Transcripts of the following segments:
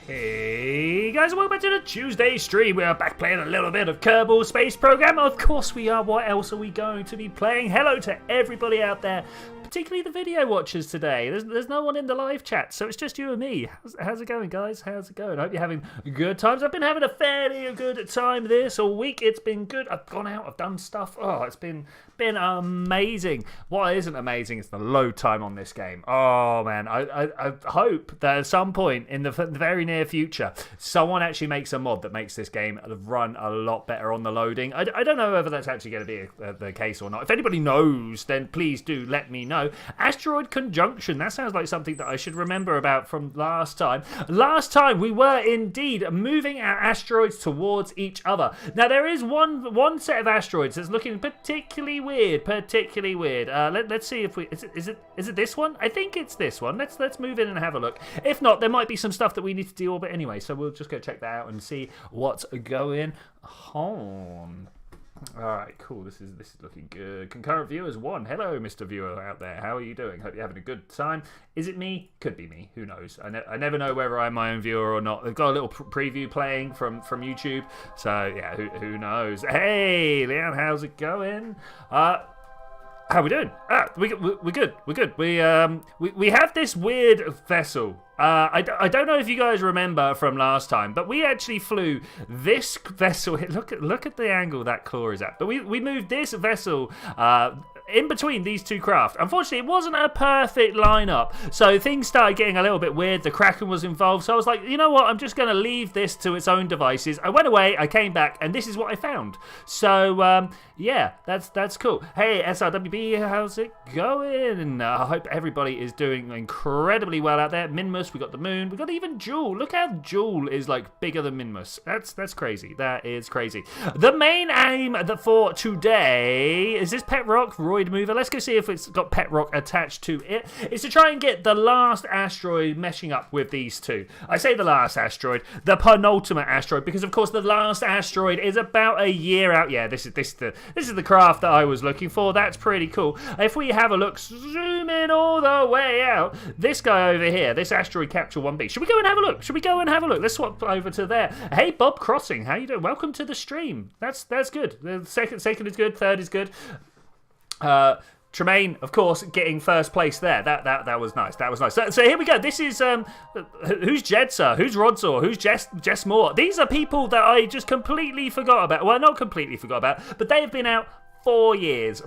Hey guys, and welcome back to the Tuesday stream. We are back playing a little bit of Kerbal Space Program. Of course we are. What else are we going to be playing? Hello to everybody out there, particularly the video watchers today. There's no one in the live chat, so it's just you and me. How's it going, guys? How's it going? I hope you're having good times. I've been having a fairly good time this all week. It's been good. I've gone out. I've done stuff. Oh, it's been amazing. What isn't amazing is the load time on this game. Oh man, I hope that at some point in the very near future, someone actually makes a mod that makes this game run a lot better on the loading. I don't know whether that's actually going to be the case or not. If anybody knows, then please do let me know. Asteroid conjunction, that sounds like something that I should remember about from last time. Last time we were indeed moving our asteroids towards each other. Now there is one set of asteroids that's looking particularly weird. Let's see if we is it this one? I think it's this one. Let's move in and have a look. If not, there might be some stuff that we need to deorbit anyway, so we'll just go check that out and see what's going on. Alright, cool. This is looking good. Concurrent viewers 1. Hello, Mr. Viewer out there. How are you doing? Hope you're having a good time. Is it me? Could be me. Who knows? I never know whether I'm my own viewer or not. They've got a little preview playing from YouTube. So, yeah, who knows? Hey, Leanne, how's it going? How are we doing? We're good. We have this weird vessel. I don't know if you guys remember from last time, but we actually flew this vessel. Look at the angle that claw is at. But we moved this vessel in between these two craft. Unfortunately, it wasn't a perfect lineup, so things started getting a little bit weird. The Kraken was involved, so I was like, you know what? I'm just going to leave this to its own devices. I went away, I came back, and this is what I found. So yeah, that's cool. Hey, SRWB, how's it going? I hope everybody is doing incredibly well out there. Minmus, we got the moon, we got even Jewel. Look how Jewel is like bigger than Minmus. That's crazy. That is crazy. The main aim for today is this Pet Rock Roid mover. Let's go see if it's got Pet Rock attached to it. Is to try and get the last asteroid meshing up with these two. I say the last asteroid, the penultimate asteroid, because of course the last asteroid is about a year out. Yeah, this is the craft that I was looking for. That's pretty cool. If we have a look, zoom in all the way out, this guy over here, this asteroid capture 1B. Should we go and have a look? Let's swap over to there. Hey, Bob Crossing, how you doing? Welcome to the stream. That's good. The second is good. Third is good. Tremaine, of course, getting first place there. That was nice. So here we go. This is who's Jedsa, who's Rodsaw, who's Jess Moore. These are people that I just completely forgot about. Well, not completely forgot about, but they have been out 4 years.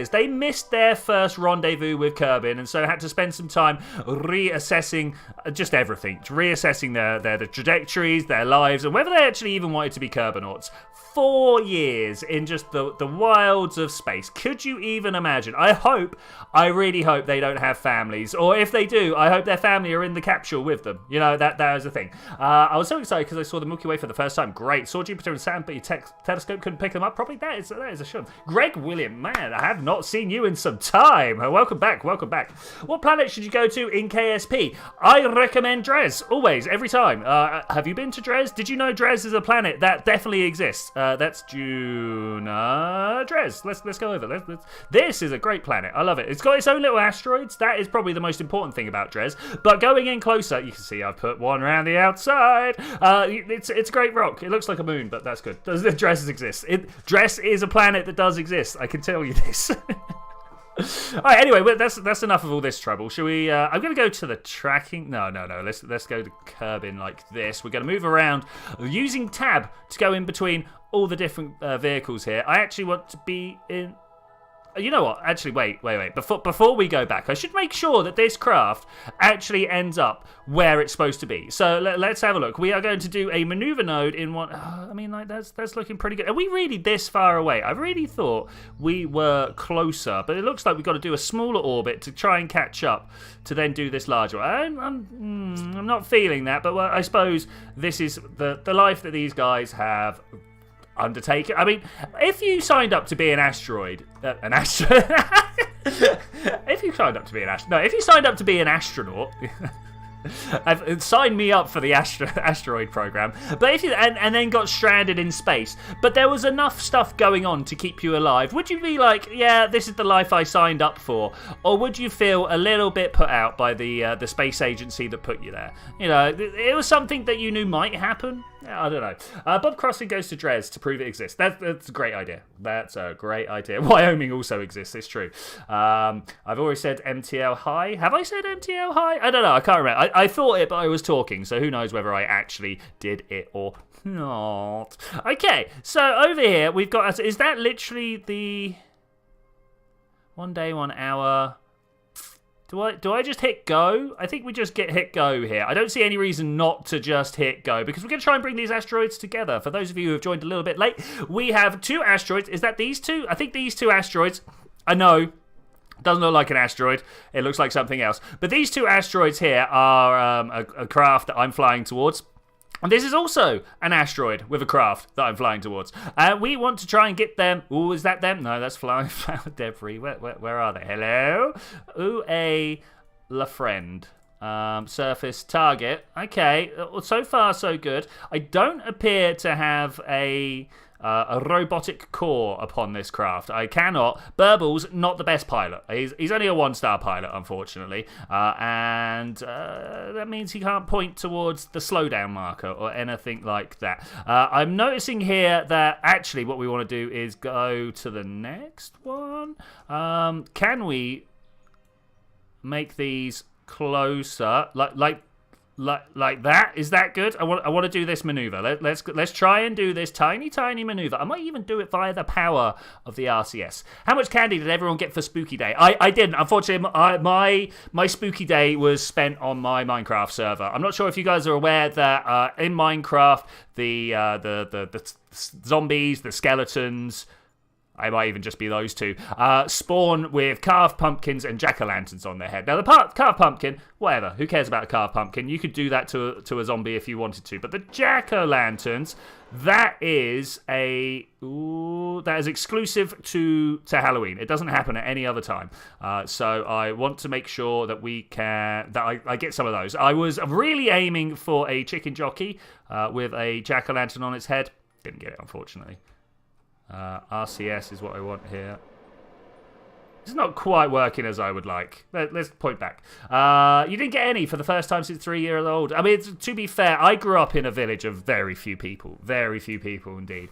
They missed their first rendezvous with Kerbin, and so had to spend some time reassessing just everything, reassessing their trajectories, their lives, and whether they actually even wanted to be Kerbinauts. 4 years in just the wilds of space. Could you even imagine? I really hope they don't have families, or if they do, I hope their family are in the capsule with them. You know, that is the thing. I was so excited because I saw the Milky Way for the first time. Great. Saw Jupiter and Saturn, but your telescope couldn't pick them up properly. That is a shame. Greg William, man, I have not seen you in some time. Welcome back. What planet should you go to in KSP? I recommend Dres, always, every time. Have you been to Dres? Did you know Dres is a planet that definitely exists? That's Juna Dres. Let's go over. This is a great planet. I love it. It's got its own little asteroids. That is probably the most important thing about Dres. But going in closer, you can see I've put one around the outside. It's a great rock. It looks like a moon, but that's good. Dres exists. Dres is a planet that does exist. I can tell you this. Alright, anyway, that's enough of all this trouble. Shall we? I'm going to go to the tracking. No. Let's go to Kerbin like this. We're going to move around using tab to go in between all the different vehicles here. I actually want to be in. You know what? Actually, wait. Before we go back, I should make sure that this craft actually ends up where it's supposed to be. So let's have a look. We are going to do a maneuver node in one. I mean, like that's looking pretty good. Are we really this far away? I really thought we were closer, but it looks like we've got to do a smaller orbit to try and catch up to then do this larger one. I'm not feeling that, but I suppose this is the life that these guys have undertaken. I mean, if you signed up to be an asteroid, if you signed up to be an astronaut, Sign me up for the asteroid program. But if you and then got stranded in space, but there was enough stuff going on to keep you alive, would you be like, yeah, this is the life I signed up for? Or would you feel a little bit put out by the space agency that put you there? You know, it was something that you knew might happen. I don't know. Bob Crossing goes to Dres to prove it exists. That's a great idea. That's a great idea. Wyoming also exists. It's true. I've always said MTL high. Have I said MTL high? I don't know. I can't remember. I thought it, but I was talking, so who knows whether I actually did it or not. Okay, so over here we've got. Is that literally the 1 day, 1 hour? Do I just hit go? I think we just hit go here. I don't see any reason not to just hit go because we're going to try and bring these asteroids together. For those of you who have joined a little bit late, we have 2 asteroids. Is that these 2? I think these 2 asteroids. I know. Doesn't look like an asteroid. It looks like something else. But these 2 asteroids here are a craft that I'm flying towards. And this is also an asteroid with a craft that I'm flying towards. We want to try and get them. Ooh, is that them? No, that's flying flower debris. Where are they? Hello? Ooh, la friend. Surface target. Okay, so far so good. I don't appear to have a robotic core upon this craft. I cannot. Burbal's not the best pilot. He's only a 1-star pilot, unfortunately, and that means he can't point towards the slowdown marker or anything like that. I'm noticing here that actually what we want to do is go to the next one. Can we make these closer, like that? Is that good? I want to do this maneuver. Let's try and do this tiny maneuver. I might even do it via the power of the RCS. How much candy did everyone get for Spooky Day? I didn't. Unfortunately, my Spooky Day was spent on my Minecraft server. I'm not sure if you guys are aware that in Minecraft the zombies, the skeletons, I might even just be those 2, spawn with carved pumpkins and jack-o'-lanterns on their head. Now, the carved pumpkin, whatever, who cares about a carved pumpkin? You could do that to a zombie if you wanted to. But the jack-o'-lanterns, that is exclusive to Halloween. It doesn't happen at any other time. So I want to make sure that I get some of those. I was really aiming for a chicken jockey with a jack-o'-lantern on its head. Didn't get it, unfortunately. RCS is what I want here. It's not quite working as I would like. Let's point back. You didn't get any for the first time since 3 years old. I mean, to be fair, I grew up in a village of very few people indeed.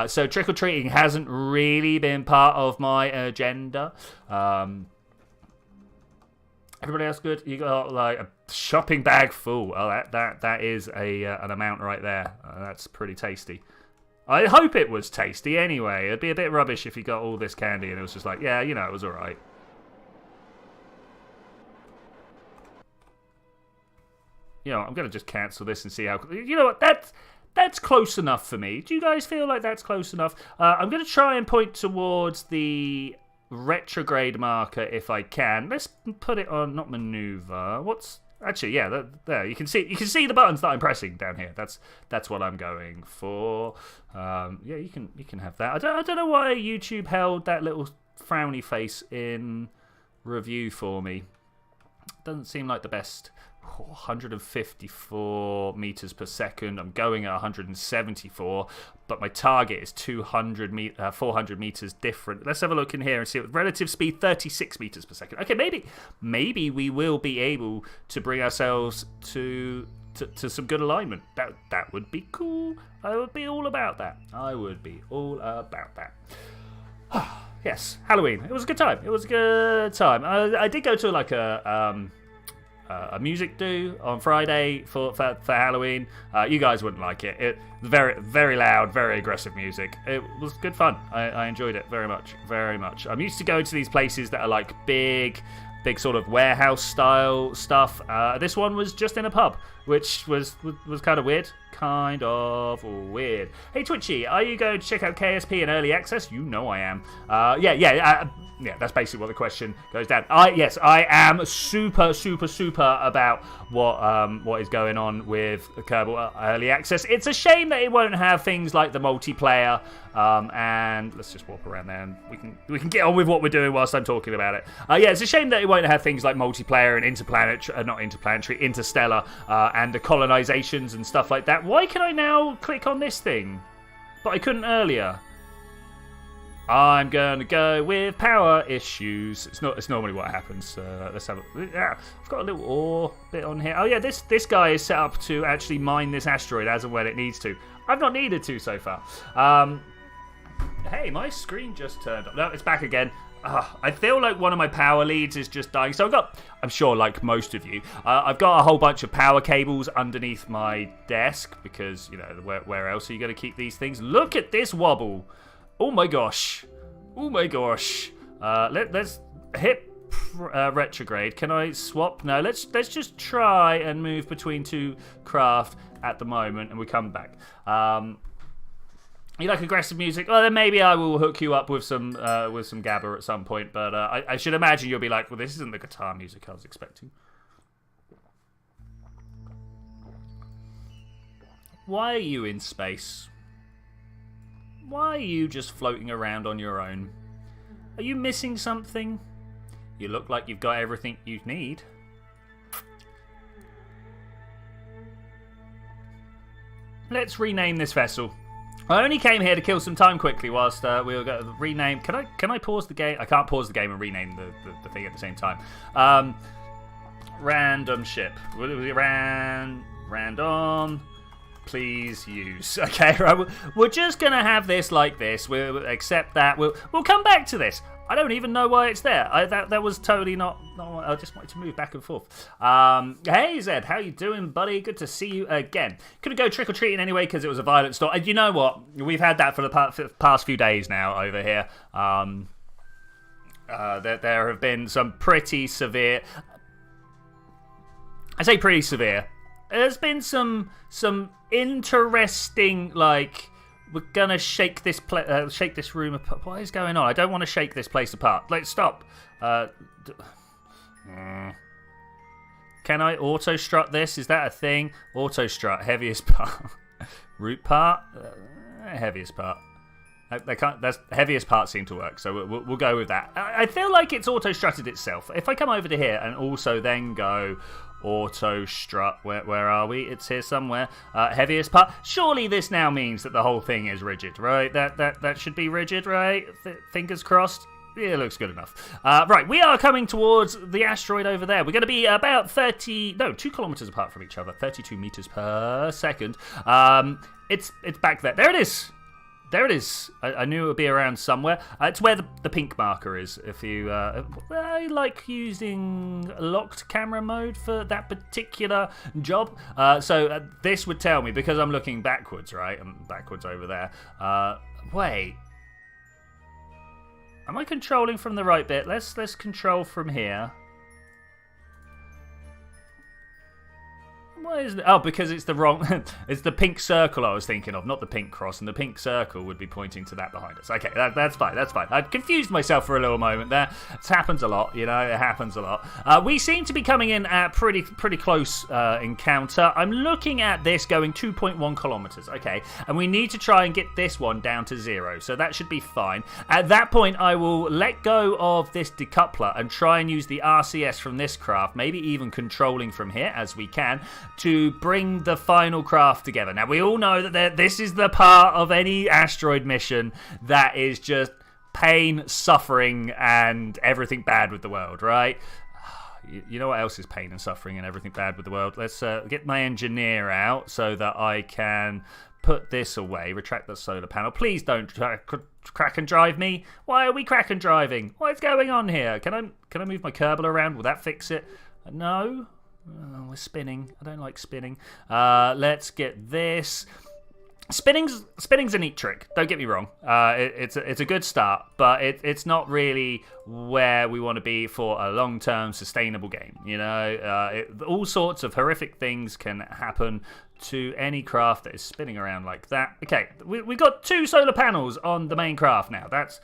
So trick-or-treating hasn't really been part of my agenda. Everybody else good? You got like a shopping bag full. Oh, that is an amount right there. That's pretty tasty. I hope it was tasty anyway. It'd be a bit rubbish if you got all this candy and it was just like, yeah, you know, it was alright. You know, I'm going to just cancel this and see how... You know what, that's close enough for me. Do you guys feel like that's close enough? I'm going to try and point towards the retrograde marker if I can. Let's put it on, not maneuver. Actually, yeah, there you can see the buttons that I'm pressing down here. That's what I'm going for. Yeah, you can have that. I don't know why YouTube held that little frowny face in review for me. Doesn't seem like the best. 154 meters per second. I'm going at 174, but my target is 400 meters different. Let's have a look in here and see what relative speed 36 meters per second. Okay, maybe we will be able to bring ourselves to some good alignment. That would be cool. I would be all about that. Yes, Halloween. It was a good time. I did go to like a music do on Friday for Halloween. You guys wouldn't like it. It was very, very loud, very aggressive music. It was good fun. I enjoyed it very much. I'm used to going to these places that are like big sort of warehouse style stuff. This one was just in a pub. which was kind of weird. Kind of weird. Hey Twitchi, are you going to check out KSP in early access? You know I am. Yeah, that's basically what the question goes down. Yes, I am super about what is going on with Kerbal early access. It's a shame that it won't have things like the multiplayer. And let's just walk around there, and we can get on with what we're doing whilst I'm talking about it. Yeah, it's a shame that it won't have things like multiplayer and interstellar, and the colonizations and stuff like that. Why can I now click on this thing, but I couldn't earlier? I'm going to go with power issues. It's normally what happens. Let's have a... Yeah, I've got a little ore bit on here. Oh yeah, this guy is set up to actually mine this asteroid as and when it needs to. I've not needed to so far. Hey, my screen just turned up. No, it's back again. I feel like one of my power leads is just dying. So I'm sure like most of you, I've got a whole bunch of power cables underneath my desk because, you know, where else are you going to keep these things? Look at this wobble. Oh my gosh. Oh my gosh. Let's hit retrograde. Can I swap? No, let's just try and move between two craft at the moment, and we come back. You like aggressive music? Well, then maybe I will hook you up with some gabber at some point. But I should imagine you'll be like, well, this isn't the guitar music I was expecting. Why are you in space? Why are you just floating around on your own? Are you missing something? You look like you've got everything you need. Let's rename this vessel. I only came here to kill some time quickly whilst we were going to rename. Can I pause the game? I can't pause the game and rename the thing at the same time. Random ship. Random. Please use. Okay, right. We're just gonna have this like this. We'll accept that. We'll come back to this. I don't even know why it's there. That was totally not. I just wanted to move back and forth. Hey Zed, how you doing, buddy? Good to see you again. Couldn't go trick or treating anyway because it was a violent storm. And you know what? We've had that for the past few days now over here. There have been some pretty severe. I say pretty severe. There's been some interesting, like, we're gonna shake this room apart. What is going on? I don't want to shake this place apart. Like, stop. Can I auto strut this? Is that a thing? Auto strut, heaviest part, root part, heaviest part. They can't. That's heaviest parts seem to work, so we'll go with that. I feel like it's auto strutted itself. If I come over to here and also then go auto strut, where are we? It's here somewhere. Heaviest part. Surely this now means that the whole thing is rigid, right? That should be rigid, right? Fingers crossed. Yeah, it looks good enough. Right, we are coming towards the asteroid over there. We're going to be about 2 kilometers apart from each other. 32 meters per second. It's back there. There it is. There it is. I knew it would be around somewhere. It's where the pink marker is. If you, I like using locked camera mode for that particular job. So this would tell me, because I'm looking backwards, right? I'm backwards over there. Wait. Am I controlling from the right bit? Let's control from here. Why is it? Oh, because it's the wrong. It's the pink circle I was thinking of, not the pink cross, and the pink circle would be pointing to that behind us. Okay, that's fine. That's fine. I confused myself for a little moment there. It happens a lot, you know. It happens a lot. We seem to be coming in at pretty close encounter. I'm looking at this going 2.1 kilometers. Okay, and we need to try and get this one down to 0, so that should be fine. At that point, I will let go of this decoupler and try and use the RCS from this craft, maybe even controlling from here as we can, to bring the final craft together. Now, we all know that this is the part of any asteroid mission that is just pain, suffering, and everything bad with the world, right? You know what else is pain and suffering and everything bad with the world? Let's get my engineer out so that I can put this away, retract the solar panel. Please don't crack and drive me. Why are we crack and driving? What's going on here? Can I move my Kerbal around? Will that fix it? No? Oh, we're spinning. I don't like spinning. Let's get this. Spinning's a neat trick. Don't get me wrong. It's a good start, but it's not really where we want to be for a long-term sustainable game. You know, all sorts of horrific things can happen to any craft that is spinning around like that. Okay, we got 2 solar panels on the main craft now. That's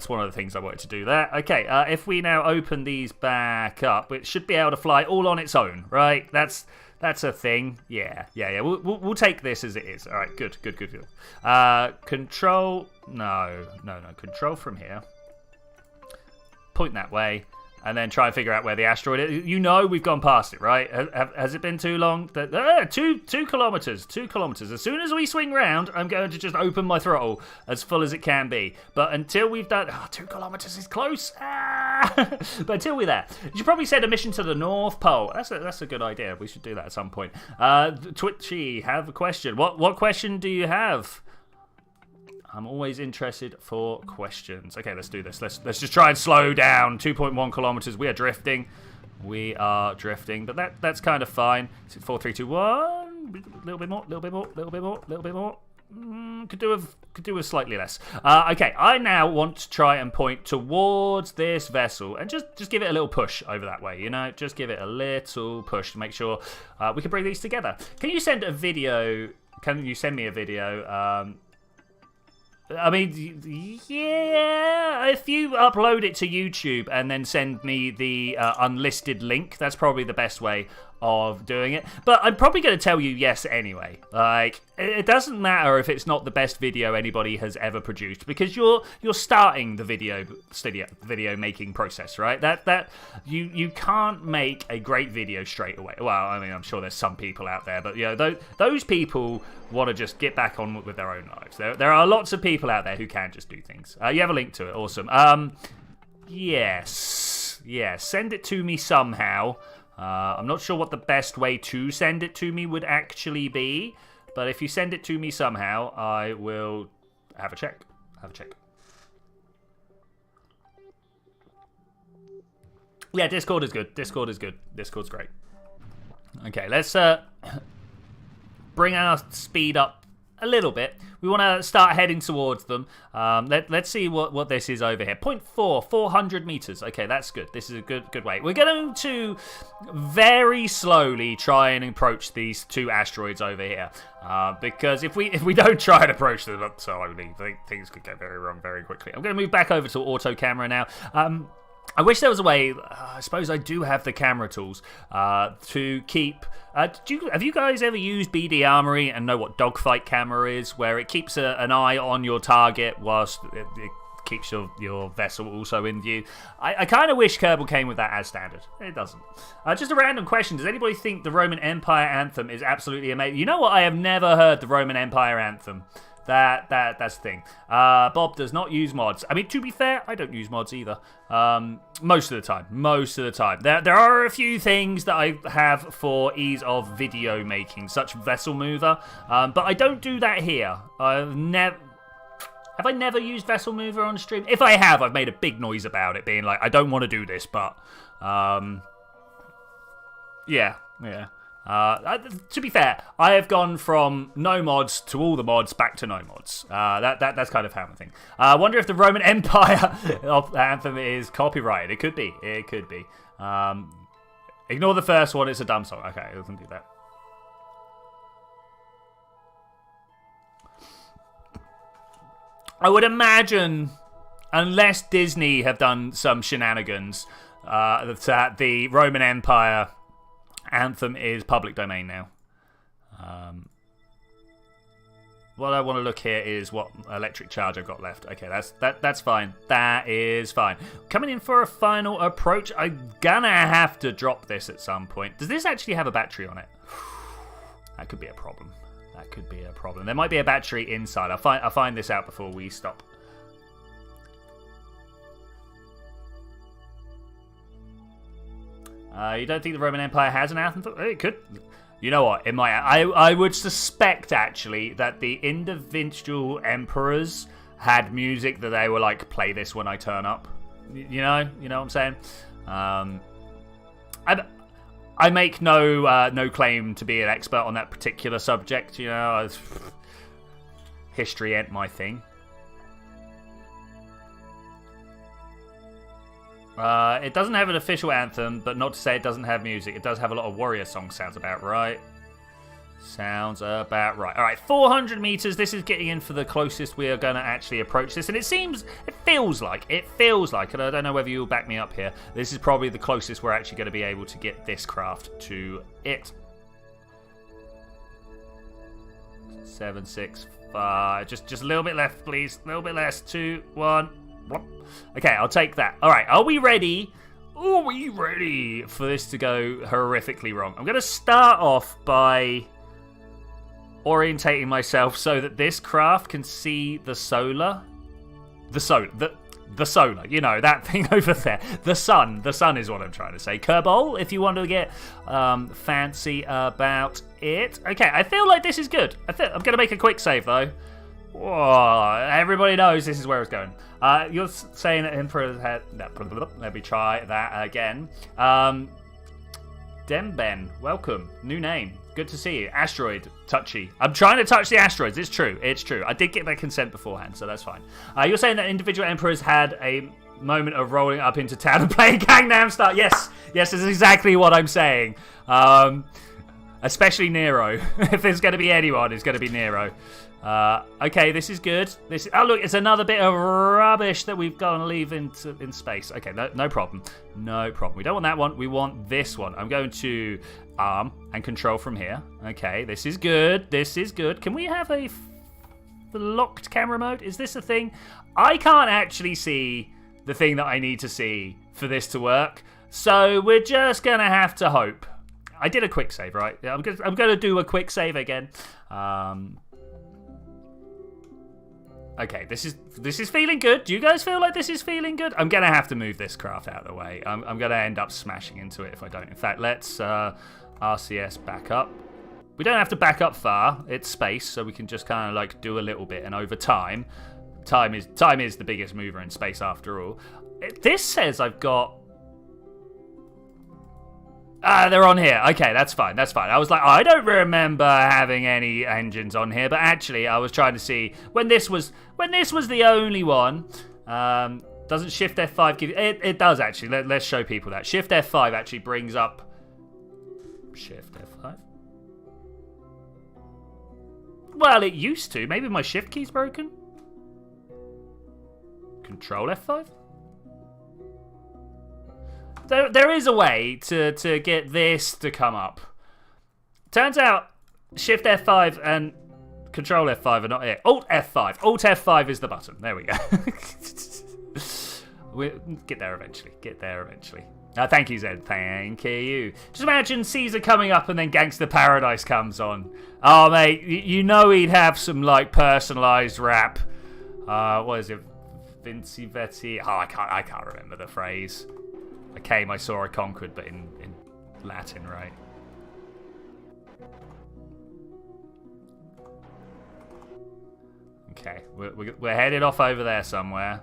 one of the things I wanted to do there. Okay, if we now open these back up, it should be able to fly all on its own, right? That's a thing. Yeah. We'll take this as it is. All right, good. Control. No. Control from here. Point that way. And then try and figure out where the asteroid is. You know we've gone past it, right? Has it been too long? 2 kilometers. 2 kilometers. As soon as we swing round, I'm going to just open my throttle as full as it can be. But until we've done... 2 kilometers is close. But until we're there. You should probably send a mission to the North Pole. That's a good idea. We should do that at some point. Twitchi, have a question. What question do you have? I'm always interested for questions. Okay, let's do this. Let's just try and slow down. 2.1 kilometers. We are drifting. But that's kind of fine. 4, 3, 2, 1. A little bit more. Could do with slightly less. Okay, I now want to try and point towards this vessel and just give it a little push over that way. You know, just give it a little push to make sure we can bring these together. Can you send a video? Can you send me a video? I mean, yeah, if you upload it to YouTube and then send me the unlisted link, that's probably the best way of doing it. But I'm probably going to tell you yes anyway. Like, it doesn't matter if it's not the best video anybody has ever produced, because you're starting the video making process, right? That you can't make a great video straight away. Well, I mean, I'm sure there's some people out there, but you know, those people want to just get back on with their own lives. There are lots of people out there who can just do things. You have a link to it. Awesome. Yes, send it to me somehow. I'm not sure what the best way to send it to me would actually be, but if you send it to me somehow, I will have a check. Yeah, Discord is good. Discord's great. Okay, let's bring our speed up a little bit. We want to start heading towards them. Let's see what this is over here. 400 meters. Okay, that's good. This is a good way. We're going to very slowly try and approach these 2 asteroids over here. Because if we don't try and approach them slowly, things could go very wrong very quickly. I'm going to move back over to auto camera now. I wish there was a way, I suppose I do have the camera tools, to keep... have you guys ever used BD Armory and know what dogfight camera is, where it keeps an eye on your target whilst it keeps your vessel also in view? I kind of wish Kerbal came with that as standard. It doesn't. Just a random question. Does anybody think the Roman Empire anthem is absolutely amazing? You know what? I have never heard the Roman Empire anthem. That's the thing. Bob does not use mods. I mean, to be fair, I don't use mods either. Most of the time. There are a few things that I have for ease of video making, such Vessel Mover, but I don't do that here. Have I never used Vessel Mover on stream? If I have, I've made a big noise about it, being like, I don't want to do this, but yeah. To be fair, I have gone from no mods to all the mods back to no mods. That's kind of how I'm thinking. I wonder if the Roman Empire anthem is copyrighted. It could be. Ignore the first one. It's a dumb song. Okay, it doesn't do that. I would imagine, unless Disney have done some shenanigans, that the Roman Empire anthem is public domain now. What I want to look here is what electric charge I've got left. Okay, that's fine. That is fine. Coming in for a final approach. I'm gonna have to drop this at some point. Does this actually have a battery on it? That could be a problem. There might be a battery inside. I'll find this out before we stop. You don't think the Roman Empire has an anthem? It could. You know what? It might. I would suspect, actually, that the individual emperors had music that they were like, play this when I turn up. You know what I'm saying? I make no claim to be an expert on that particular subject. You know, history ain't my thing. It doesn't have an official anthem, but not to say it doesn't have music. It does have a lot of warrior songs, sounds about right. Sounds about right. All right, 400 meters. This is getting in for the closest we are going to actually approach this. And it feels like, and I don't know whether you'll back me up here, this is probably the closest we're actually going to be able to get this craft to it. 7, 6, 5. Just a little bit left, please. A little bit less. 2, 1. Okay, I'll take that. All right, are we ready? Are we ready for this to go horrifically wrong? I'm going to start off by orientating myself so that this craft can see the solar. The solar, you know, that thing over there. The sun is what I'm trying to say. Kerbal, if you want to get fancy about it. Okay, I feel like this is good. I'm going to make a quick save, though. Whoa, everybody knows this is where it's going. You're saying that Emperor's had... Let me try that again. Demben, welcome. New name. Good to see you. Asteroid, touchy. I'm trying to touch the asteroids. It's true. I did get my consent beforehand, so that's fine. You're saying that individual Emperors had a moment of rolling up into town and playing Gangnam Style. Yes, this is exactly what I'm saying. Especially Nero. If there's going to be anyone, it's going to be Nero. Okay, this is good. Oh, look, it's another bit of rubbish that we've got to leave in space. Okay, no problem. No problem. We don't want that one. We want this one. I'm going to arm and control from here. Okay, this is good. Can we have the locked camera mode? Is this a thing? I can't actually see the thing that I need to see for this to work. So we're just going to have to hope. I did a quick save, right? I'm going to do a quick save again. Okay, this is feeling good. Do you guys feel like this is feeling good? I'm going to have to move this craft out of the way. I'm going to end up smashing into it if I don't. In fact, let's RCS back up. We don't have to back up far. It's space, so we can just kind of like do a little bit. And over time is the biggest mover in space after all. This says I've got... they're on here. Okay, that's fine. I was like, I don't remember having any engines on here, but actually I was trying to see when this was the only one. Doesn't Shift F5 give you... It does actually. Let's show people that. Shift F5 actually brings up... Shift F5? Well, it used to. Maybe my Shift key's broken? Control F5? There is a way to get this to come up. Turns out Shift F5 and Control F5 are not it. Alt F5. Alt F5 is the button. There we go. We'll get there eventually. Thank you, Zed. Thank you. Just imagine Caesar coming up and then Gangster Paradise comes on. Oh, mate, you know he'd have some like personalised rap. What is it? Vinci Vetti. Oh, I can't remember the phrase. I came, I saw, I conquered, but in Latin, right? Okay, we're headed off over there somewhere.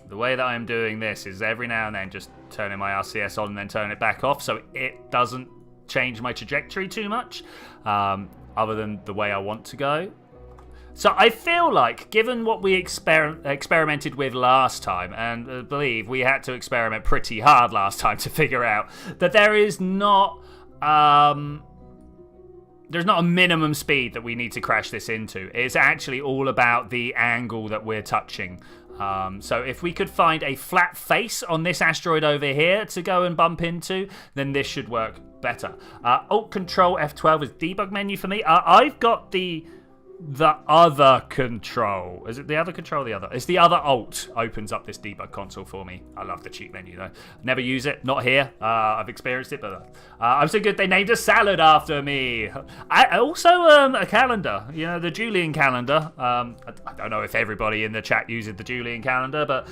The way that I'm doing this is every now and then just turning my RCS on and then turning it back off so it doesn't change my trajectory too much, other than the way I want to go. So I feel like, given what we experimented with last time, and I believe we had to experiment pretty hard last time to figure out that there's not a minimum speed that we need to crash this into. It's actually all about the angle that we're touching. So if we could find a flat face on this asteroid over here to go and bump into, then this should work better. Alt Control F12 is debug menu for me. I've got the other control. Is it the other control? It's the other alt opens up this debug console for me. I love the cheat menu though. Never use it. Not here. I've experienced it, but I'm so good they named a salad after me. I also a calendar. You know, the Julian calendar. I don't know if everybody in the chat uses the Julian calendar, but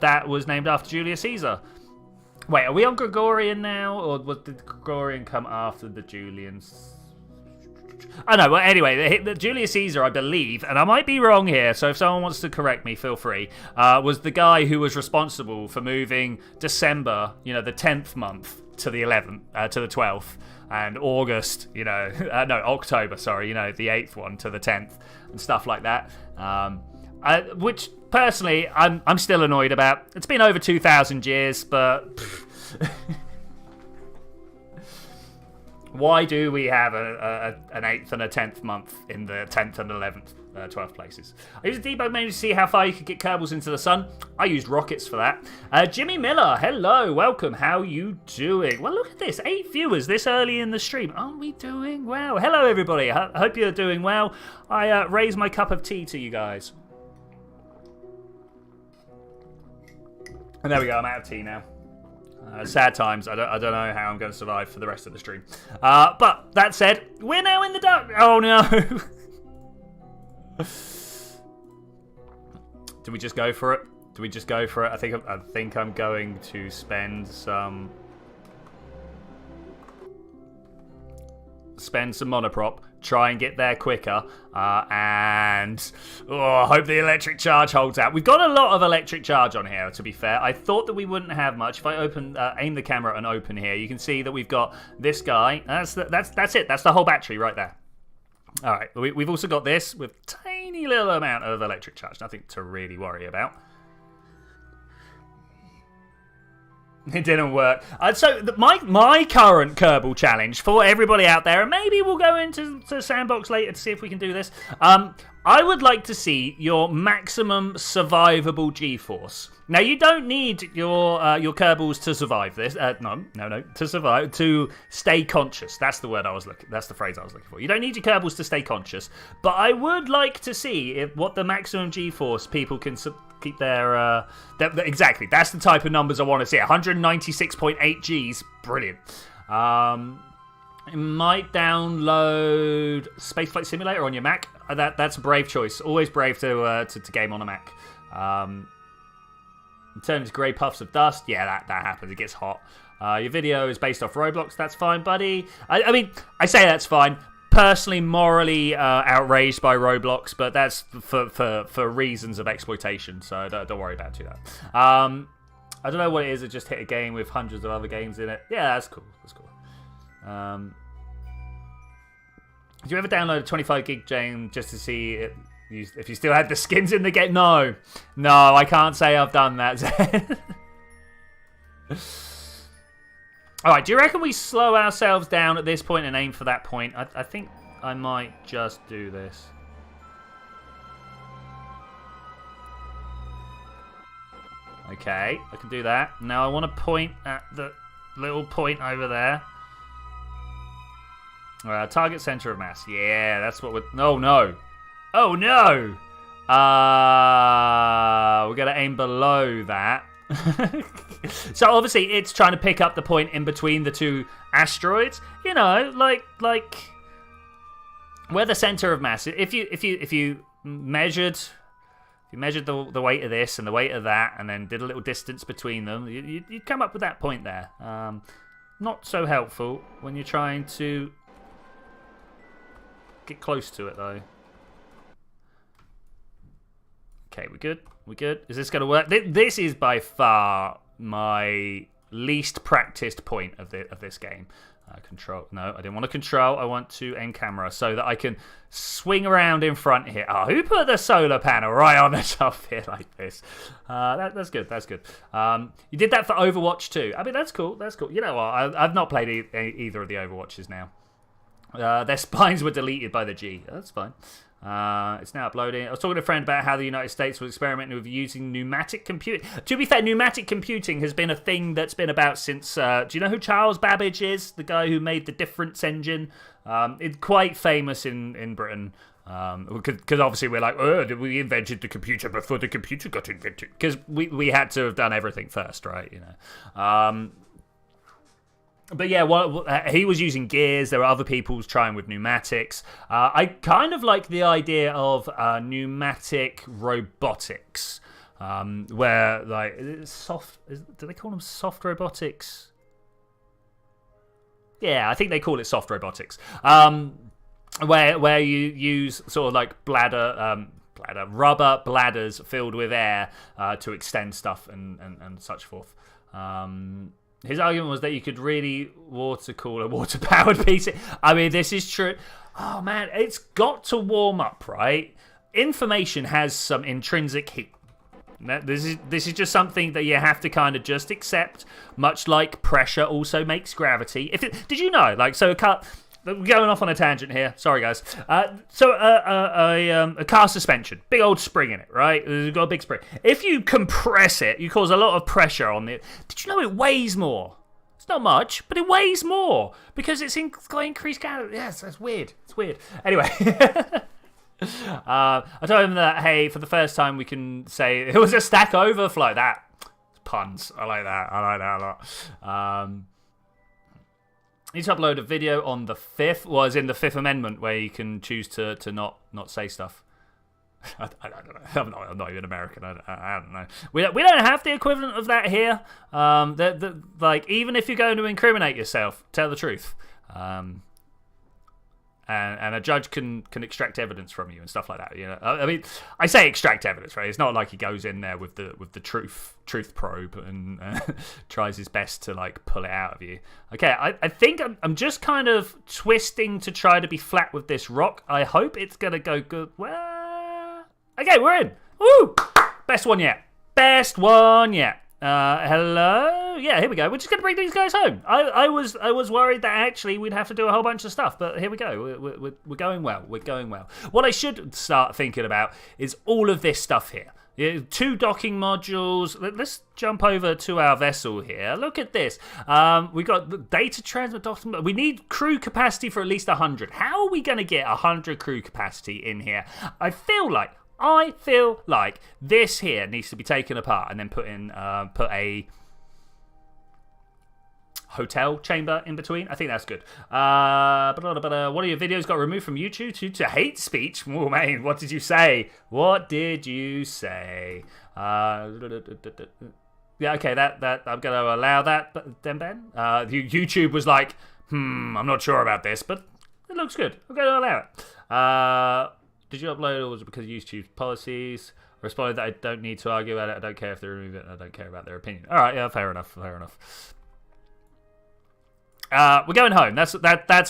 that was named after Julius Caesar. Wait, are we on Gregorian now, or did Gregorian come after the Julians? Oh no, well anyway, the Julius Caesar, I believe, and I might be wrong here, so if someone wants to correct me, feel free, was the guy who was responsible for moving December, you know, the 10th month to the 11th, to the 12th. and August, you know, no, October, sorry, you know, the 8th one to the 10th and stuff like that. Which personally I'm still annoyed about. It's been over 2,000 years, but why do we have an 8th and a 10th month in the 10th and 11th, 12th places? I used a debug menu to see how far you could get Kerbals into the sun. I used rockets for that. Jimmy Miller, hello, welcome. How you doing? Well, look at this, 8 viewers this early in the stream. Aren't we doing well? Hello, everybody. I hope you're doing well. I raise my cup of tea to you guys. And there we go, I'm out of tea now. Sad times. I don't know how I'm going to survive for the rest of the stream. But that said, we're now in the dark. Oh no! Do we just go for it? Do we just go for it? I think I'm going to spend some monoprop. Try and get there quicker, and hope the electric charge holds out. We've got a lot of electric charge on here, to be fair. I thought that we wouldn't have much. If I aim the camera and open here, you can see that we've got this guy. That's it. That's the whole battery right there. All right, we've also got this with tiny little amount of electric charge. Nothing to really worry about. It didn't work. So my current Kerbal challenge for everybody out there, and maybe we'll go into the sandbox later to see if we can do this. I would like to see your maximum survivable G-force. Now, you don't need your Kerbals to survive this. No, to survive, to stay conscious. That's the word I was looking. That's the phrase I was looking for. You don't need your Kerbals to stay conscious, but I would like to see what the maximum G-force people can keep their. Exactly. That's the type of numbers I want to see. 196.8 Gs. Brilliant. You might download Spaceflight Simulator on your Mac. That's a brave choice. Always brave to game on a Mac. In terms of grey puffs of dust, yeah, that happens. It gets hot. Your video is based off Roblox. That's fine, buddy. I mean, I say that's fine. Personally, morally outraged by Roblox, but that's for reasons of exploitation. So don't worry about too that. I don't know what it is. It just hit a game with hundreds of other games in it. Yeah, that's cool. That's cool. Did you ever download a 25 gig game just to see if you still had the skins in the game? No, I can't say I've done that. All right, do you reckon we slow ourselves down at this point and aim for that point? I think I might just do this. Okay, I can do that. Now I want to point at the little point over there. Target center of mass. Yeah, that's what we're... Oh, no. Oh, no. We're going to aim below that. So, obviously, it's trying to pick up the point in between the two asteroids. You know, like where the center of mass... If you measured... If you measured the weight of this and the weight of that and then did a little distance between them, you'd come up with that point there. Not so helpful when you're trying to get close to it, though. Okay, we're good. We're good. Is this going to work? This is by far my least practiced point of this game. Control. No, I didn't want to control. I want to aim camera so that I can swing around in front here. Oh, who put the solar panel right on the top here like this? That's good. That's good. You did that for Overwatch too. I mean, that's cool. That's cool. You know what? I've not played either of the Overwatches now. Their spines were deleted by the G. That's fine. It's now uploading. I was talking to a friend about how the United States was experimenting with using pneumatic computing. To be fair, pneumatic computing has been a thing that's been about since... do you know who Charles Babbage is? The guy who made the difference engine. It's quite famous in Britain. Because obviously we're like, we invented the computer before the computer got invented. Because we had to have done everything first, right? You know. But yeah, he was using gears. There were other people trying with pneumatics. I kind of like the idea of pneumatic robotics, where like soft. Do they call them soft robotics? Yeah, I think they call it soft robotics. Where you use sort of like rubber bladders filled with air to extend stuff and such forth. His argument was that you could really water cool a water-powered PC. I mean, this is true. Oh, man, it's got to warm up, right? Information has some intrinsic heat. This is just something that you have to kind of just accept, much like pressure also makes gravity. Did you know? Like, so we're going off on a tangent here. Sorry, guys. So a car suspension, big old spring in it, right? It's got a big spring. If you compress it, you cause a lot of pressure on it. Did you know it weighs more? It's not much, but it weighs more because it's got increased gravity. Yes, that's weird. It's weird. Anyway. I told him that, hey, for the first time we can say it was a stack overflow. Puns. I like that a lot. Need to upload a video on the 5th. Was in the 5th Amendment where you can choose to not say stuff. I don't know. I'm not even American. I don't know. We don't have the equivalent of that here. Like, even if you're going to incriminate yourself, tell the truth. And a judge can extract evidence from you and stuff like that. You know, I mean, I say extract evidence, right? It's not like he goes in there with the truth probe and tries his best to like pull it out of you. Okay, I think I'm just kind of twisting to try to be flat with this rock. I hope it's gonna go good. Well, okay, we're in. Woo! Best one yet. Best one yet. Hello? Yeah, here we go. We're just going to bring these guys home. I was worried that actually we'd have to do a whole bunch of stuff, but here we go. We're going well. We're going well. What I should start thinking about is all of this stuff here. 2 docking modules. Let's jump over to our vessel here. Look at this. We've got the data transmit document. We need crew capacity for at least 100. How are we going to get 100 crew capacity in here? I feel like this here needs to be taken apart and then put a hotel chamber in between. I think that's good. But one of your videos got removed from YouTube due to hate speech. Oh man, what did you say? What did you say? Yeah, okay, that I'm going to allow that. But then Ben, YouTube was like, I'm not sure about this, but it looks good. I'm going to allow it. Did you upload it or was it because of YouTube's policies? I responded that I don't need to argue about it. I don't care if they remove it. I don't care about their opinion. All right, yeah, fair enough. We're going home. That's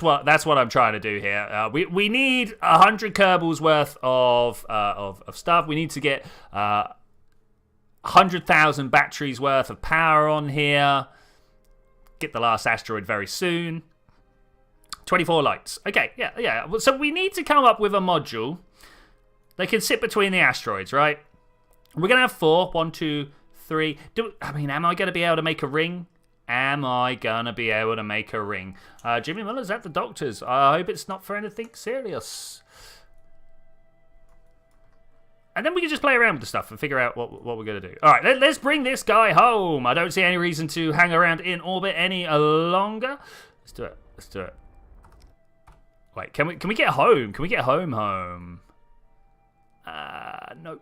what I'm trying to do here. We need 100 Kerbals worth of stuff. We need to get 100,000 batteries worth of power on here. Get the last asteroid very soon. 24 lights. Okay, yeah. So we need to come up with a module. They can sit between the asteroids, right? We're going to have 4. 1, 2, 3. Am I going to be able to make a ring? Jimmy Miller's at the doctor's. I hope it's not for anything serious. And then we can just play around with the stuff and figure out what we're going to do. All right, let's bring this guy home. I don't see any reason to hang around in orbit any longer. Let's do it. Wait, can we get home? Can we get home? No.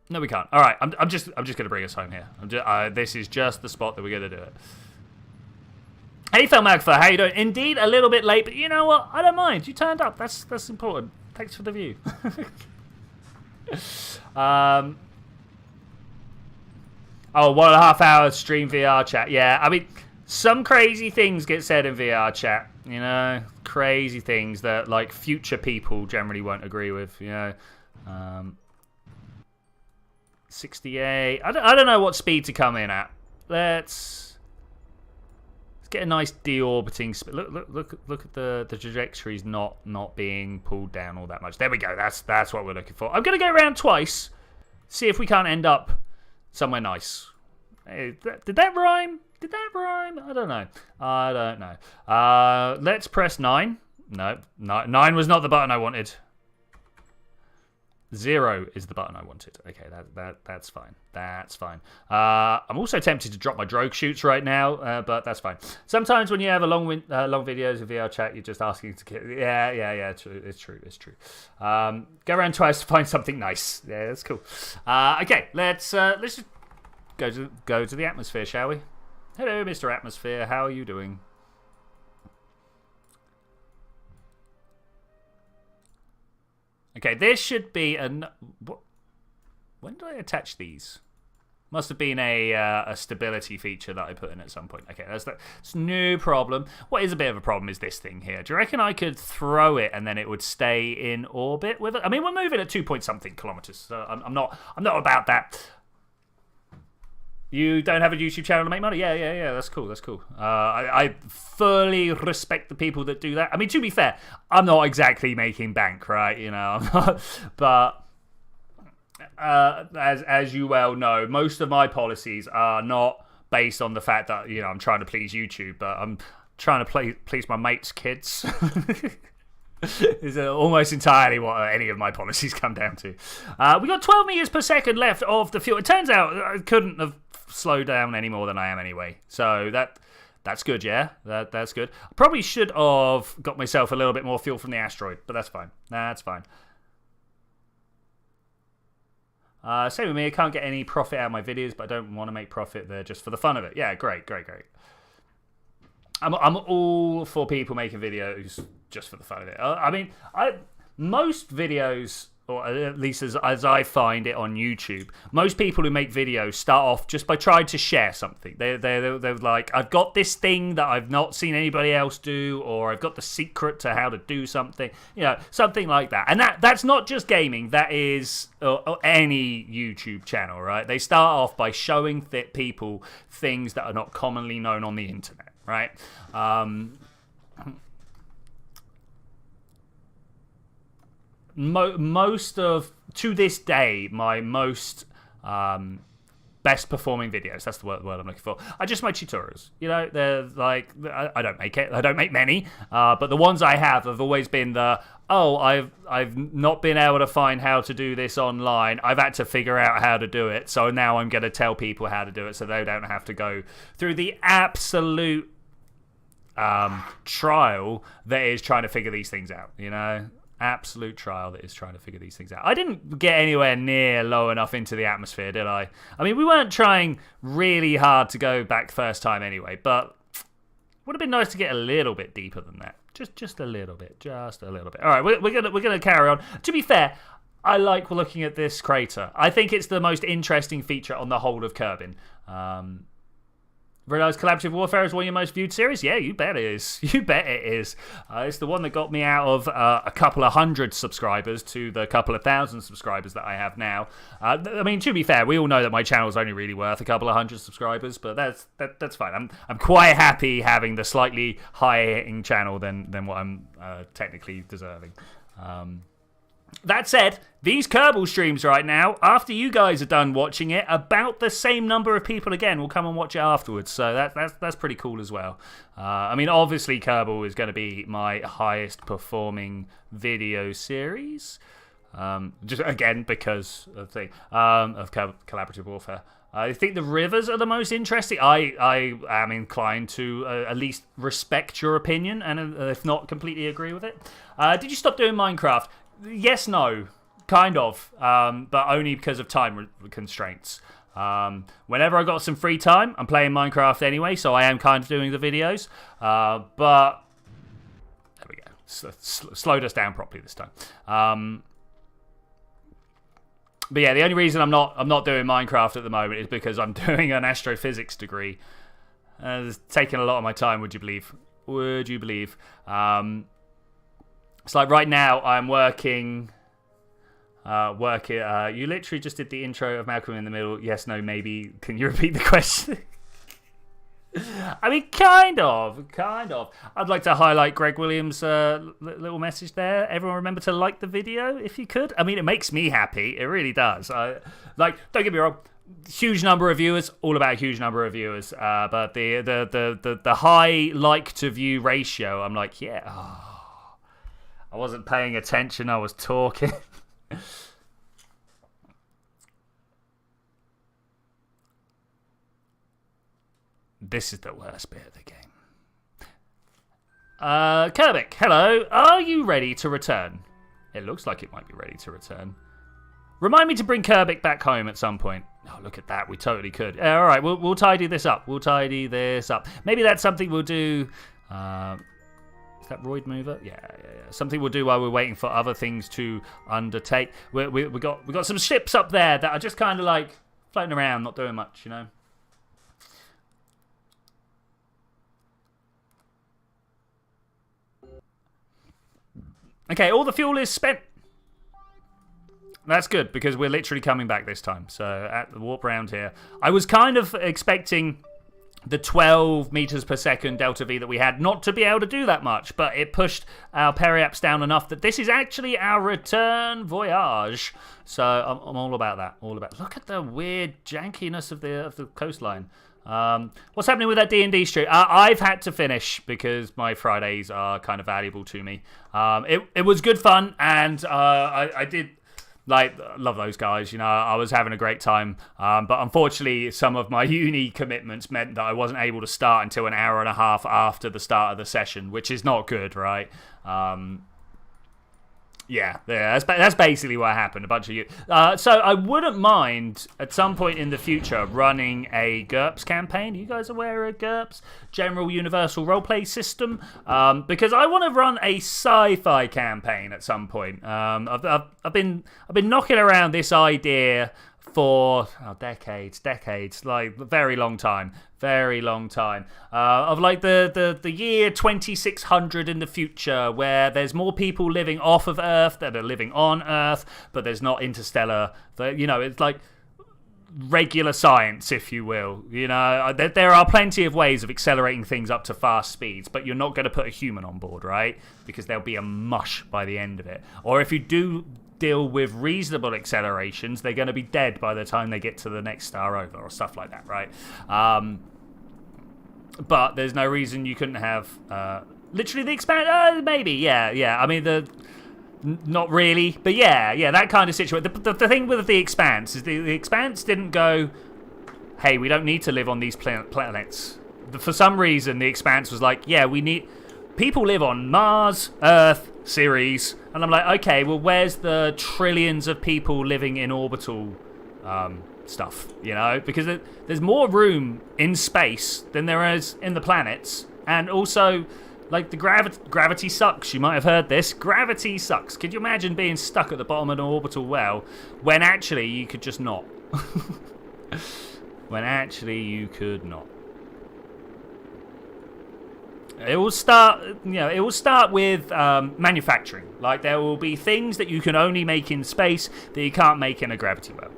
No, we can't. All right, I'm just gonna bring us home here. This is just the spot that we're gonna do it. Hey, Phil Magfa, how you doing? Indeed, a little bit late, but you know what? I don't mind. You turned up. That's important. Thanks for the view. 1.5 hours stream VR chat. Yeah, I mean, some crazy things get said in VR chat. You know, crazy things that like future people generally won't agree with. You know, 68. I don't know what speed to come in at. Let's get a nice deorbiting speed. Look at the trajectories not being pulled down all that much. There we go. That's what we're looking for. I'm gonna go around twice, see if we can't end up somewhere nice. Hey, did that rhyme? I don't know. Let's press 9. No, 9 was not the button I wanted. 0 is the button I wanted. Okay, that's fine. I'm also tempted to drop my drogue shoots right now, but that's fine. Sometimes when you have a long videos of VR chat, you're just asking to get. Yeah. It's true. Go around twice to find something nice. Yeah, that's cool. Okay, let's just go to the atmosphere, shall we? Hello, Mr. Atmosphere. How are you doing? Okay, this should be an... When did I attach these? Must have been a stability feature that I put in at some point. Okay, that's no problem. What is a bit of a problem is this thing here. Do you reckon I could throw it and then it would stay in orbit with it? I mean, we're moving at 2-point-something kilometers, so I'm not about that. You don't have a YouTube channel to make money? Yeah. That's cool. I fully respect the people that do that. I mean, to be fair, I'm not exactly making bank, right? You know, I'm not, but as you well know, most of my policies are not based on the fact that, you know, I'm trying to please YouTube, but I'm trying to please my mates' kids. Is almost entirely what any of my policies come down to. We got 12 meters per second left of the fuel. It turns out I couldn't have slowed down any more than I am anyway. So that's good, yeah. That's good. I probably should have got myself a little bit more fuel from the asteroid, but that's fine. That's fine. Same with me. I can't get any profit out of my videos, but I don't want to make profit there just for the fun of it. Yeah, great. I'm all for people making videos just for the fun of it. I mean, most videos, or at least as I find it on YouTube, most people who make videos start off just by trying to share something. They're like, I've got this thing that I've not seen anybody else do, or I've got the secret to how to do something, you know, something like that. And that's not just gaming. That is any YouTube channel, right? They start off by showing people things that are not commonly known on the internet. Right. To this day, my most best performing videos, that's the word I'm looking for, are just my tutorials. You know, they're like, I don't make many, but the ones I have always been I've not been able to find how to do this online. I've had to figure out how to do it, so now I'm going to tell people how to do it so they don't have to go through the absolute trial that is trying to figure these things out, you know? Absolute trial that is trying to figure these things out. I didn't get anywhere near low enough into the atmosphere, did I? I mean, we weren't trying really hard to go back first time anyway, but would have been nice to get a little bit deeper than that. Just a little bit. All right, we're gonna carry on. To be fair, I like looking at this crater. I think it's the most interesting feature on the whole of Kerbin. Realize Collaborative Warfare is one of your most viewed series? Yeah, you bet it is. It's the one that got me out of a couple of hundred subscribers to the couple of thousand subscribers that I have now. I mean, to be fair, we all know that my channel's only really worth a couple of hundred subscribers, but that's fine. I'm quite happy having the slightly higher hitting channel than what I'm technically deserving. That said, these Kerbal streams right now, after you guys are done watching it, about the same number of people again will come and watch it afterwards. So that's pretty cool as well. I mean, obviously Kerbal is going to be my highest performing video series. Just again because of Collaborative Warfare. I think the rivers are the most interesting. I am inclined to at least respect your opinion, and if not, completely agree with it. Did you stop doing Minecraft? Yes, no, kind of, but only because of time constraints. Whenever I got some free time, I'm playing Minecraft anyway, so I am kind of doing the videos. But there we go. Slowed us down properly this time. But yeah, the only reason I'm not doing Minecraft at the moment is because I'm doing an astrophysics degree. It's taking a lot of my time. Would you believe? It's like right now I'm working. You literally just did the intro of Malcolm in the Middle. Yes, no, maybe. Can you repeat the question? I mean, kind of. I'd like to highlight Greg Williams' little message there. Everyone remember to like the video if you could. I mean, it makes me happy. It really does. Don't get me wrong. Huge number of viewers, all about a huge number of viewers. But the high like to view ratio, I'm like, yeah. Oh, I wasn't paying attention. I was talking. This is the worst bit of the game. Kerbik, hello. Are you ready to return? It looks like it might be ready to return. Remind me to bring Kerbik back home at some point. Oh, look at that. We totally could. All right, we'll tidy this up. Maybe that's something we'll do. Is that Roid mover? Yeah. Something we'll do while we're waiting for other things to undertake. We got some ships up there that are just kind of like floating around, not doing much, you know. Okay, all the fuel is spent. That's good, because we're literally coming back this time. So, at the warp round here. I was kind of expecting the 12 meters per second delta V that we had not to be able to do that much, but it pushed our periaps down enough that this is actually our return voyage. So, I'm all about that. Look at the weird jankiness of the coastline. What's happening with that D&D stream? I've had to finish because my Fridays are kind of valuable to me. It was good fun, and I did love those guys. You know, I was having a great time, but unfortunately some of my uni commitments meant that I wasn't able to start until an hour and a half after the start of the session, which is not good, right? Yeah, that's basically what happened. A bunch of you. So I wouldn't mind at some point in the future running a GURPS campaign. Are you guys aware of GURPS? General Universal Roleplay System. Because I want to run a sci-fi campaign at some point. I've been knocking around this idea for decades, like a very long time, of like the year 2600 in the future, where there's more people living off of Earth than are living on Earth, but there's not interstellar. You know, it's like regular science, if you will. You know, there are plenty of ways of accelerating things up to fast speeds, but you're not going to put a human on board, right? Because there'll be a mush by the end of it. Or if you do deal with reasonable accelerations, they're going to be dead by the time they get to the next star over, or stuff like that, right? But there's no reason you couldn't have literally the expand. Maybe, yeah. I mean, not really, but yeah, that kind of situation. The thing with the Expanse is the Expanse didn't go, hey, we don't need to live on these planets. For some reason, the Expanse was like, yeah, we need people live on Mars, Earth, Ceres, and I'm like, okay, well, where's the trillions of people living in orbital stuff, you know? Because there's more room in space than there is in the planets, and also, like, the gravity sucks. You might have heard this. Gravity sucks. Could you imagine being stuck at the bottom of an orbital well when actually you could just not? When actually you could not. It will start, it will start with manufacturing. Like, there will be things that you can only make in space that you can't make in a gravity well.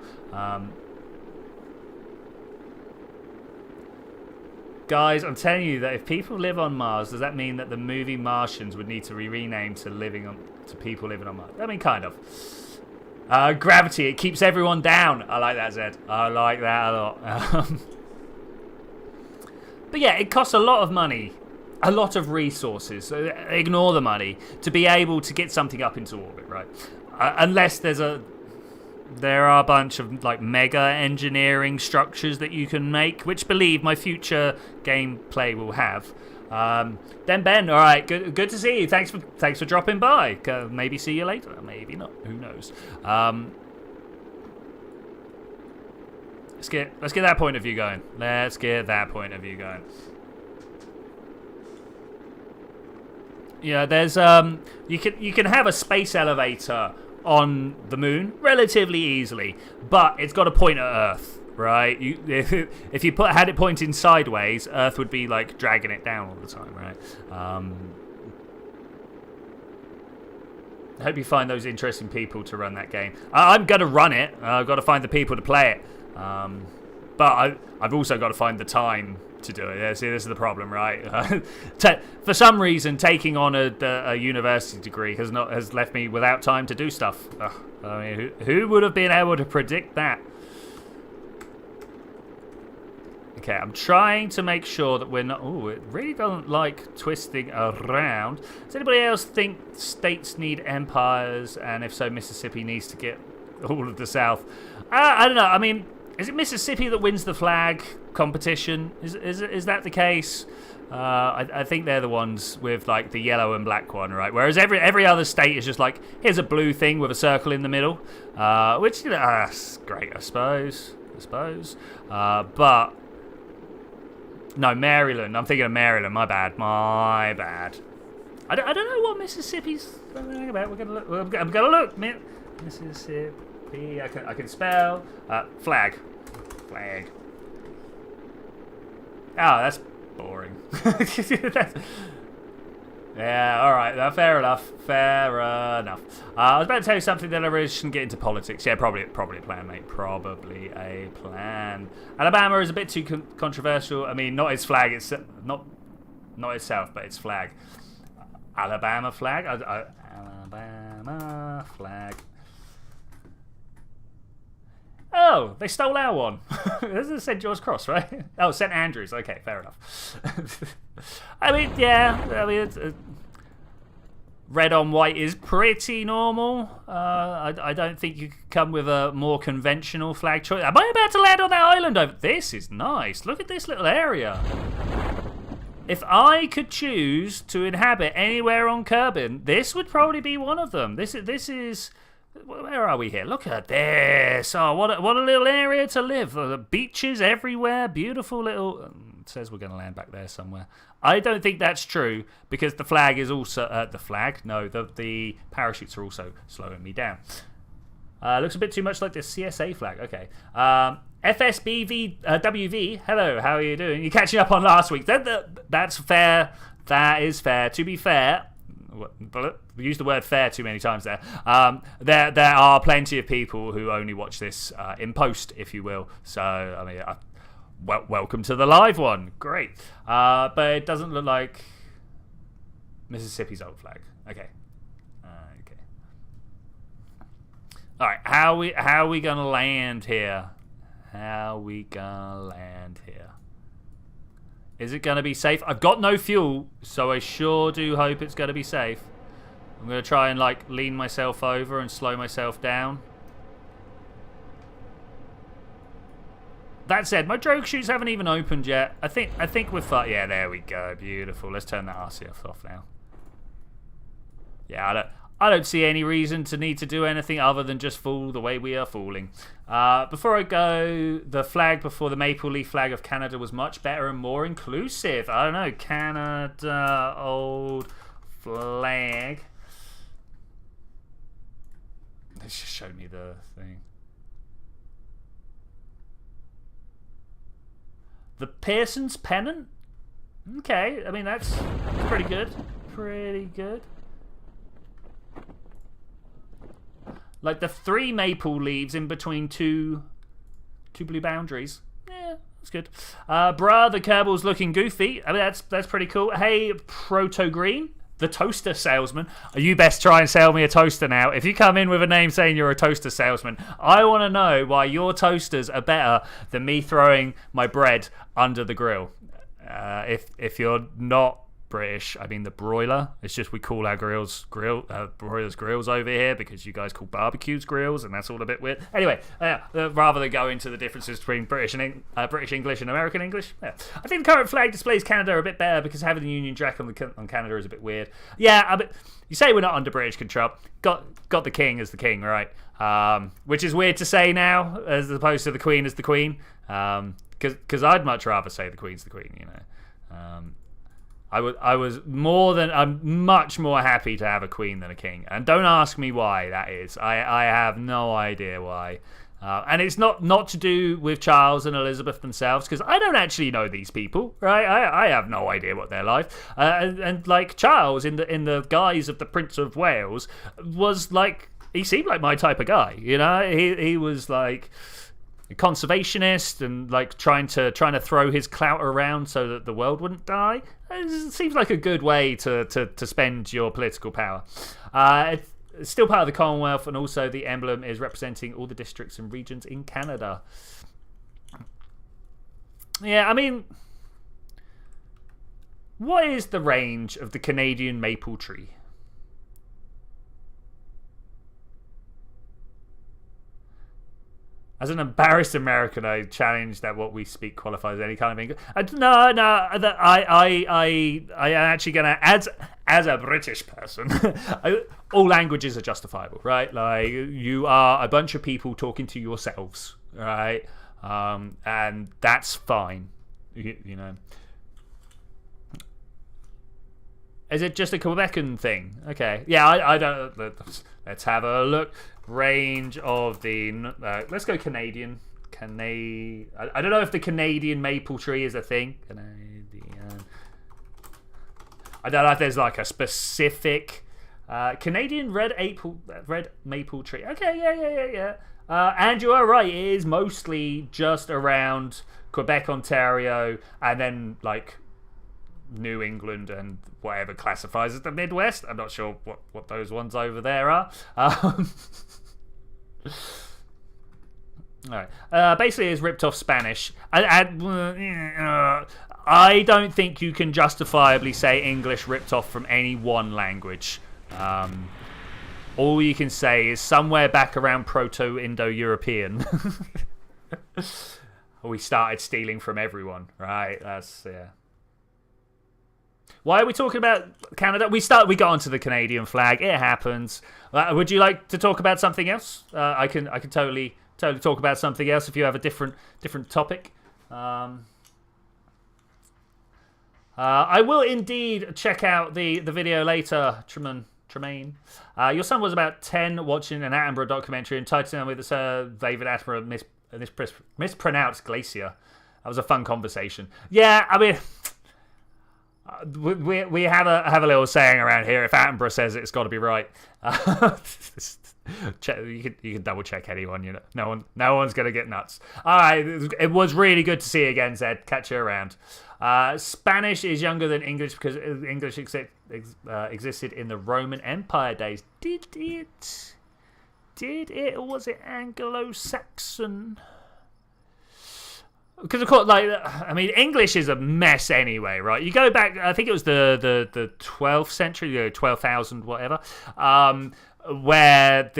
Guys, I'm telling you that if people live on Mars, does that mean that the movie Martians would need to be renamed to people living on Mars? I mean, kind of. Gravity, it keeps everyone down. I like that, Zed. I like that a lot. But yeah, it costs a lot of money. A lot of resources, ignore the money, to be able to get something up into orbit, right? Unless there are a bunch of like mega engineering structures that you can make, which believe my future gameplay will have. Then Ben, all right, good to see you. Thanks for dropping by. Maybe see you later, maybe not. Who knows? Let's get that point of view going. Yeah, there's you can have a space elevator on the moon relatively easily, but it's got to point at Earth, right? If you had it pointing sideways, Earth would be like dragging it down all the time, right? I hope you find those interesting people to run that game. I'm gonna run it. I've got to find the people to play it, but I've also got to find the time to do it. Yeah, see, this is the problem, right? For some reason, taking on a university degree has left me without time to do stuff. I mean, who would have been able to predict that? Okay, I'm trying to make sure that we're not... Oh, it really doesn't like twisting around. Does anybody else think states need empires, and if so, Mississippi needs to get all of the South? I don't know. I mean, is it Mississippi that wins the flag competition? Is that the case? I think they're the ones with like the yellow and black one, right? Whereas every other state is just like, here's a blue thing with a circle in the middle, which, that's great, I suppose. But no, Maryland. I'm thinking of Maryland. My bad. I don't know what Mississippi's about. We're gonna look. I'm gonna look. Mississippi. I can spell flag. Flag. Oh, that's boring. Yeah, alright, fair enough. Fair enough. I was about to tell you something that I really shouldn't get into politics. Yeah, probably a plan, mate. Probably a plan. Alabama is a bit too controversial. I mean, not its flag. It's not itself, but its flag. Alabama flag? Alabama flag. Oh, they stole our one. This is St. George's Cross, right? Oh, St. Andrews. Okay, fair enough. I mean, yeah. I mean, red on white is pretty normal. I don't think you could come with a more conventional flag choice. Am I about to land on that island over? This is nice. Look at this little area. If I could choose to inhabit anywhere on Kerbal, this would probably be one of them. This is. Where are we here? Look at this. Oh, what a little area to live. The beaches everywhere. Beautiful little... It says we're going to land back there somewhere. I don't think that's true because the flag is also... the flag? No, the parachutes are also slowing me down. Looks a bit too much like the CSA flag. Okay. FSBV WV. Hello, how are you doing? You're catching up on last week. That's fair. That is fair. To be fair... We used the word fair too many times there. There are plenty of people who only watch this in post, if you will. So, I mean, welcome to the live one. Great. But it doesn't look like Mississippi's old flag. Okay. Okay. All right. How are we gonna land here? How we gonna land here? Is it going to be safe? I've got no fuel, so I sure do hope it's going to be safe. I'm going to try and, like, lean myself over and slow myself down. That said, my drogue chutes haven't even opened yet. I think we're fine. Yeah, there we go. Beautiful. Let's turn that RCF off now. Yeah, I don't see any reason to need to do anything other than just fool the way we are fooling. Before I go, the flag before the maple leaf flag of Canada was much better and more inclusive. I don't know. Canada, old flag. They just showed me the thing. The Pearson's Pennant? Okay, I mean, that's pretty good. Pretty good. Like the 3 maple leaves in between two blue boundaries. Yeah, that's good. Bruh, the Kerbal's looking goofy. I mean, that's pretty cool. Hey, Proto Green, the toaster salesman. You best try and sell me a toaster now. If you come in with a name saying you're a toaster salesman, I want to know why your toasters are better than me throwing my bread under the grill. If you're not British, I mean the broiler. It's just we call our broilers grills over here because you guys call barbecues grills, and that's all a bit weird. Anyway, rather than go into the differences between British English and American English, I think the current flag displays Canada a bit better because having the Union Jack on Canada is a bit weird. Yeah, you say we're not under British control. Got the king as the king, right? Which is weird to say now, as opposed to the Queen as the Queen. Because I'd much rather say the Queen's the Queen, you know. I'm much more happy to have a queen than a king. And don't ask me why that is. I have no idea why. And it's not to do with Charles and Elizabeth themselves, because I don't actually know these people, right? I have no idea what they're like. And like Charles, in the guise of the Prince of Wales, was like, he seemed like my type of guy, you know? He was like a conservationist and like trying to throw his clout around so that the world wouldn't die. It seems like a good way to spend your political power. It's still part of the Commonwealth, and also the emblem is representing all the districts and regions in Canada. Yeah, I mean, what is the range of the Canadian maple tree? As an embarrassed American, I challenge that what we speak qualifies as any kind of English. No, I am actually going to, as a British person, all languages are justifiable, right? Like, you are a bunch of people talking to yourselves, right? And that's fine, you know. Is it just a Quebecan thing? Okay. Yeah, I don't... Let's have a look. Range of the... let's go Canadian. I don't know if the Canadian maple tree is a thing. I don't know if there's like a specific Canadian red maple tree. Okay, yeah. And you are right, it is mostly just around Quebec, Ontario, and then like New England and whatever classifies as the Midwest. I'm not sure what those ones over there are. Alright. Basically, it's ripped off Spanish. I don't think you can justifiably say English ripped off from any one language. All you can say is somewhere back around Proto-Indo-European, we started stealing from everyone, right? That's, yeah. Why are we talking about Canada? We got onto the Canadian flag. It happens. Would you like to talk about something else? I can totally talk about something else if you have a different topic. I will indeed check out the video later, Tremaine. Your son was about 10 watching an Attenborough documentary entitled with David Attenborough mispronounced glacier. That was a fun conversation. Yeah, I mean, we have a little saying around here: if Attenborough says it, it's got to be right. You can double check anyone. You know, no one's gonna get nuts. All right, it was really good to see you again, Zed. Catch you around. Spanish is younger than English because English existed in the Roman Empire days. Did it? Or was it Anglo-Saxon? Because of course, like, I mean, English is a mess anyway, right? You go back, I think it was the 12th century, 12,000, whatever, where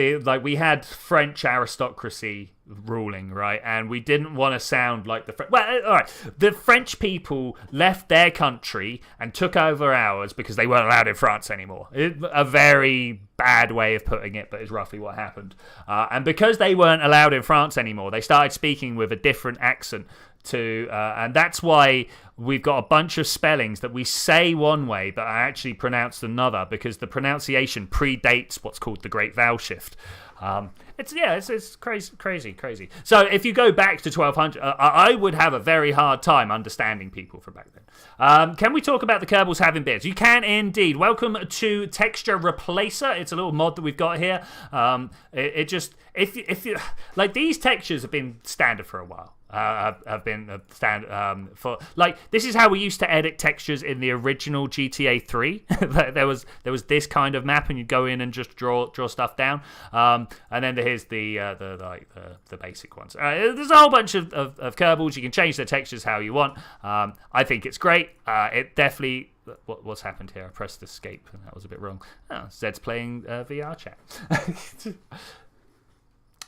we had French aristocracy ruling, right? And we didn't want to sound like the French. Well, all right, the French people left their country and took over ours because they weren't allowed in France anymore. A very bad way of putting it, but it's roughly what happened. And because they weren't allowed in France anymore, they started speaking with a different accent and that's why we've got a bunch of spellings that we say one way but are actually pronounced another, because the pronunciation predates what's called the Great Vowel Shift. It's crazy. So if you go back to 1200, I would have a very hard time understanding people from back then. Can we talk about the Kerbals having beards? You can indeed. Welcome to Texture Replacer. It's a little mod that we've got here. If you like, these textures have been standard for a while. Have been standard for, like, this is how we used to edit textures in the original GTA 3. there was this kind of map, and you'd go in and just draw stuff down. And then here's the basic ones. There's a whole bunch of Kerbals. You can change the textures how you want. I think it's great. It definitely. What's happened here? I pressed escape, and that was a bit wrong. Zed's playing VR chat.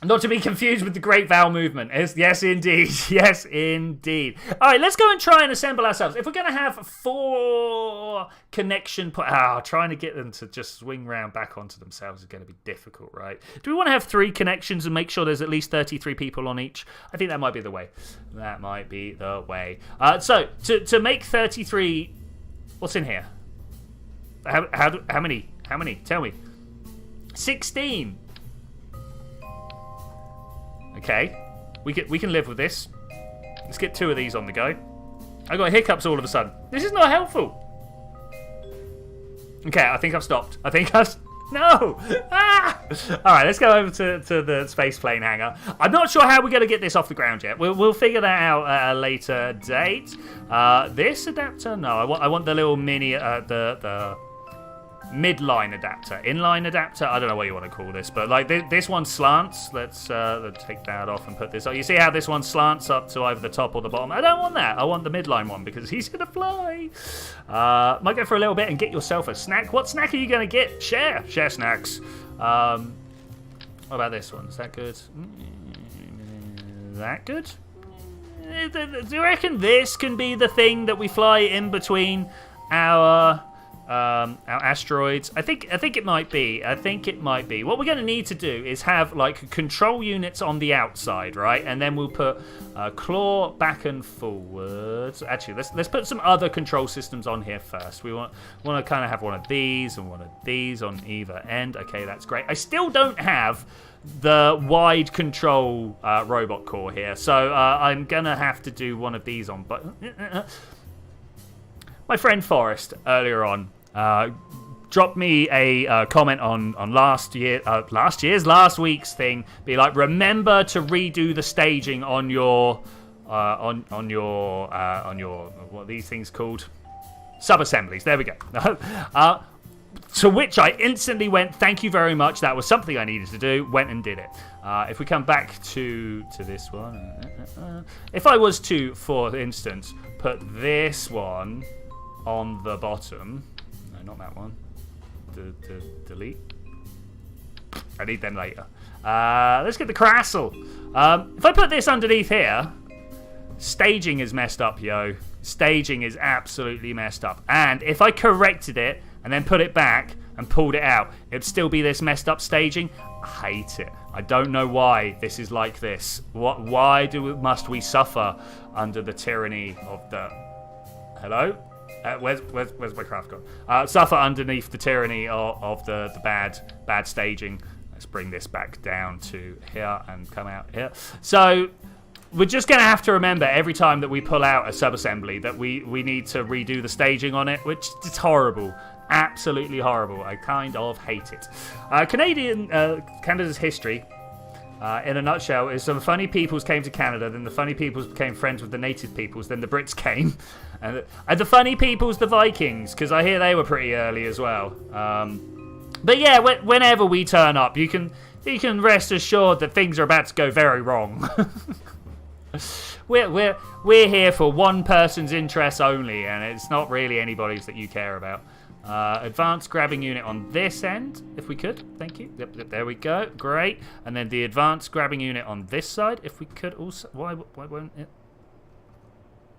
Not to be confused with the Great Vowel Movement. Yes, indeed. Yes, indeed. All right, let's go and try and assemble ourselves. If we're going to have 4 connection trying to get them to just swing round back onto themselves is going to be difficult, right? Do we want to have 3 connections and make sure there's at least 33 people on each? I think that might be the way. So, to make 33... What's in here? How many? Tell me. 16. Okay, we can live with this. Let's get 2 of these on the go. I got hiccups all of a sudden. This is not helpful. Okay, I think I've stopped. No! Alright, let's go over to the space plane hangar. I'm not sure how we're going to get this off the ground yet. We'll figure that out at a later date. This adapter? No, I want the little mini, the midline adapter, inline adapter. I don't know what you want to call this, but like this one slants. Let's take that off and put this on. You see how this one slants up to either the top or the bottom? I don't want that. I want the midline one because he's gonna fly. Might go for a little bit and get yourself a snack. What snack are you gonna get? Share snacks. What about this one? Is that good? That good? Do you reckon this can be the thing that we fly in between our our asteroids. I think it might be. What we're going to need to do is have like control units on the outside, right? And then we'll put claw back and forwards. Actually, let's put some other control systems on here first. We want to kind of have one of these and one of these on either end. Okay, that's great. I still don't have the wide control robot core here, so I'm gonna have to do one of these on. But my friend Forrest earlier on dropped me a comment on last week's thing. Be like, remember to redo the staging on your on your what are these things called? Sub-assemblies. There we go. To which I instantly went, thank you very much. That was something I needed to do. Went and did it. If we come back to this one, if I was to, for instance, put this one on the bottom, no, not that one. Delete. I need them later. Let's get the Crassle. If I put this underneath here, staging is messed up, yo. Staging is absolutely messed up. And if I corrected it and then put it back and pulled it out, it'd still be this messed up staging. I hate it. I don't know why this is like this. Why must we suffer under the tyranny of the... Hello? Where's my craft gone? Suffer underneath the tyranny of the bad staging. Let's bring this back down to here and come out here. So we're just going to have to remember every time that we pull out a sub-assembly that we need to redo the staging on it, which is horrible. Absolutely horrible. I kind of hate it. Canada's history, in a nutshell, is some funny peoples came to Canada, then the funny peoples became friends with the native peoples, then the Brits came. And the funny peoples, the Vikings, because I hear they were pretty early as well. But yeah, whenever we turn up, you can rest assured that things are about to go very wrong. We're here for one person's interests only, and it's not really anybody's that you care about. Advanced grabbing unit on this end, if we could. Thank you. Yep, there we go. Great. And then the advanced grabbing unit on this side, if we could also. Why won't it?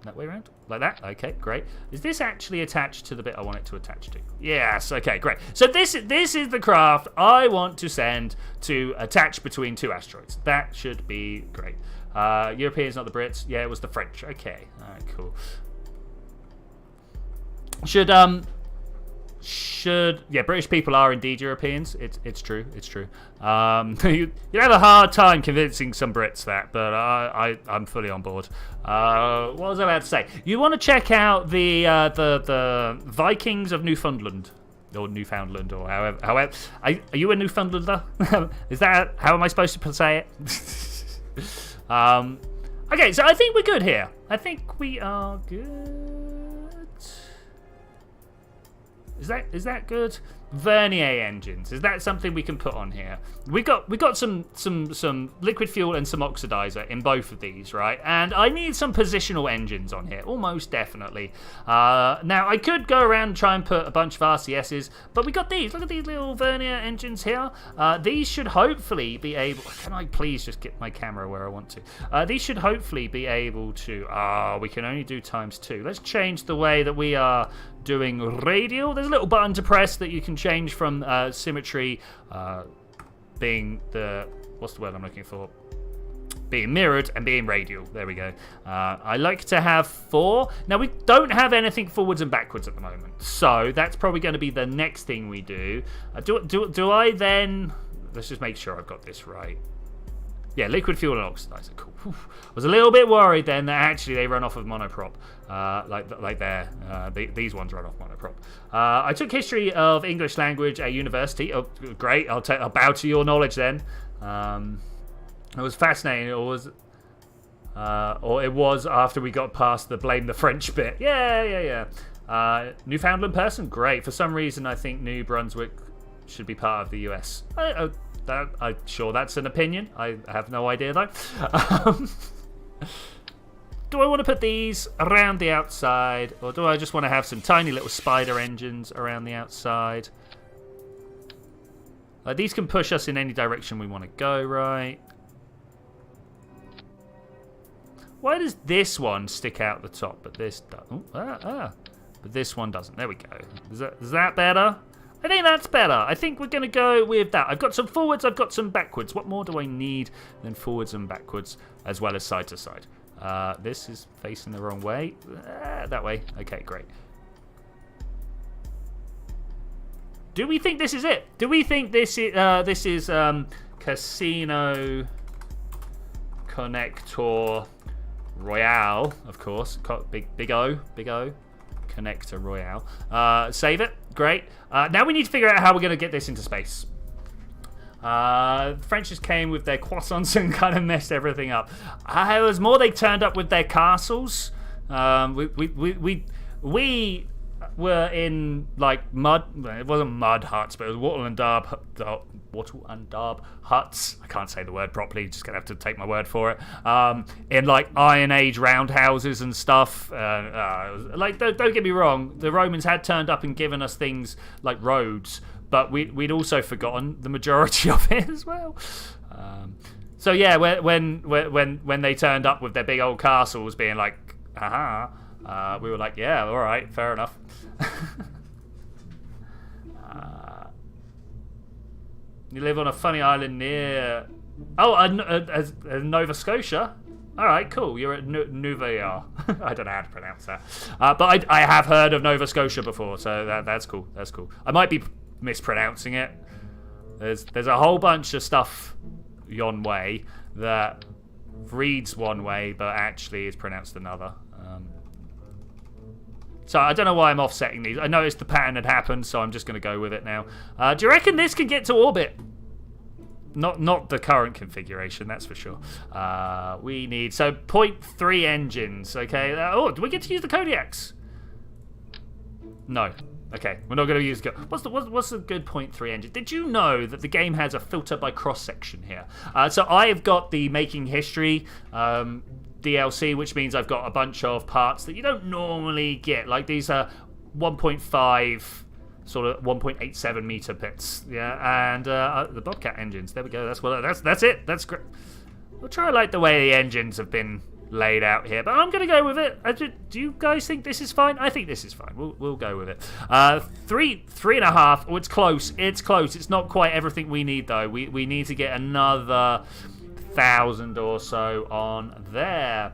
That way around? Like that? Okay, great. Is this actually attached to the bit I want it to attach to? Yes, okay, great. So this is the craft I want to send to attach between two asteroids. That should be great. Europeans, not the Brits. Yeah, it was the French. Okay, all right, cool. Yeah, British people are indeed Europeans. It's true. You have a hard time convincing some Brits that, but I'm fully on board. What was I about to say? You want to check out the Vikings of Newfoundland. Or Newfoundland, or however. Are you a Newfoundlander? Is that how am I supposed to say it? Okay, so I think we're good here. I think we are good. Is that good? Vernier engines. Is that something we can put on here? We got some liquid fuel and some oxidizer in both of these, right? And I need some positional engines on here, almost definitely. Now I could go around and try and put a bunch of RCSs, but we got these. Look at these little Vernier engines here. These should hopefully be able. Can I please just get my camera where I want to? These should hopefully be able to. We can only do ×2. Let's change the way that we are doing radial. There's a little button to press that you can change from symmetry being the, what's the word I'm looking for? Being mirrored and being radial. There we go. I like to have 4. Now we don't have anything forwards and backwards at the moment, so that's probably going to be the next thing we do. Do I then? Let's just make sure I've got this right. Yeah, liquid fuel and oxidizer. Cool. I was a little bit worried then that actually they run off of monoprop, like there. These ones run off monoprop. I took history of English language at university. Oh, great! I'll bow to your knowledge then. It was fascinating. Or it was after we got past the blame the French bit. Yeah. Newfoundland person, great. For some reason, I think New Brunswick should be part of the US. I'm sure that's an opinion. I have no idea though. Do I want to put these around the outside, or do I just want to have some tiny little spider engines around the outside? These can push us in any direction we want to go, right? Why does this one stick out the top, but this doesn't? but this one doesn't. There we go. Is that better? I think that's better. I think we're going to go with that. I've got some forwards, I've got some backwards. What more do I need than forwards and backwards, as well as side to side? This is facing the wrong way. That way. Okay, great. Do we think this is it? Do we think this is Casino Connector Royale, of course. Big O. Connector Royale. Save it. Great. Now we need to figure out how we're going to get this into space. The French just came with their croissants and kind of messed everything up. It was more they turned up with their castles. We were in like mud. It wasn't mud huts, but it was wattle and daub huts. I can't say the word properly. Just gonna have to take my word for it. In like Iron Age roundhouses and stuff. Like don't get me wrong. The Romans had turned up and given us things like roads, but we'd also forgotten the majority of it as well. So yeah, when they turned up with their big old castles, being like, haha. We were like, yeah, all right, fair enough. You live on a funny island near... Nova Scotia? All right, cool. You're at Nouveau. I don't know how to pronounce that. But I have heard of Nova Scotia before, so that's cool. That's cool. I might be mispronouncing it. There's a whole bunch of stuff yon way that reads one way, but actually is pronounced another. So I don't know why I'm offsetting these. I noticed the pattern had happened, so I'm just going to go with it now. Do you reckon this can get to orbit? Not the current configuration, that's for sure. We need... So 0.3 engines, okay? Do we get to use the Kodiaks? No. Okay, we're not going to use... What's a good 0.3 engine? Did you know that the game has a filter by cross-section here? So I have got the Making History... DLC, which means I've got a bunch of parts that you don't normally get. Like these are 1.5, sort of 1.87 meter pits. Yeah, and the Bobcat engines. There we go. That's it. That's great. We'll try like the way the engines have been laid out here, but I'm gonna go with it. Do you guys think this is fine? I think this is fine. We'll go with it. 3.5. Oh, it's close. It's close. It's not quite everything we need though. We need to get another 1,000 or so on there.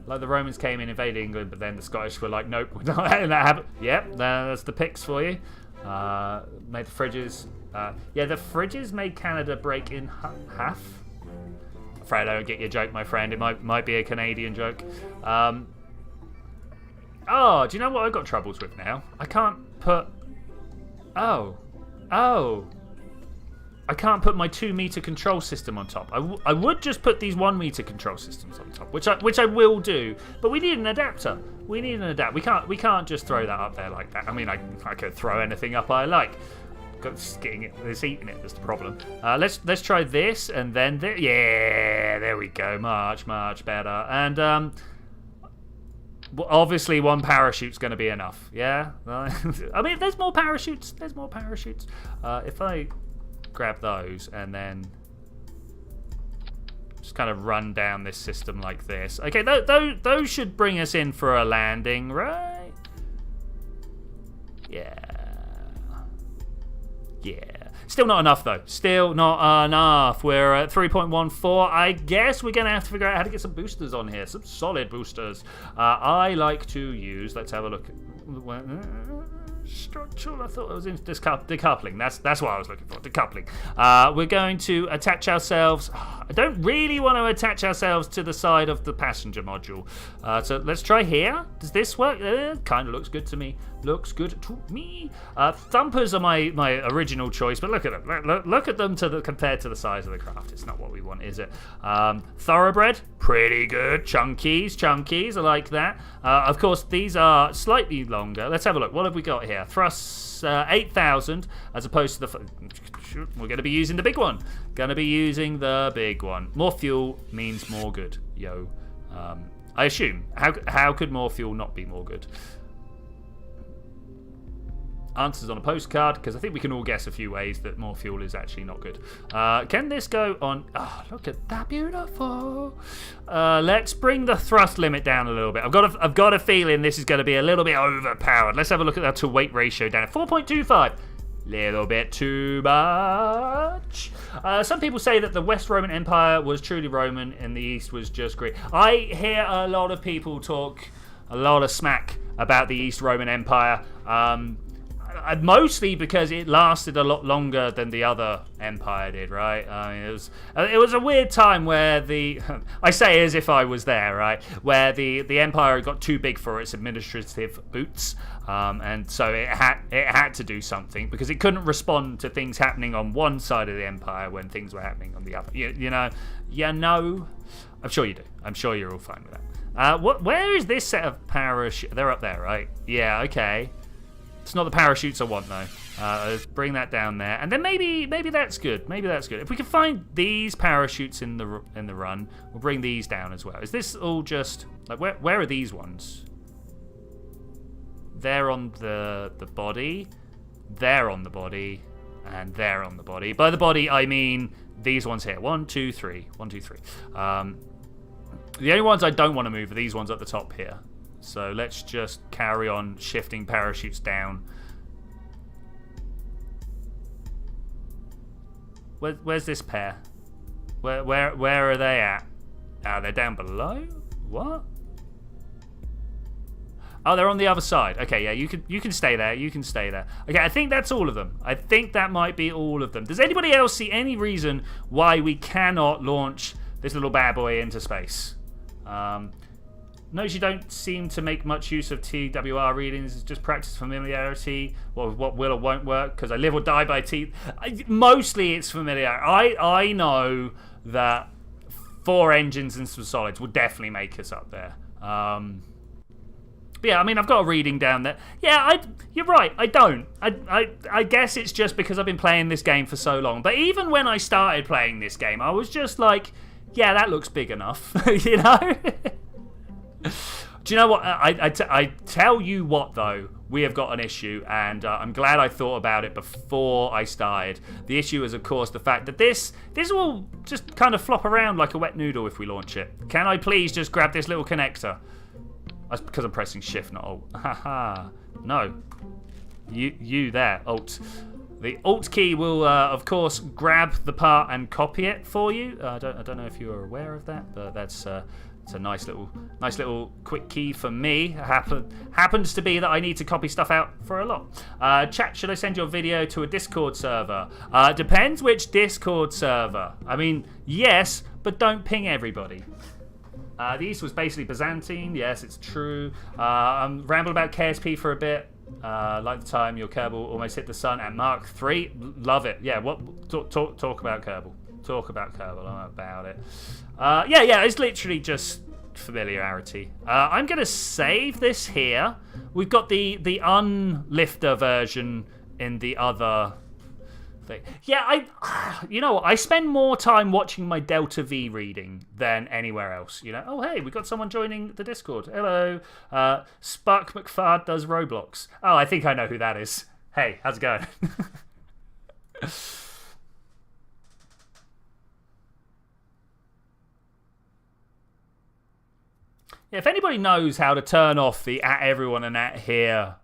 Like the Romans came in, invaded England, but then the Scottish were like, nope, we're not letting that happen. Yep, that's the picks for you. Made the fridges. Yeah, the fridges made Canada break in half. Afraid I don't get your joke, my friend. It might be a Canadian joke. Do you know what I've got troubles with now? I can't put... Oh. I can't put my 2 meter control system on top. I would just put these 1 meter control systems on top, which I will do. But we need an adapter. We can't just throw that up there like that. I mean, I could throw anything up I like. It's eating it. That's the problem. Let's try this and then yeah, there we go. Much better. And well, obviously, 1 parachute's going to be enough. Yeah. I mean, if there's more parachutes. If I grab those and then just kind of run down this system like this. Okay, those should bring us in for a landing, right? Yeah. Still not enough, though. Still not enough. We're at 3.14. I guess we're going to have to figure out how to get some boosters on here. Some solid boosters. I like to use... Let's have a look. Structural. I thought it was in decoupling. That's what I was looking for. Decoupling. We're going to attach ourselves... I don't really want to attach ourselves to the side of the passenger module. So let's try here. Does this work? Kind of looks good to me. Looks good to me. Thumpers are my original choice, but look at them. Look at them compared to the size of the craft. It's not what we want, is it? Thoroughbred, pretty good. Chunkies, I like that. Of course, these are slightly longer. Let's have a look. What have we got here? Thrusts 8,000 as opposed to the... We're going to be using the big one. More fuel means more good. Yo. I assume. How could more fuel not be more good? Answers on a postcard, because I think we can all guess a few ways that more fuel is actually not good. Can this go on? Oh, look at that, beautiful. Let's bring the thrust limit down a little bit. I've got a feeling this is going to be a little bit overpowered. Let's have a look at that to weight ratio down at 4.25. Little bit too much. Some people say that the West Roman Empire was truly Roman and the East was just Greek. I hear a lot of people talk a lot of smack about the East Roman Empire. Mostly because it lasted a lot longer than the other empire did, right? I mean, it was a weird time where I say as if I was there, right? Where the empire got too big for its administrative boots, and so it had to do something because it couldn't respond to things happening on one side of the empire when things were happening on the other. You know, I'm sure you do. I'm sure you're all fine with that. Where is this set of parachutes? They're up there, right? Yeah, okay. It's not the parachutes I want, though. Let's bring that down there. And then maybe that's good. Maybe that's good. If we can find these parachutes in the run, we'll bring these down as well. Is this all just... like, where are these ones? They're on the body. They're on the body. And they're on the body. By the body, I mean these ones here. 1, 2, 3. 1, 2, 3. The only ones I don't want to move are these ones at the top here. So let's just carry on shifting parachutes down. Where's this pair? Where are they at? Oh, they're down below? What? Oh, they're on the other side. Okay, yeah, you can stay there. You can stay there. Okay, I think that's all of them. I think that might be all of them. Does anybody else see any reason why we cannot launch this little bad boy into space? Notice you don't seem to make much use of TWR readings. It's just practice familiarity. What will or won't work, because I live or die by T. Mostly it's familiar. I know that 4 engines and some solids will definitely make us up there. But yeah, I mean, I've got a reading down there. Yeah, you're right, I don't. I guess it's just because I've been playing this game for so long. But even when I started playing this game, I was just like, yeah, that looks big enough, you know? Do you know what? I tell you what, though, we have got an issue, and I'm glad I thought about it before I started. The issue is, of course, the fact that this will just kind of flop around like a wet noodle if we launch it. Can I please just grab this little connector? That's because I'm pressing shift, not alt. Haha. No. You there, alt. The alt key will, of course, grab the part and copy it for you. I don't know if you are aware of that, but that's... it's a nice little quick key for me. Happens to be that I need to copy stuff out for a lot. Chat, should I send your video to a Discord server? Depends which Discord server. I mean, yes, but don't ping everybody. The East was basically Byzantine. Yes, it's true. Ramble about KSP for a bit. Like the time your Kerbal almost hit the sun at Mark 3. Love it. Yeah, talk about Kerbal. Talk about Kerbal. I'm about it. Yeah, it's literally just familiarity. I'm going to save this here. We've got the unlifter version in the other thing. Yeah, you know what? I spend more time watching my Delta V reading than anywhere else. You know, oh, hey, we've got someone joining the Discord. Hello. Spark McFard does Roblox. Oh, I think I know who that is. Hey, how's it going? Yeah, if anybody knows how to turn off the @ everyone and @ here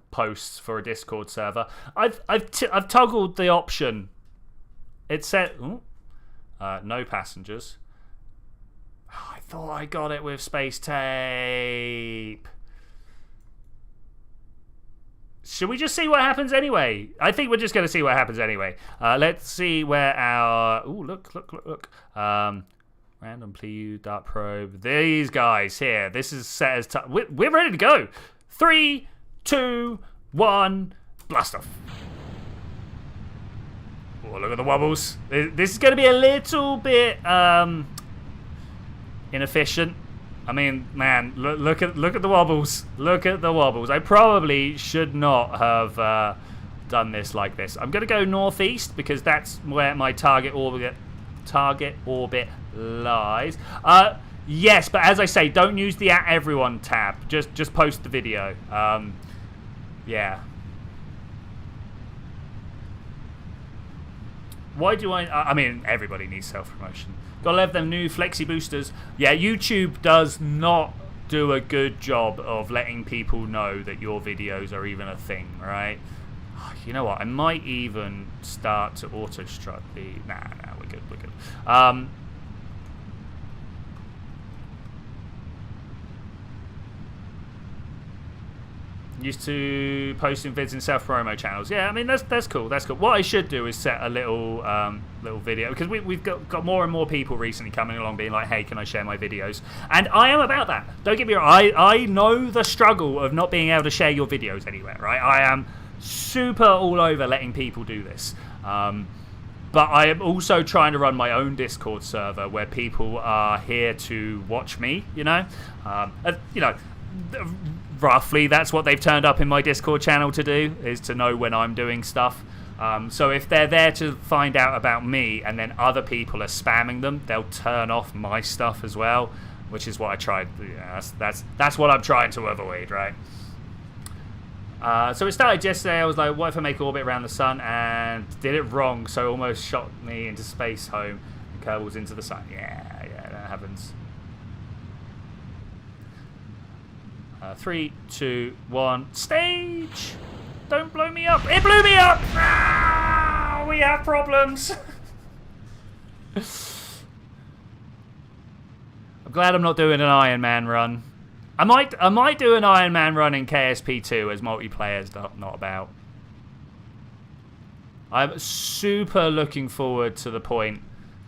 posts for a Discord server, I've toggled the option. It said no passengers. Oh, I thought I got it with space tape. Should we just see what happens anyway? I think we're just going to see what happens anyway. Let's see where our... Ooh, look. Random Pleu, Dart Probe. These guys here. This is set as... We're ready to go. 3, 2, 1. Blast off. Oh, look at the wobbles. This is going to be a little bit inefficient. I mean, man, look at the wobbles. Look at the wobbles. I probably should not have done this like this. I'm going to go northeast because that's where my target orbit lies. Yes, but as I say, don't use the @ everyone tab. Just post the video. Yeah. Why do I mean, everybody needs self-promotion. Gotta love them new flexi boosters. Yeah, YouTube does not do a good job of letting people know that your videos are even a thing, right? You know what? I might even start to auto-strut the... Nah, we're good. Used to posting vids in self-promo channels. Yeah, I mean, that's cool. What I should do is set a little video, because we've got more and more people recently coming along being like, hey, can I share my videos? And I am about that. Don't get me wrong. I know the struggle of not being able to share your videos anywhere, right? I am super all over letting people do this. But I am also trying to run my own Discord server where people are here to watch me, you know? Roughly, that's what they've turned up in my Discord channel to do, is to know when I'm doing stuff. So if they're there to find out about me and then other people are spamming them, they'll turn off my stuff as well, which is what I tried. Yeah, that's what I'm trying to avoid, right? So it started yesterday. I was like, what if I make orbit around the sun, and did it wrong, so almost shot me into space home and Kerbal's into the sun. Yeah, that happens. 3, 2, 1, stage! Don't blow me up. It blew me up! Ah, we have problems. I'm glad I'm not doing an Iron Man run. I might do an Iron Man run in KSP2 as multiplayer's not about. I'm super looking forward to the point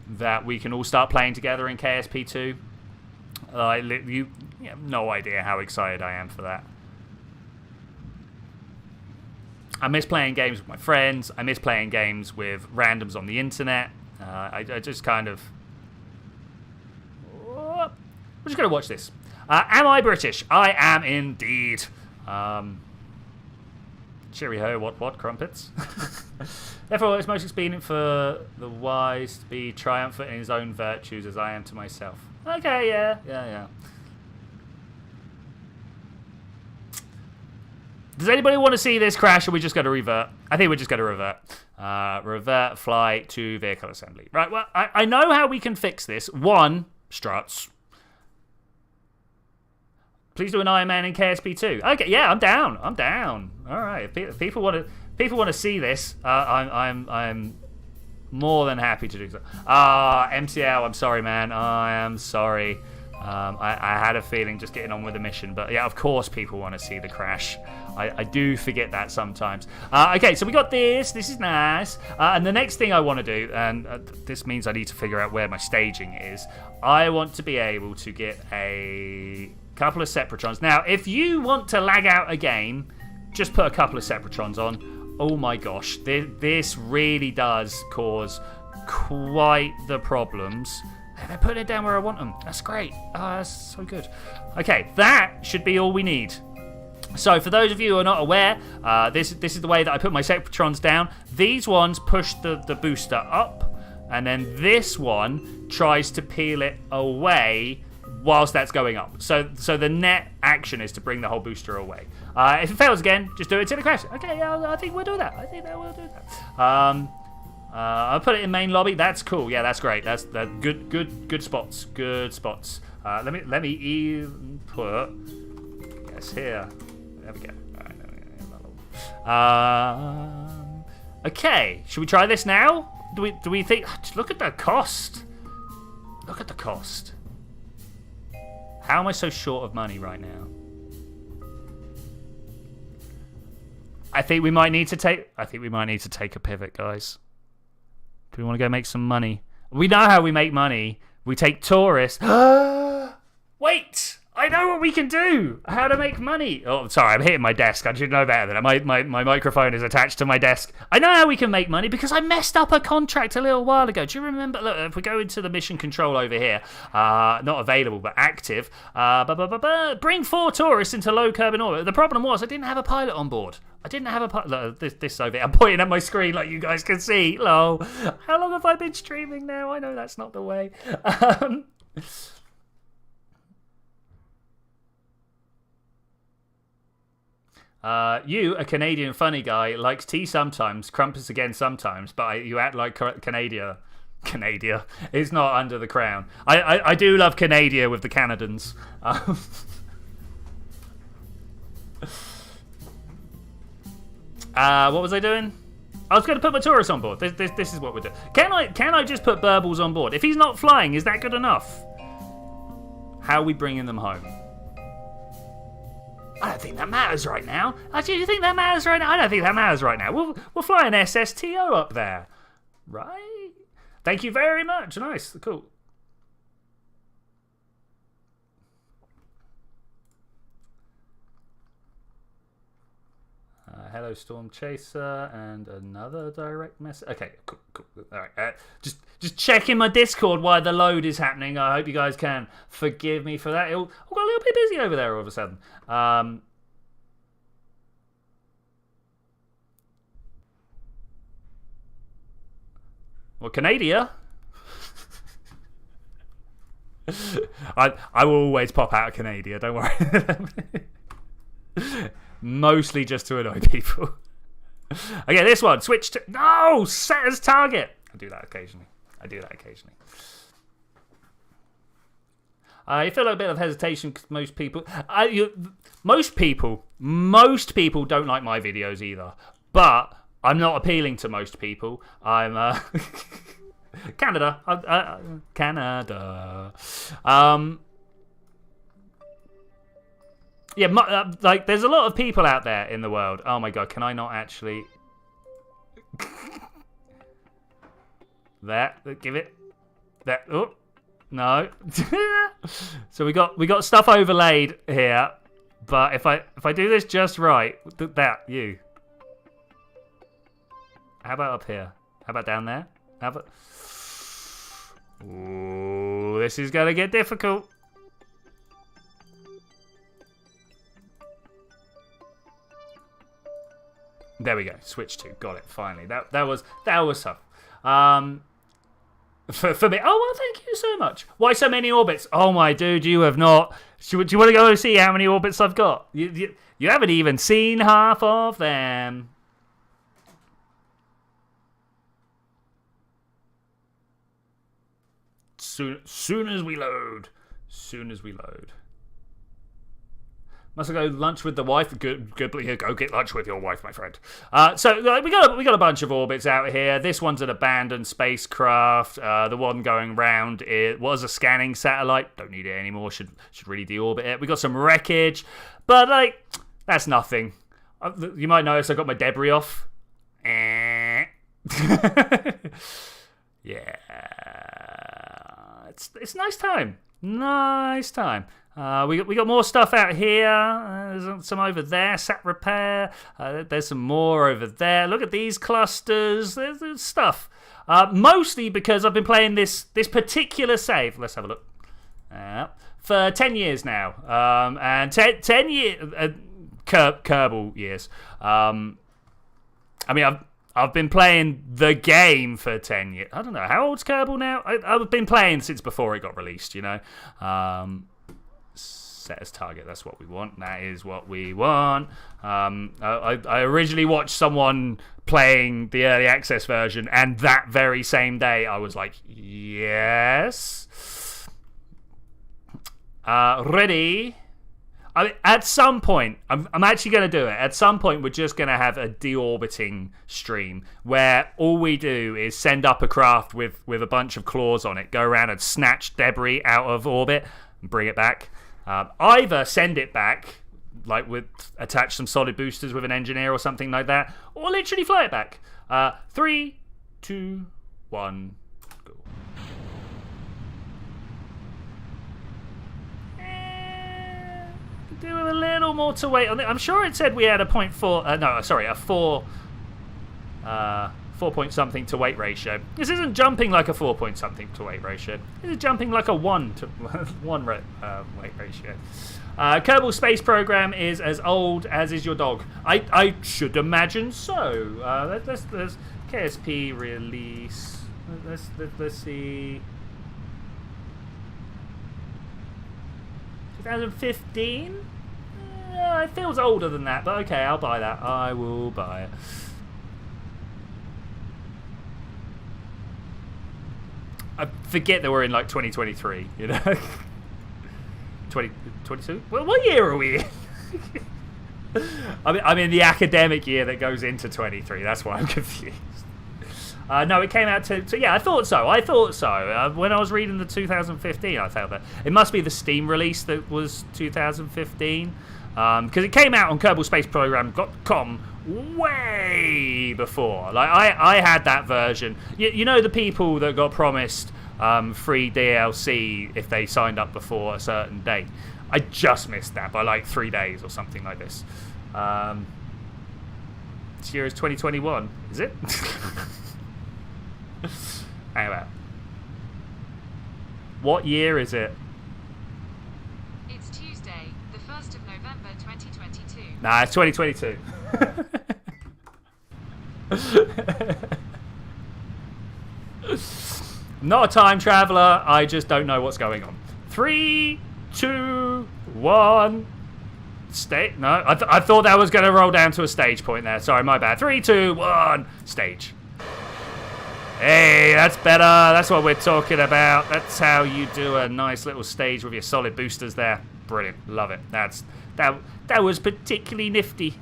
that we can all start playing together in KSP2. You have no idea how excited I am for that. I miss playing games with my friends. I miss playing games with randoms on the internet. I just kind of... We're just going to watch this. Am I British? I am indeed. Cheery ho, what, crumpets? Therefore, it's most expedient for the wise to be triumphant in his own virtues as I am to myself. Okay, yeah. Does anybody want to see this crash, or we just got to revert? I think we're just going to revert. Revert, fly to vehicle assembly. Right, well, I know how we can fix this. One, struts. Please do an Iron Man in KSP2. Okay, yeah, I'm down. All right, if people want to see this, I'm more than happy to do so. MCL, I'm sorry, man. I am sorry. I had a feeling just getting on with the mission, but yeah, of course people want to see the crash. I do forget that sometimes. Okay, so we got this. This is nice. And the next thing I want to do, and this means I need to figure out where my staging is. I want to be able to get a couple of Separatrons. Now, if you want to lag out a game, just put a couple of Separatrons on. Oh my gosh, this really does cause quite the problems. They're putting it down where I want them. That's great. That's so good. Okay, that should be all we need. So for those of you who are not aware, this is the way that I put my Separatrons down. These ones push the booster up, and then this one tries to peel it away whilst that's going up. So the net action is to bring the whole booster away. If it fails again, just do it till it crashes. Okay, yeah, I think we'll do that. I think that we'll do that. I'll put it in main lobby. That's cool. Yeah, that's great. That's good spots. Good spots. Let me even put yes here. There we go. All right, okay, should we try this now? Do we think? Look at the cost. Look at the cost. How am I so short of money right now? I think we might need to take a pivot, guys. Do we want to go make some money? We know how we make money. We take tourists. Wait! I know what we can do! How to make money! Oh, sorry, I'm hitting my desk. I should know better than that. My microphone is attached to my desk. I know how we can make money because I messed up a contract a little while ago. Do you remember? Look, if we go into the mission control over here, not available but active, bring 4 tourists into low Kerbal orbit. The problem was I didn't have a pilot on board. I didn't have a pilot. Look, this over here. I'm pointing at my screen like you guys can see. Lol. How long have I been streaming now? I know that's not the way. You, a Canadian funny guy, likes tea sometimes, crumpets again sometimes, but you act like Canada. Canada is not under the crown. I do love Canada with the Canadians. What was I doing? I was going to put my tourist on board. This is what we're doing. Can I just put Burbles on board? If he's not flying, is that good enough? How are we bringing them home? I don't think that matters right now. Actually, do you think that matters right now? I don't think that matters right now. We'll fly an SSTO up there. Right? Thank you very much. Nice. Cool. Hello, Storm Chaser, and another direct message. Okay, cool. All right, just checking my Discord while the load is happening. I hope you guys can forgive me for that. I got a little bit busy over there all of a sudden. Well, Canada. I will always pop out of Canada. Don't worry. Mostly just to annoy people. Okay, this one. Switch to... No! Set as target. I do that occasionally. You feel like a bit of hesitation because most people... most people don't like my videos either. But I'm not appealing to most people. I'm... Canada. Canada. Yeah, like, there's a lot of people out there in the world. Oh my god, can I not actually... give it. That, oh, no. So we got stuff overlaid here, but if I do this just right, you. How about up here? How about down there? How about... Ooh, this is gonna get difficult. There we go. Switch to. Got it. Finally. That was tough. For me. Oh well, thank you so much. Why so many orbits? Oh my dude, you have not. Do you want to go see how many orbits I've got? You haven't even seen half of them. Soon as we load. Must I go lunch with the wife? Good. Go get lunch with your wife, my friend. So we got a bunch of orbits out here. This one's an abandoned spacecraft. The one going round it was a scanning satellite. Don't need it anymore. Should really deorbit it. We got some wreckage, but like that's nothing. You might notice I got my debris off. Yeah, it's nice time. Nice time. We got more stuff out here. There's some over there. Sat repair. There's some more over there. Look at these clusters. There's stuff. Mostly because I've been playing this particular save. Let's have a look. For 10 years now. And 10 years... Kerbal years. I mean, I've been playing the game for 10 years. I don't know. How old's Kerbal now? I've been playing since before it got released, you know. Set as target. That's what we want. That is what we want. I originally watched someone playing the early access version, and that very same day I was like, yes. Ready. At some point, I'm actually going to do it. At some point, we're just going to have a deorbiting stream where all we do is send up a craft with a bunch of claws on it, go around and snatch debris out of orbit and bring it back. Either send it back, like attach some solid boosters with an engineer or something like that, or literally fly it back. 3, 2, 1, go. Do a little more to wait on it. I'm sure it said we had a 0.4. No, sorry, a 4 point something to weight ratio. This isn't jumping like a 4 point something to weight ratio. This is jumping like a 1 to 1 weight ratio. Kerbal Space Program is as old as is your dog. I should imagine so. Let's KSP release. Let's see. 2015. It feels older than that, but okay, I'll buy that. I will buy it. I forget that we're in like 2023, you know? 2022? Well, what year are we in? I mean the academic year that goes into 23. That's why I'm confused. No, it came out to yeah, I thought so. When I was reading the 2015, I felt that. It must be the Steam release that was 2015. Because it came out on KerbalSpaceProgram.com way before. Like, I had that version. You know the people that got promised free DLC if they signed up before a certain date? I just missed that by like 3 days or something like this. This year is 2021, is it? Hang about. What year is it? It's Tuesday, the 1st of November 2022. Nah, it's 2022. Not a time traveler, I just don't know what's going on. 3, 2, 1. No, I thought that was going to roll down to a stage point there. Sorry, my bad. 3, 2, 1. Stage. Hey, that's better. That's what we're talking about. That's how you do a nice little stage with your solid boosters there. Brilliant. Love it. That was particularly nifty.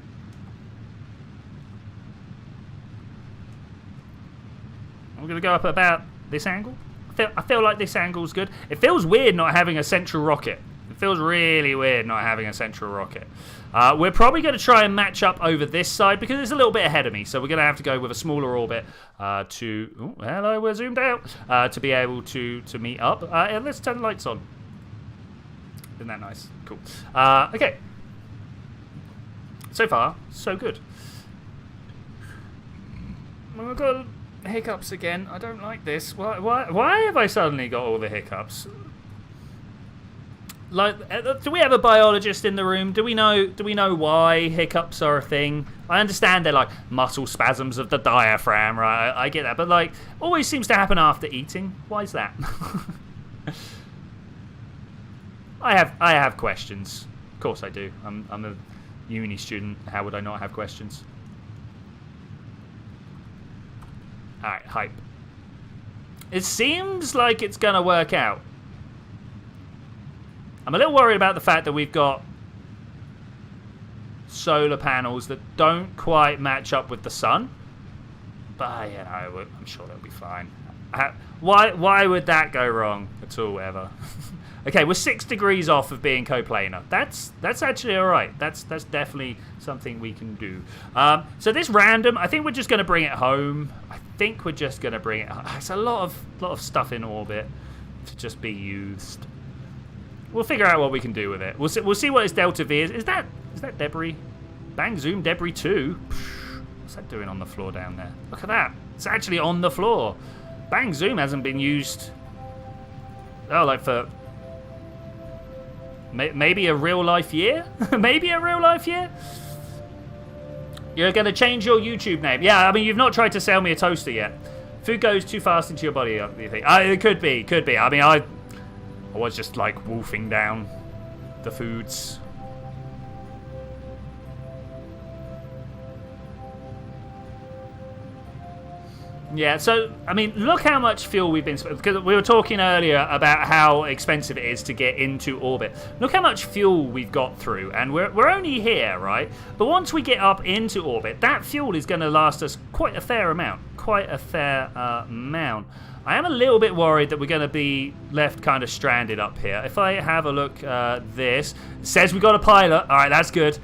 I'm going to go up about this angle. I feel like this angle's good. It feels weird not having a central rocket. It feels really weird not having a central rocket. We're probably going to try and match up over this side because it's a little bit ahead of me. So we're going to have to go with a smaller orbit to... Oh, hello, we're zoomed out. To be able to meet up. And let's turn the lights on. Isn't that nice? Cool. Okay. So far, so good. I've got hiccups again. I don't like this. Why have I suddenly got all the hiccups? Like, do we have a biologist in the room? Do we know why hiccups are a thing? I understand they're like muscle spasms of the diaphragm, right? I get that, but like, always seems to happen after eating. Why is that? I have questions. Of course I do. I'm a uni student. How would I not have questions? All right, hype. It seems like it's gonna work out. I'm a little worried about the fact that we've got solar panels that don't quite match up with the sun. But, you know, I'm sure they'll be fine. Why would that go wrong at all, ever? Okay, we're 6 degrees off of being coplanar. That's actually all right. That's definitely something we can do. So this random, I think we're just going to bring it home. It's a lot of stuff in orbit to just be used. We'll figure out what we can do with it. We'll see what its delta V is. Is that debris? Bang zoom debris 2. What's that doing on the floor down there? Look at that. It's actually on the floor. Bang zoom hasn't been used. Oh, like for maybe a real life year? Maybe a real life year? You're going to change your YouTube name. Yeah, I mean, you've not tried to sell me a toaster yet. Food goes too fast into your body, you think? It could be. I mean, I was just like wolfing down the foods. Yeah, so, I mean, look how much fuel we've been... Because we were talking earlier about how expensive it is to get into orbit. Look how much fuel we've got through, and we're only here, right? But once we get up into orbit, that fuel is going to last us quite a fair amount. I am a little bit worried that we're going to be left kind of stranded up here. If I have a look at this, it says we've got a pilot. All right, that's good.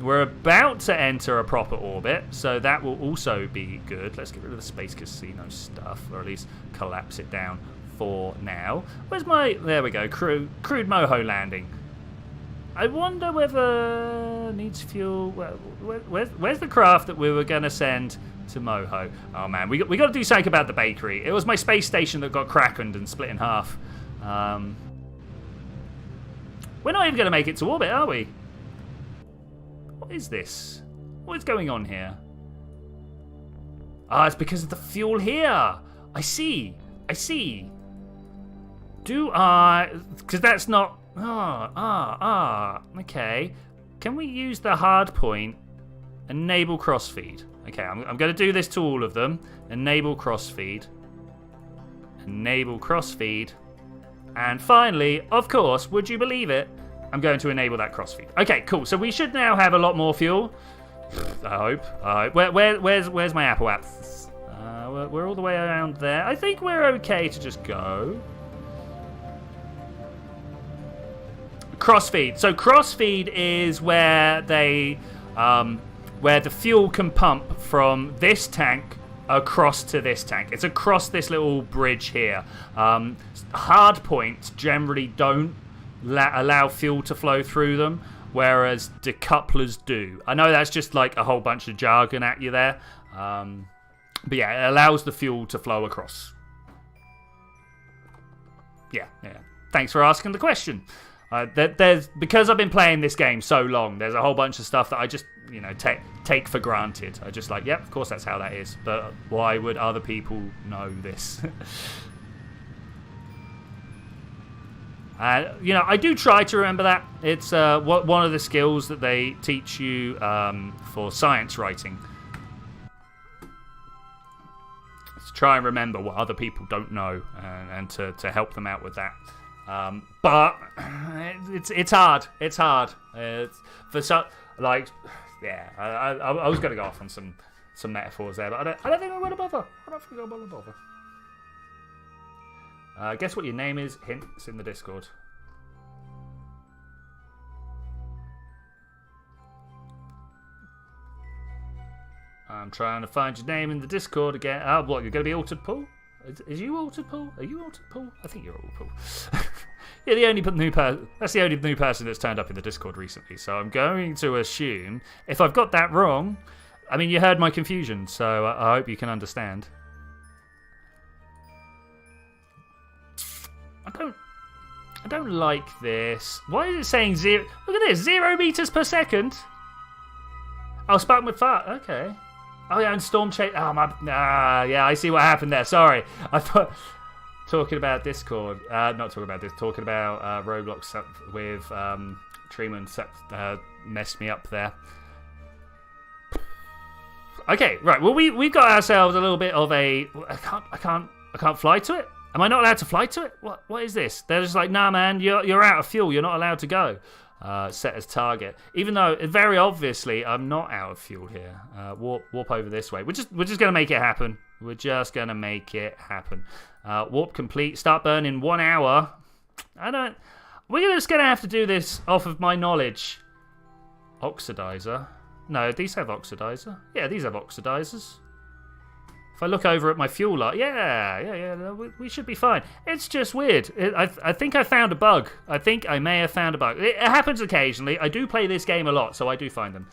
We're about to enter a proper orbit, so that will also be good. Let's get rid of the Space Casino stuff, or at least collapse it down for now. Where's my... There we go. Crude moho landing. I wonder whether needs fuel... Where's the craft that we were going to send to moho? Oh, man. We got to do something about the bakery. It was my space station that got crackened and split in half. We're not even going to make it to orbit, are we? What is this? What is going on here? Ah, it's because of the fuel here. I see. Do I... Because that's not Okay. Can we use the hard point? Enable crossfeed. Okay, I'm going to do this to all of them. Enable crossfeed. Enable crossfeed. And finally, of course, would you believe it? I'm going to enable that crossfeed. Okay, cool. So we should now have a lot more fuel. I hope. Where's my Apple app? We're all the way around there. I think we're okay to just go. Crossfeed. So crossfeed is where they, where the fuel can pump from this tank across to this tank. It's across this little bridge here. Hard points generally don't allow fuel to flow through them, whereas decouplers do. I know that's just like a whole bunch of jargon at you there, but yeah, it allows the fuel to flow across. Yeah. Thanks for asking the question. Because I've been playing this game so long, there's a whole bunch of stuff that I just, take for granted. I just like, yep, of course that's how that is. But why would other people know this? I do try to remember that. It's one of the skills that they teach you for science writing. Let's try and remember what other people don't know and to help them out with that. But it's hard. It's hard. It's for some I was going to go off on some metaphors there, but I don't think I'm going to bother. Guess what your name is? Hints in the Discord. I'm trying to find your name in the Discord again. What, you're going to be Altered Pool? Is you Altered Pool? Are you Altered Pool? I think you're Altered Pool. You're the only new person. That's the only new person that's turned up in the Discord recently. So I'm going to assume, if I've got that wrong, I mean, you heard my confusion, so I hope you can understand. I don't like this. Why is it saying zero? Look at this, 0 meters per second. Oh, Spartan with fart. Okay. Oh yeah, and Storm Chase. Oh my. Yeah, I see what happened there. Sorry, I thought talking about Discord. Not talking about this. Talking about Roblox with Treeman messed me up there. Okay, right. Well, we've got ourselves a little bit of a. I can't fly to it. Am I not allowed to fly to it? What is this? They're just like, nah, man, you're out of fuel. You're not allowed to go. Set as target. Even though very obviously I'm not out of fuel here. Warp over this way. We're just gonna make it happen. We're just gonna make it happen. Warp complete. Start burn in 1 hour. We're just gonna have to do this off of my knowledge. Oxidizer. No, these have oxidizer. Yeah, these have oxidizers. If I look over at my fuel light, yeah, we should be fine. It's just weird. I think I found a bug. I think I may have found a bug. It happens occasionally. I do play this game a lot, so I do find them.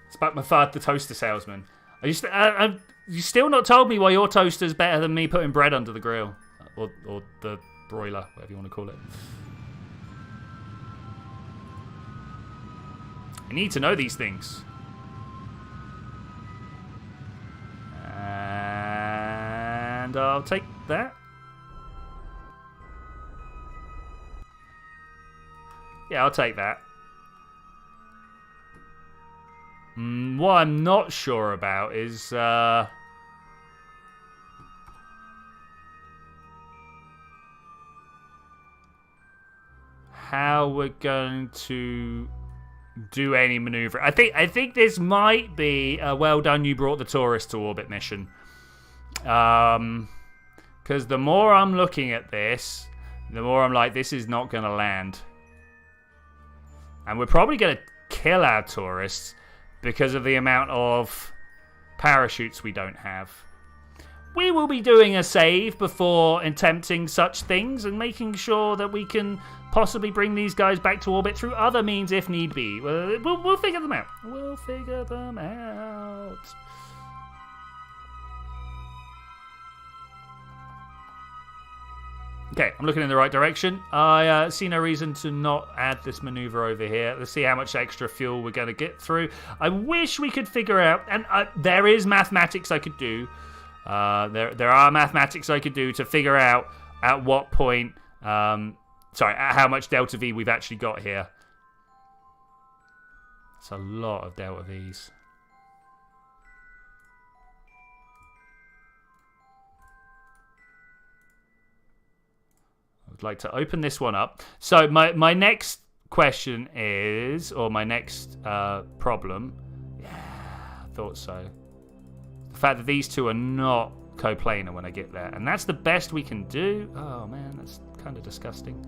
It's about my father, the toaster salesman. You still not told me why your toaster's better than me putting bread under the grill. Or the broiler, whatever you want to call it. I need to know these things. And I'll take that. Yeah, I'll take that. What I'm not sure about is how we're going to do any maneuver. I think this might be a well done you brought the tourist to orbit mission. Because the more I'm looking at this, the more I'm like, this is not going to land. And we're probably going to kill our tourists because of the amount of parachutes we don't have. We will be doing a save before attempting such things and making sure that we can possibly bring these guys back to orbit through other means if need be. We'll figure them out. We'll figure them out. Okay, I'm looking in the right direction. I see no reason to not add this maneuver over here. Let's see how much extra fuel we're going to get through. I wish we could figure out, and there is mathematics I could do. There are mathematics I could do to figure out at what point Sorry, at how much delta V we've actually got here. It's a lot of delta Vs. I would like to open this one up. So my next question is, or my next problem, yeah, I thought so. The fact that these two are not coplanar when I get there, and that's the best we can do. Oh man, that's kind of disgusting.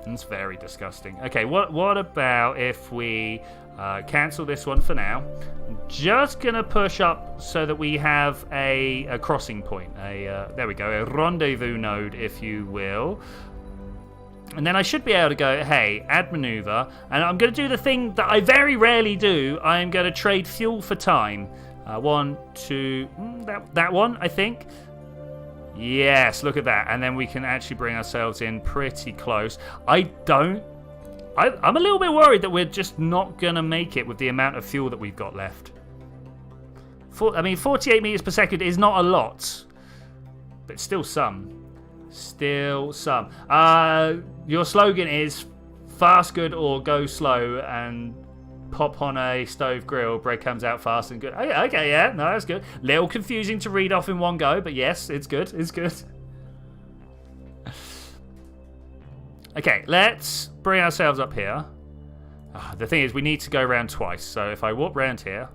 It's very disgusting. Okay, what about if we cancel this one for now? Just gonna push up so that we have a crossing point. There we go, a rendezvous node, if you will. And then I should be able to go, hey, add maneuver, and I'm going to do the thing that I very rarely do. I am going to trade fuel for time. 1, 2, that one, I think. Yes, look at that. And then we can actually bring ourselves in pretty close. I'm a little bit worried that we're just not going to make it with the amount of fuel that we've got left. 48 meters per second is not a lot, but still some. Still some. Your slogan is fast, good, or go slow, and pop on a stove grill, bread comes out fast and good. Okay, yeah, no, that's good. Little confusing to read off in one go, but yes, it's good, it's good. Okay, let's bring ourselves up here. The thing is, we need to go around twice, so if I walk round here...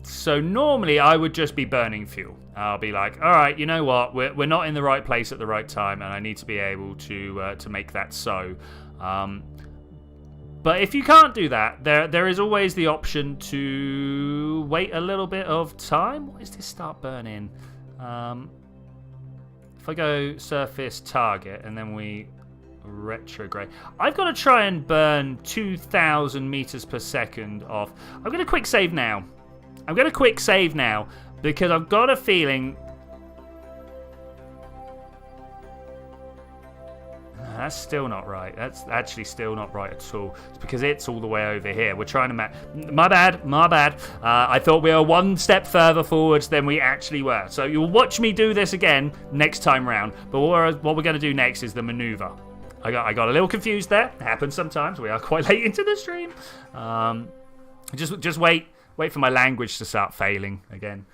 So normally I would just be burning fuel. I'll be like, all right, you know what? We're not in the right place at the right time, and I need to be able to make that so. But if you can't do that, there is always the option to wait a little bit of time. What is this start burning? If I go surface target and then we retrograde, I've got to try and burn 2,000 meters per second off. I'm going to quick save now. Because I've got a feeling that's still not right. That's actually still not right at all. It's because it's all the way over here. We're trying to my bad. I thought we were one step further forwards than we actually were. So you'll watch me do this again next time round. But what we're going to do next is the maneuver. I got a little confused there. It happens sometimes. We are quite late into the stream. Just wait for my language to start failing again.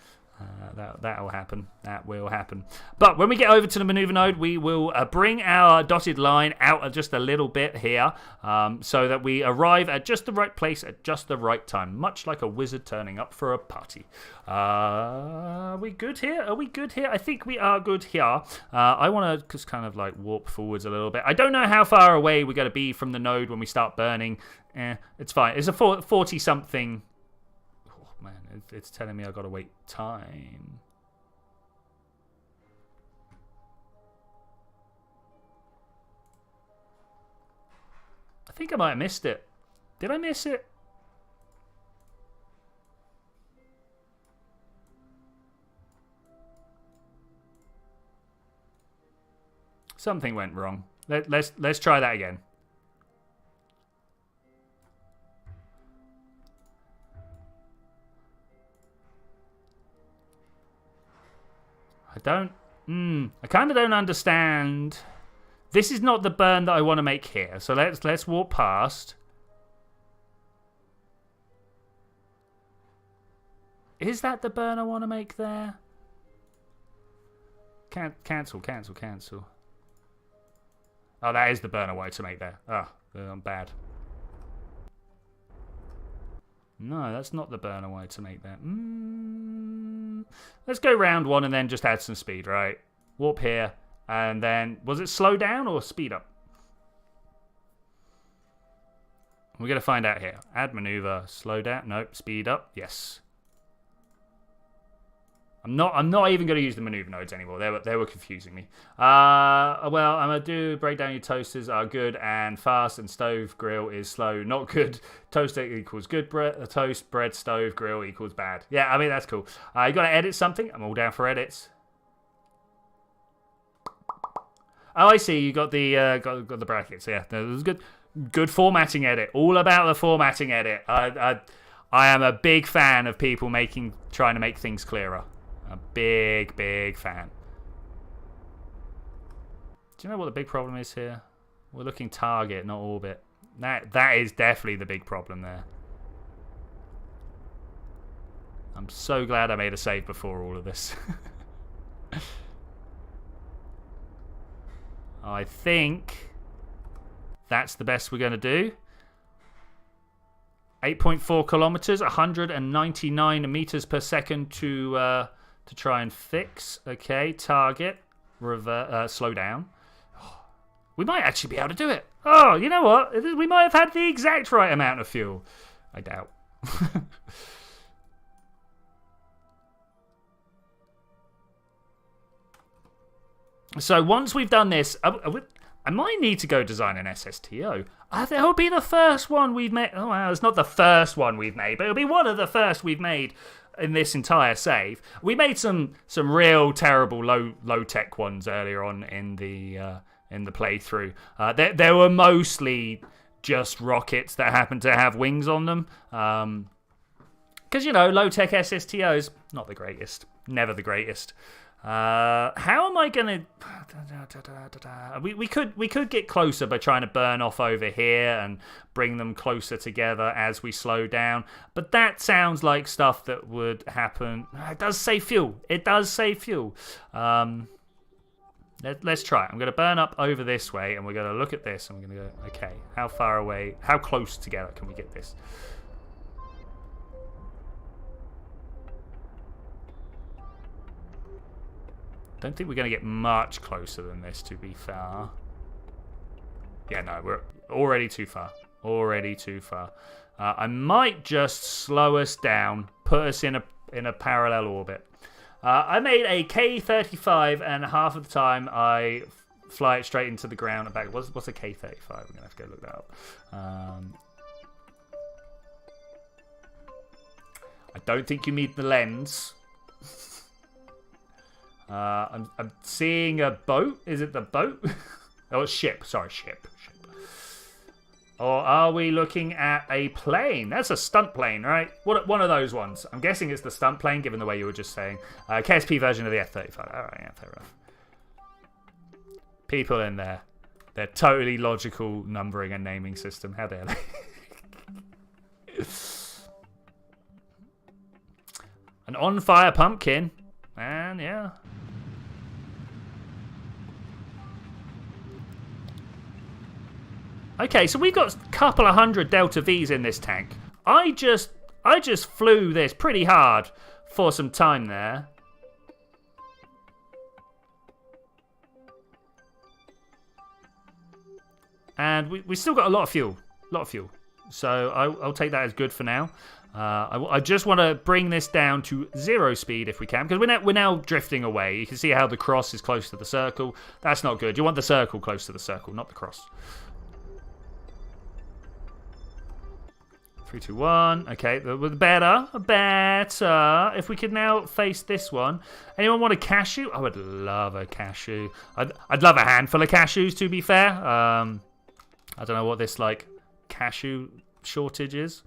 That'll happen. That will happen. But when we get over to the maneuver node, we will bring our dotted line out just a little bit here, so that we arrive at just the right place at just the right time, much like a wizard turning up for a party. Are we good here? I think we are good here. I want to just kind of like warp forwards a little bit. I don't know how far away we're going to be from the node when we start burning. It's fine. It's a 40-something... Man, it's telling me I've got to wait time. I think I might have missed it. Did I miss it? Something went wrong. Let's try that again. I kind of don't understand. This is not the burn that I want to make here. So let's walk past. Is that the burn I want to make there? Cancel. Oh, that is the burn I wanted to make there. Oh, I'm bad. No, that's not the burn I wanted to make there. Let's go round one and then just add some speed, right? Warp here, and then... Was it slow down or speed up? We're going to find out here. Add maneuver, slow down. Nope, speed up. Yes. I'm not even going to use the maneuver nodes anymore. They were confusing me. Well, I'm going to do break down your toasters are good and fast, and stove grill is slow, not good. Toaster equals good, toast, bread, stove, grill equals bad. Yeah, I mean, that's cool. You got to edit something. I'm all down for edits. Oh, I see. You got the got the brackets. Yeah, that was good. Good formatting edit. All about the formatting edit. I am a big fan of people trying to make things clearer. A big fan. Do you know what the big problem is here? We're looking target, not orbit. That is definitely the big problem there. I'm so glad I made a save before all of this. I think that's the best we're going to do. 8.4 kilometers, 199 meters per second to try and fix. Okay, target, slow down. We might actually be able to do it. Oh, you know what? We might have had the exact right amount of fuel. I doubt. So once we've done this, I might need to go design an SSTO. That'll be the first one we've made. Oh, well, it's not the first one we've made, but it'll be one of the first we've made in this entire save. We made some real terrible low tech ones earlier on in the playthrough. They were mostly just rockets that happened to have wings on them. Because low tech SSTOs not the greatest, never the greatest. How am I gonna? We could get closer by trying to burn off over here and bring them closer together as we slow down. But that sounds like stuff that would happen. It does save fuel. It does save fuel. Let's try it. I'm going to burn up over this way, and we're going to look at this, and we're going to go, okay, how far away, how close together can we get this? Don't think we're going to get much closer than this, to be fair. Yeah, no, we're already too far. Already too far. I might just slow us down, put us in a parallel orbit. I made a K-35, and half of the time I fly it straight into the ground and back. What's a K-35? We're going to have to go look that up. I don't think you need the lens. I'm seeing a boat. Is it the boat? Oh, it's ship. Sorry, ship. Or are we looking at a plane? That's a stunt plane, right? One of those ones. I'm guessing it's the stunt plane, given the way you were just saying. KSP version of the F-35. All right, yeah, fair enough. People in there. They're totally logical numbering and naming system. How dare they? An on-fire pumpkin. And, yeah. Okay, so we've got a couple of hundred Delta Vs in this tank. I just flew this pretty hard for some time there. And we still got a lot of fuel. So I'll take that as good for now. I just want to bring this down to 0 speed if we can, because we're now drifting away. You can see how the cross is close to the circle. That's not good. You want the circle close to the circle, not the cross. 3, 2, 1. Okay, better. If we could now face this one. Anyone want a cashew? I would love a cashew. I'd love a handful of cashews, to be fair. I don't know what this, cashew shortage is.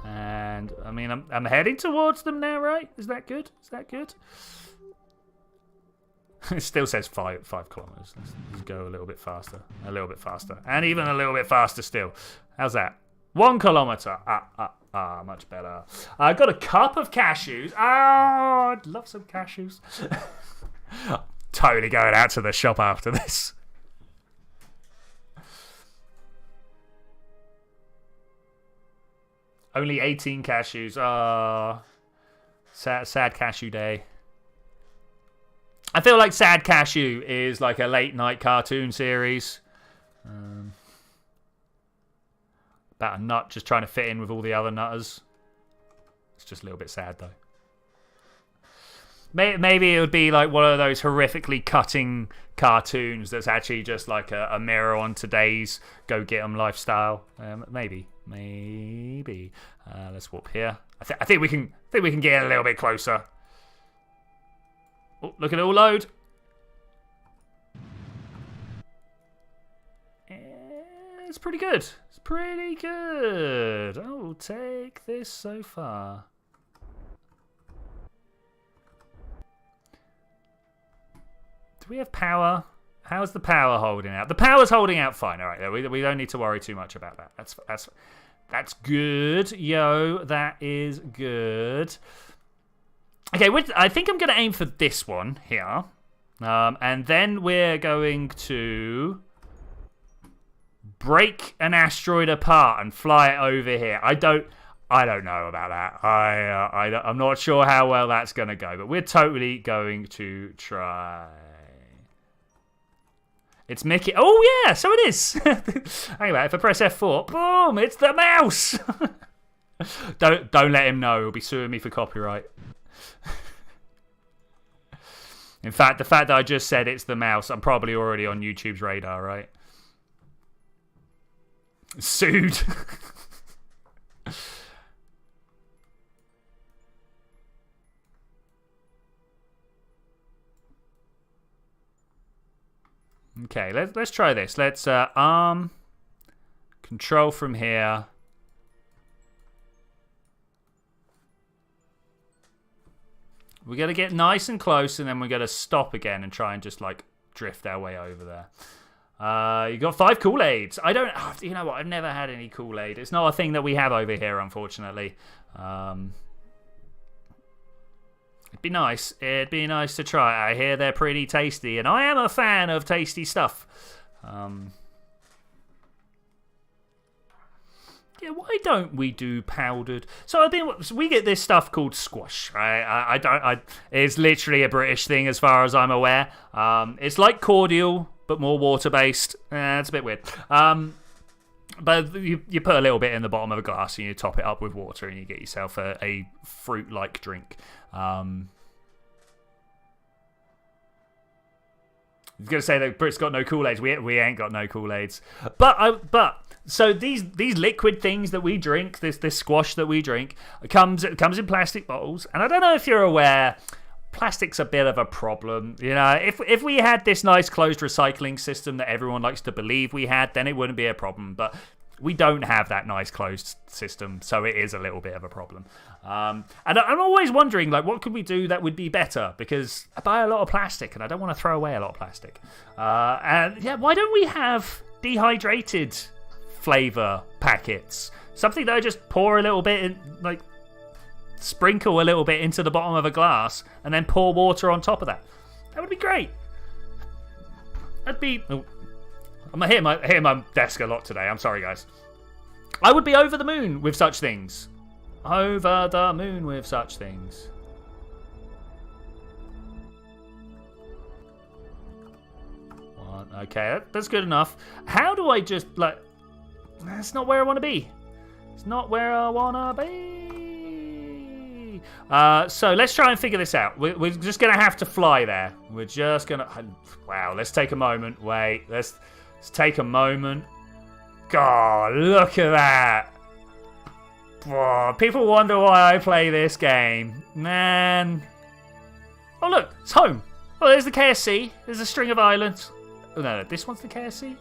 And, I mean, I'm heading towards them now, right? Is that good? It still says 5 kilometers. Let's go a little bit faster. And even a little bit faster still. How's that? 1 kilometer. Much better. I got a cup of cashews. Oh, I'd love some cashews. Totally going out to the shop after this. Only 18 cashews. Oh, sad cashew day. I feel like Sad Cashew is like a late night cartoon series. About a nut just trying to fit in with all the other nutters. It's just a little bit sad though. Maybe it would be like one of those horrifically cutting cartoons that's actually just like a mirror on today's go get 'em lifestyle. Maybe. Maybe. Let's warp here. I think we can get a little bit closer. Oh, look at it all load. It's pretty good. It's pretty good. I will take this so far. Do we have power? How's the power holding out? The power's holding out fine. All right, we don't need to worry too much about that. That's good. Yo, that is good. Okay, I think I'm going to aim for this one here. And then we're going to break an asteroid apart and fly it over here. I don't know about that. I'm not sure how well that's going to go, but we're totally going to try. It's Mickey. Oh yeah, so it is. Hang on, if I press F4, boom, it's the mouse. Don't let him know. He'll be suing me for copyright. In fact, the fact that I just said it's the mouse, I'm probably already on YouTube's radar, right? Sued. Okay, let's try this. Let's arm control from here. We're going to get nice and close, and then we're going to stop again and try and just, like, drift our way over there. You got 5 Kool-Aids. I don't... You know what? I've never had any Kool-Aid. It's not a thing that we have over here, unfortunately. It'd be nice. It'd be nice to try. I hear they're pretty tasty, and I am a fan of tasty stuff. Yeah, why don't we do powdered? So we get this stuff called squash, right? It's literally a British thing as far as I'm aware. It's like cordial, but more water-based. It's a bit weird. But you put a little bit in the bottom of a glass and you top it up with water and you get yourself a fruit-like drink. I was going to say that Brit's got no Kool-Aids. We ain't got no Kool-Aids. So these liquid things that we drink, this squash that we drink, it comes in plastic bottles. And I don't know if you're aware, plastic's a bit of a problem. You know, if we had this nice closed recycling system that everyone likes to believe we had, then it wouldn't be a problem. But we don't have that nice closed system, so it is a little bit of a problem. And I'm always wondering, like, what could we do that would be better? Because I buy a lot of plastic, and I don't want to throw away a lot of plastic. And yeah, why don't we have dehydrated flavor packets? Something that I just pour a little bit in, like, sprinkle a little bit into the bottom of a glass, and then pour water on top of that. That would be great. That'd be... Oh. I'm hitting my desk a lot today. I'm sorry, guys. I would be over the moon with such things. Over the moon with such things. Okay, that's good enough. How do I just, like... That's not where I want to be. It's not where I want to be. So let's try and figure this out. We're just going to have to fly there. We're just going to... Wow, let's take a moment. Wait, let's take a moment. God, look at that. Oh, people wonder why I play this game. Man. Oh, look, it's home. Oh, there's the KSC. There's a string of islands. Oh, no, this one's the KSC?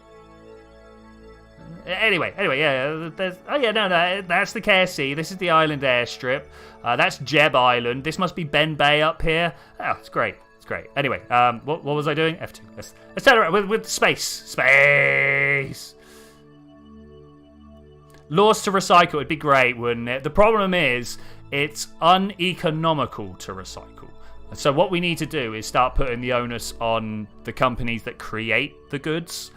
Anyway, yeah. That's the KSC. This is the island airstrip. That's Jeb Island. This must be Ben Bay up here. Oh, it's great. It's great. Anyway, what was I doing? F2. Let's turn around with space. Space. Laws to recycle would be great, wouldn't it? The problem is it's uneconomical to recycle. So what we need to do is start putting the onus on the companies that create the goods.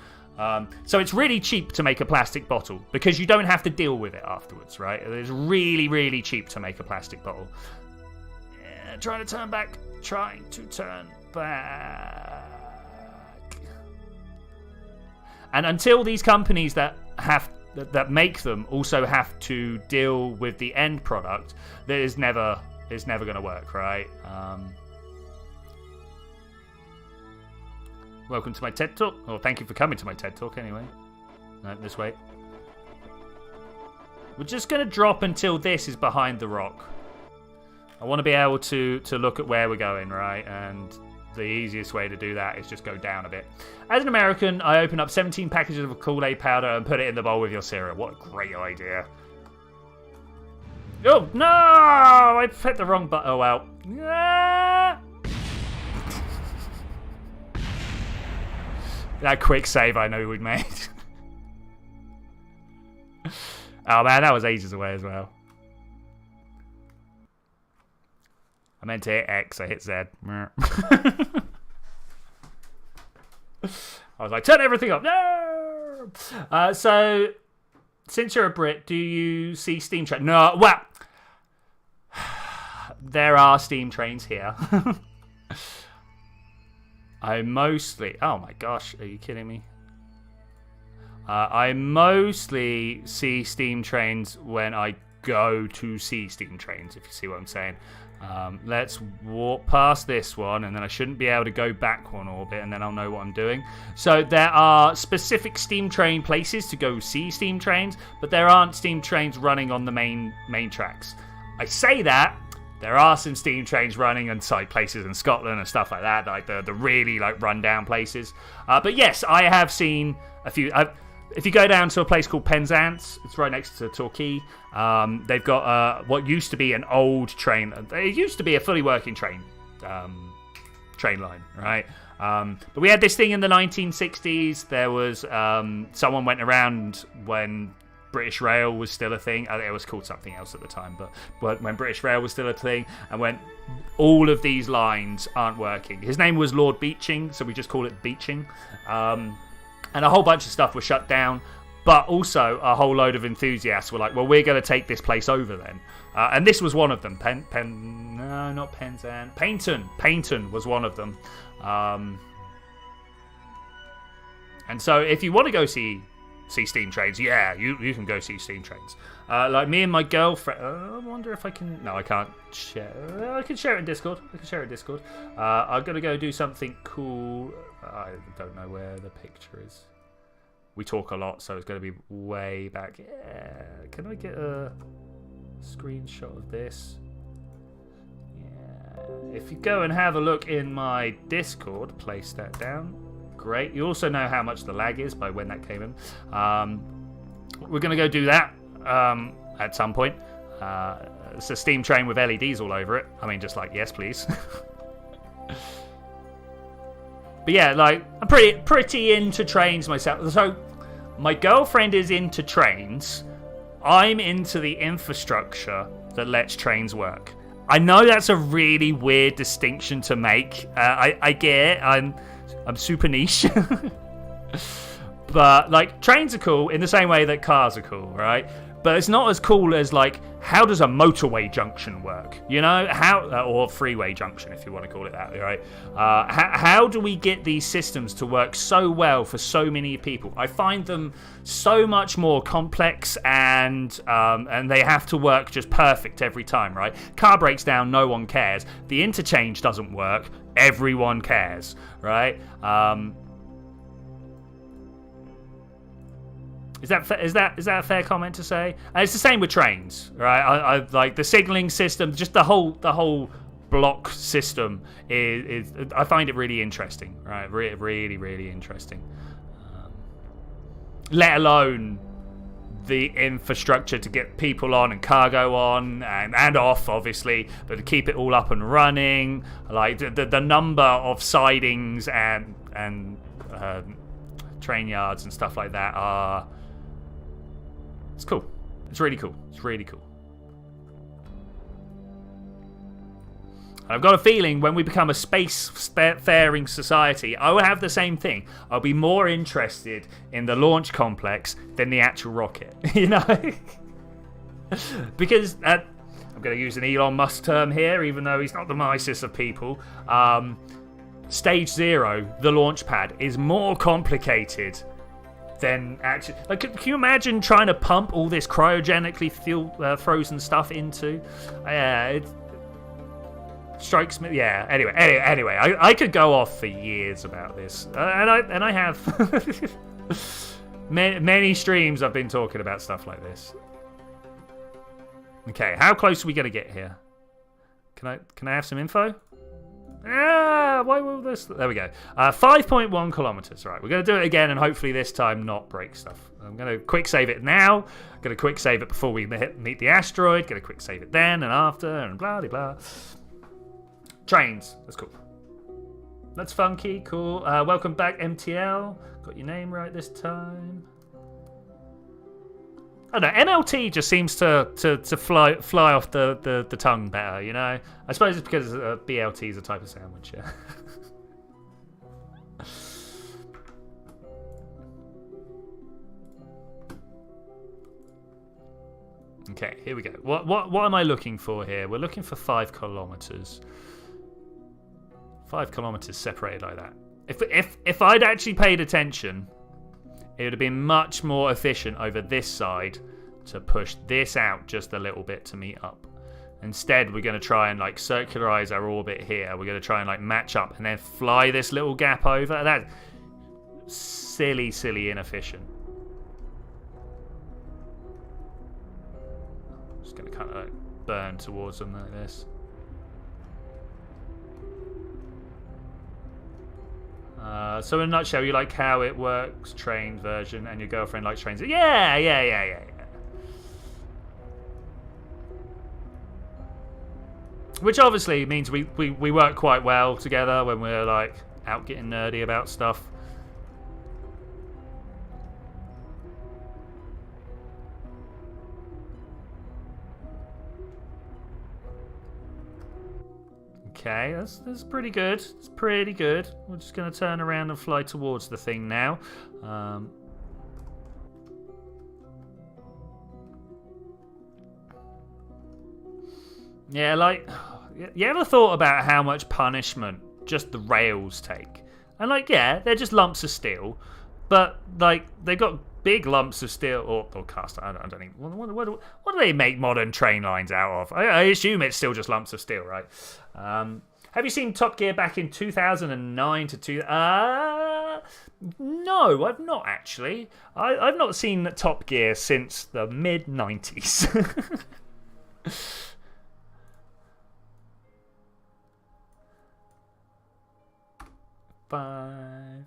So it's really cheap to make a plastic bottle because you don't have to deal with it afterwards, right? It's really, really cheap to make a plastic bottle. Yeah, trying to turn back. And until these companies that make them also have to deal with the end product, that is never going to work, right? Welcome to my TED Talk. Well, thank you for coming to my TED Talk anyway. No, this way. We're just going to drop until this is behind the rock. I want to be able to look at where we're going, right? And the easiest way to do that is just go down a bit. As an American, I open up 17 packages of Kool-Aid powder and put it in the bowl with your cereal. What a great idea. Oh, no! I hit the wrong button. Oh, well. Ah! That quick save I know we'd made. Oh, man, that was ages away as well. I meant to hit X, I hit Z. I was like, turn everything up. No! So, since you're a Brit, do you see steam trains? No, well, there are steam trains here. I mostly... Oh my gosh, are you kidding me? I mostly see steam trains when I go to see steam trains, if you see what I'm saying. Let's walk past this one, and then I shouldn't be able to go back one orbit, and then I'll know what I'm doing. So there are specific steam train places to go see steam trains, but there aren't steam trains running on the main tracks. I say that, there are some steam trains running on side places in Scotland and stuff like that, like the really like rundown places. But yes, I have seen a few. If you go down to a place called Penzance, it's right next to Torquay. They've got what used to be an old train. It used to be a fully working train line, right? But we had this thing in the 1960s. There was someone went around when British Rail was still a thing. I think it was called something else at the time, but when British Rail was still a thing, and when all of these lines aren't working. His name was Lord Beeching, so we just call it Beeching. And a whole bunch of stuff was shut down, but also a whole load of enthusiasts were like, well, we're going to take this place over then. And this was one of them. No, not Penzance. Paynton was one of them. And so if you want to go see steam trains, yeah, you can go see steam trains. Like me and my girlfriend, I wonder if I can... No, I can't share. I can share it in Discord. I'm going to go do something cool. I don't know where the picture is. We talk a lot, so it's going to be way back. Yeah. Can I get a screenshot of this? Yeah. If you go and have a look in my Discord, place that down. Great. You also know how much the lag is by when that came in. We're going to go do that at some point. It's a steam train with LEDs all over it. I mean, just like, yes, please. But yeah, like, I'm pretty into trains myself. So, my girlfriend is into trains. I'm into the infrastructure that lets trains work. I know that's a really weird distinction to make. I get it. I'm super niche. But, like, trains are cool in the same way that cars are cool, right? But it's not as cool as, like, how does a motorway junction work? You know, or freeway junction, if you want to call it that, right? How do we get these systems to work so well for so many people? I find them so much more complex, and they have to work just perfect every time, right? Car breaks down, no one cares. The interchange doesn't work, everyone cares, right? Is that a fair comment to say? And it's the same with trains, right? I like the signaling system, just the whole block system is I find it really interesting, right? Really, really interesting. Let alone the infrastructure to get people on and cargo on and off, obviously, but to keep it all up and running. Like the number of sidings and train yards and stuff like that are. It's cool. It's really cool. I've got a feeling when we become a space-faring society, I will have the same thing. I'll be more interested in the launch complex than the actual rocket, you know? Because, I'm going to use an Elon Musk term here, even though he's not the nicest of people. Stage 0, the launch pad, is more complicated than actually, like, can you imagine trying to pump all this cryogenically frozen stuff into? It strikes me. Yeah. Anyway, I could go off for years about this, and I have many streams I've been talking about stuff like this. Okay, how close are we going to get here? Can I have some info? Ah, why will this... There we go. 5.1 kilometers. Right, we're going to do it again and hopefully this time not break stuff. I'm going to quick save it now. I'm going to quick save it before we meet the asteroid. Going to quick save it then and after and blah, blah, blah. Trains. That's cool. That's funky. Cool. Welcome back, MTL. Got your name right this time. I don't know, MLT just seems to fly off the tongue better, you know? I suppose it's because BLT is a type of sandwich, yeah. Okay, here we go. What am I looking for here? We're looking for 5 kilometers. 5 kilometers separated like that. If I'd actually paid attention, it would have been much more efficient over this side to push this out just a little bit to meet up. Instead, we're going to try and like circularize our orbit here. We're going to try and like match up and then fly this little gap over. That's silly inefficient. Just going to kind of like burn towards them like this. So in a nutshell, you like how it works, train version, and your girlfriend likes trains. Yeah. Which obviously means we work quite well together when we're like out getting nerdy about stuff. Okay, that's pretty good. It's pretty good. We're just going to turn around and fly towards the thing now. Yeah, like, you ever thought about how much punishment just the rails take? And like, yeah, they're just lumps of steel, but like they've got big lumps of steel or cast. I don't even. What do they make modern train lines out of? I assume it's still just lumps of steel, right? Have you seen Top Gear back in 2009 to 2? No, I've not actually. I've not seen Top Gear since the mid 90s. 5.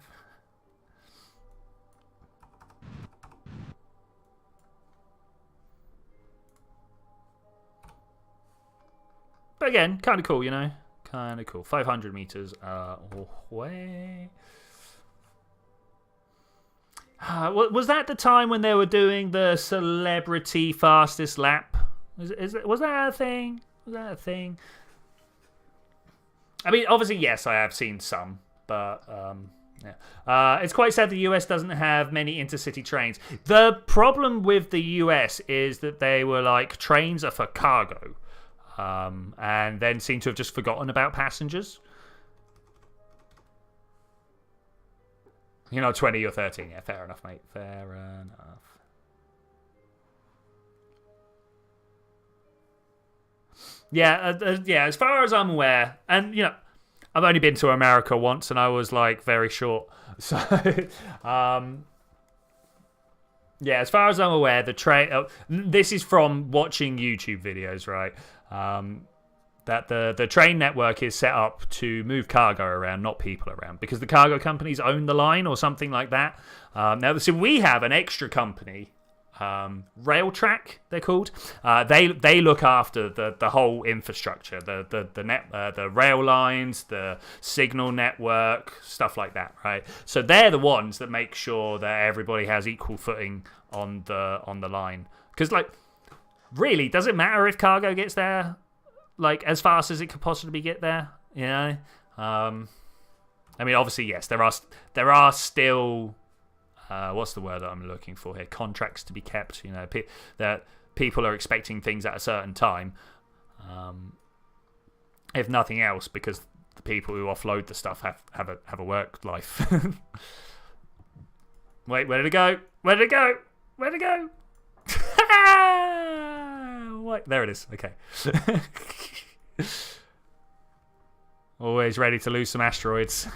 But again, kind of cool, you know? Kind of cool. 500 meters away. Was that the time when they were doing the celebrity fastest lap? Was that a thing? Was that a thing? I mean, obviously, yes, I have seen some. But, yeah. It's quite sad the US doesn't have many intercity trains. The problem with the US is that they were like, trains are for cargo. And then seem to have just forgotten about passengers. You know, 20 or 13. Yeah, fair enough, mate. Fair enough. Yeah, yeah, as far as I'm aware, and, you know, I've only been to America once, and I was, like, very short. So, yeah, as far as I'm aware, the train... this is from watching YouTube videos, right? That the train network is set up to move cargo around, not people around, because the cargo companies own the line or something like that. Now, so we have an extra company... Rail Track, they're called. They look after the whole infrastructure, the rail lines, the signal network, stuff like that, right? So they're the ones that make sure that everybody has equal footing on the line. Because, like, really, does it matter if cargo gets there like as fast as it could possibly get there? You know, I mean, obviously, yes, there are still. What's the word that I'm looking for here? Contracts to be kept. You know, that people are expecting things at a certain time. If nothing else, because the people who offload the stuff have a work life. Wait, where did it go? Where did it go? Where did it go? What? There it is. Okay. Always ready to lose some asteroids.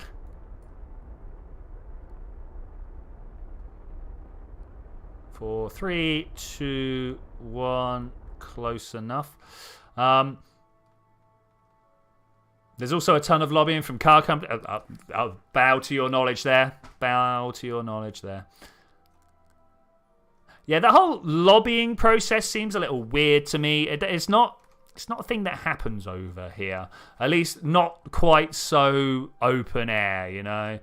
4, 3, 2, 1. close enough. There's also a ton of lobbying from car companies. I'll bow to your knowledge there. Bow to your knowledge there. Yeah, the whole lobbying process seems a little weird to me. It's not a thing that happens over here. At least not quite so open air, you know.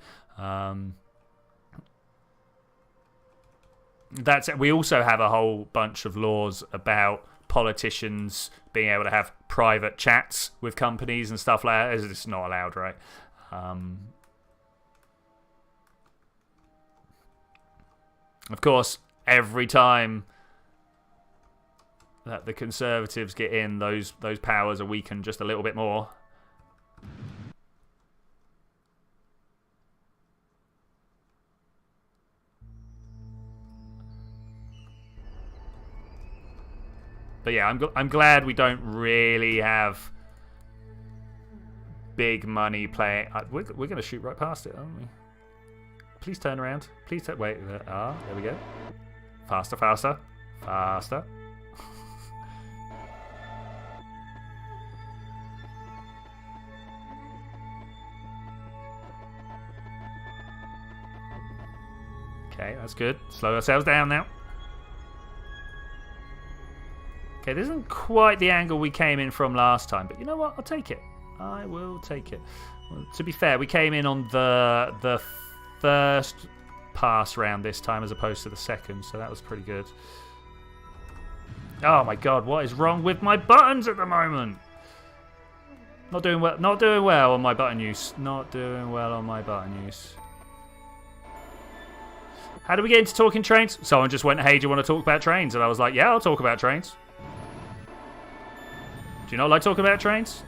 That's it. We also have a whole bunch of laws about politicians being able to have private chats with companies and stuff like that. It's not allowed, right? Of course, every time that the Conservatives get in, those powers are weakened just a little bit more. But yeah, I'm glad we don't really have big money playing. We're going to shoot right past it, aren't we? Please turn around. Please wait. There we go. Faster, faster, faster. Okay, that's good. Slow ourselves down now. Okay, this isn't quite the angle we came in from last time, but you know what? I'll take it. I will take it. Well, to be fair, we came in on the first pass round this time as opposed to the second, so that was pretty good. Oh my god, what is wrong with my buttons at the moment? Not doing well. Not doing well on my button use. Not doing well on my button use. How do we get into talking trains? Someone just went, hey, do you want to talk about trains? And I was like, yeah, I'll talk about trains. Do you not like talking about trains?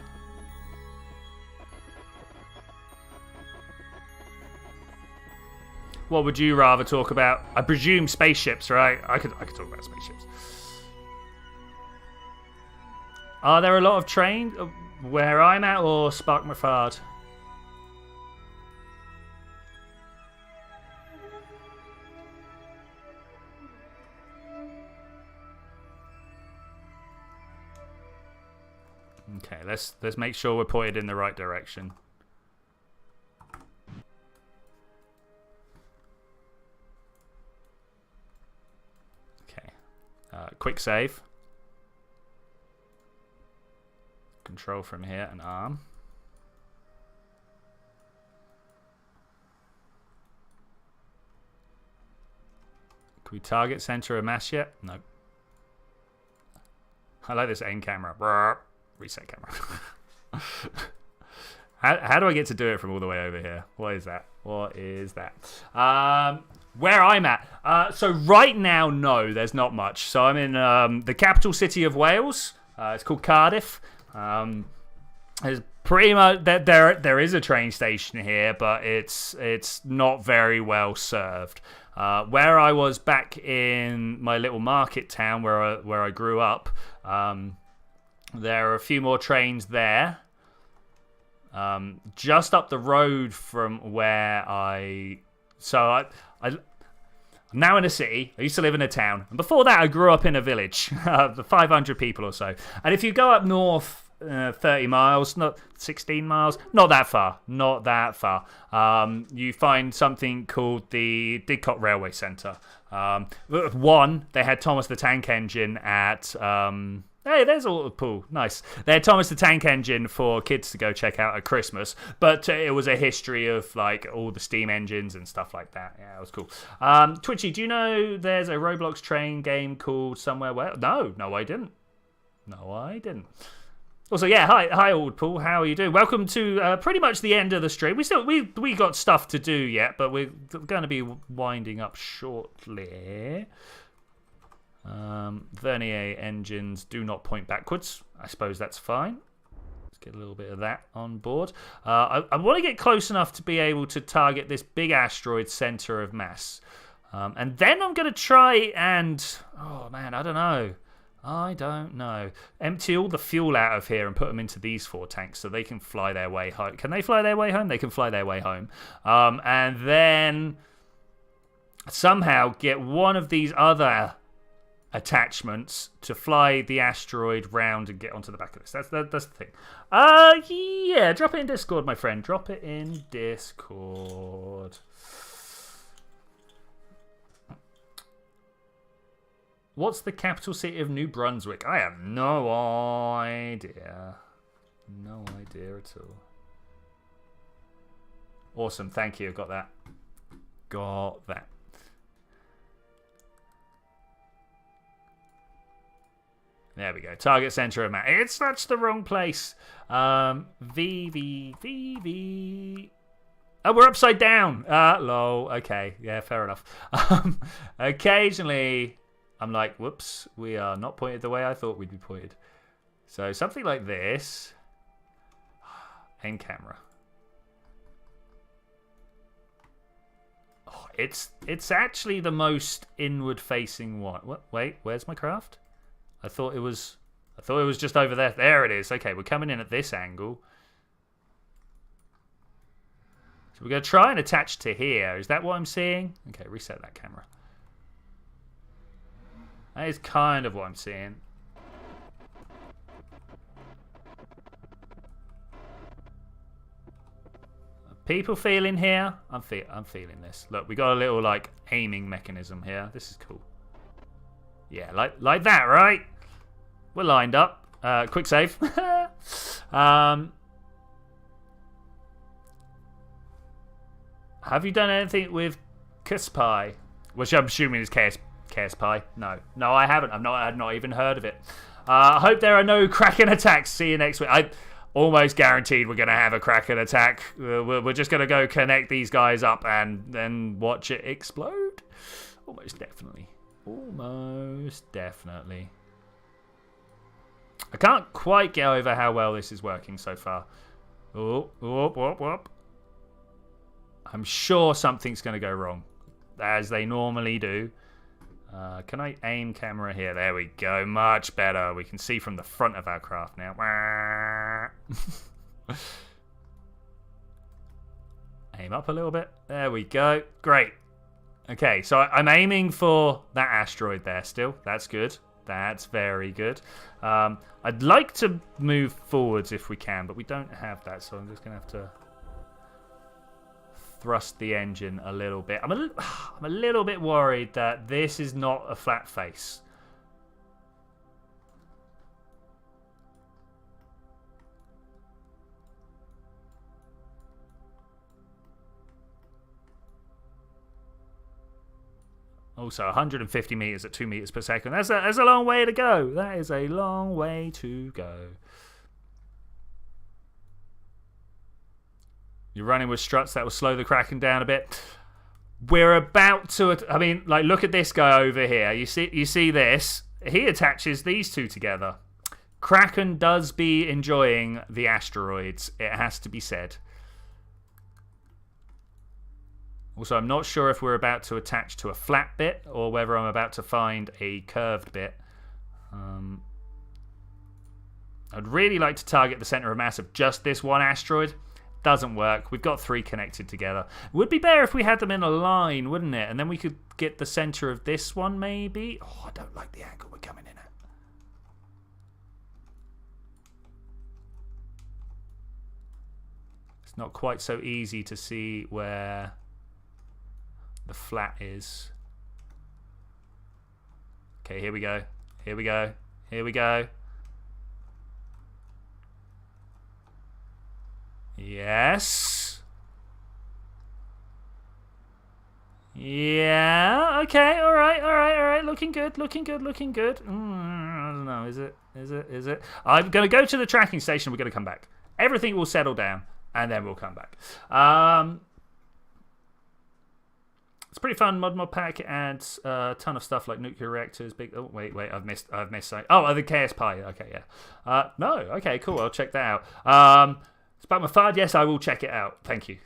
What would you rather talk about? I presume spaceships, right? I could talk about spaceships. Are there a lot of trains where I'm at or Spark Mafard? Okay, let's make sure we're pointed in the right direction. Okay, quick save. Control from here and arm. Can we target center of mass yet? No. I like this aim camera. Brr. Reset camera. How do I get to do it from all the way over here? What is that? What is that? Where I'm at. So right now, no, there's not much. So I'm in the capital city of Wales. It's called Cardiff. There's pretty much there is a train station here, but it's not very well served. Where I was back in my little market town where I grew up. There are a few more trains there. Just up the road from where I'm now in a city. I used to live in a town. And before that, I grew up in a village. 500 people or so. And if you go up north 30 miles, not 16 miles, not that far. Not that far. You find something called the Didcot Railway Centre. They had Thomas the Tank Engine at... Hey, there's a little pool. Nice. They had Thomas the Tank Engine for kids to go check out at Christmas, but it was a history of like all the steam engines and stuff like that. Yeah, it was cool. Twitchy, do you know there's a Roblox train game called Somewhere Where? No, I didn't. No, I didn't. Also, yeah, hi, old Paul. How are you doing? Welcome to pretty much the end of the stream. We got stuff to do yet, but we're going to be winding up shortly. Vernier engines do not point backwards. I suppose that's fine. Let's get a little bit of that on board. I want to get close enough to be able to target this big asteroid center of mass. And then I'm going to try and... Oh, man, I don't know. Empty all the fuel out of here and put them into these 4 tanks so they can fly their way home. Can they fly their way home? They can fly their way home. And then somehow get one of these other attachments to fly the asteroid round and get onto the back of this. That's the thing. Yeah, drop it in Discord, my friend. Drop it in Discord. What's the capital city of New Brunswick? I have no idea. No idea at all. Awesome, thank you. Got that. Got that. There we go. Target center of map. It's that's the wrong place. V. Oh, we're upside down. Lol. Okay. Yeah, fair enough. Occasionally, I'm like, whoops, we are not pointed the way I thought we'd be pointed. So something like this. Aim camera. Oh, it's actually the most inward-facing one. What? Wait, where's my craft? I thought it was just over there. There it is. Okay, we're coming in at this angle. So we're going to try and attach to here. Is that what I'm seeing? Okay, reset that camera. That is kind of what I'm seeing. People feeling here? I'm feeling this. Look, we got a little like aiming mechanism here. This is cool. Yeah, like that, right? We're lined up. Quick save. Have you done anything with Kerbal? Which I'm assuming is Kerbal. No, I haven't. I've not even heard of it. I hope there are no Kraken attacks. See you next week. I almost guaranteed we're going to have a Kraken attack. We're just going to go connect these guys up and then watch it explode. Almost definitely. Almost definitely. I can't quite get over how well this is working so far. Whoop. I'm sure something's going to go wrong, as they normally do. Can I aim camera here? There we go. Much better. We can see from the front of our craft now. Aim up a little bit. There we go. Great. Okay, so I'm aiming for that asteroid there still. That's good. That's very good. I'd like to move forwards if we can, but we don't have that, so I'm just going to have to thrust the engine a little bit. I'm a little bit worried that this is not a flat face. Also, 150 meters at 2 meters per second. That's a long way to go. That is a long way to go. You're running with struts that will slow the Kraken down a bit. We're about to. I mean, like, look at this guy over here. You see this? He attaches these two together. Kraken does be enjoying the asteroids. It has to be said. Also, I'm not sure if we're about to attach to a flat bit or whether I'm about to find a curved bit. I'd really like to target the center of mass of just this one asteroid. Doesn't work. We've got 3 connected together. It would be better if we had them in a line, wouldn't it? And then we could get the center of this one, maybe. Oh, I don't like the angle we're coming in at. It's not quite so easy to see where the flat is. Okay, here we go. Here we go. Here we go. Yes. Yeah. Okay. All right. Looking good. I don't know. Is it? I'm going to go to the tracking station. We're going to come back. Everything will settle down, and then we'll come back. It's pretty fun. Mod pack adds a ton of stuff like nuclear reactors. Big. Oh wait. I've missed something. Oh, the Kerbal. Okay, yeah. No. Okay, cool. I'll check that out. Spark my fard. Yes, I will check it out. Thank you.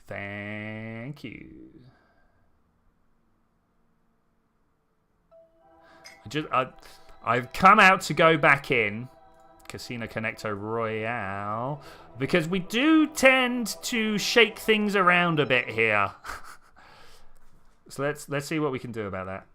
I've come out to go back in Casino Connecto Royale because we do tend to shake things around a bit here. So let's see what we can do about that.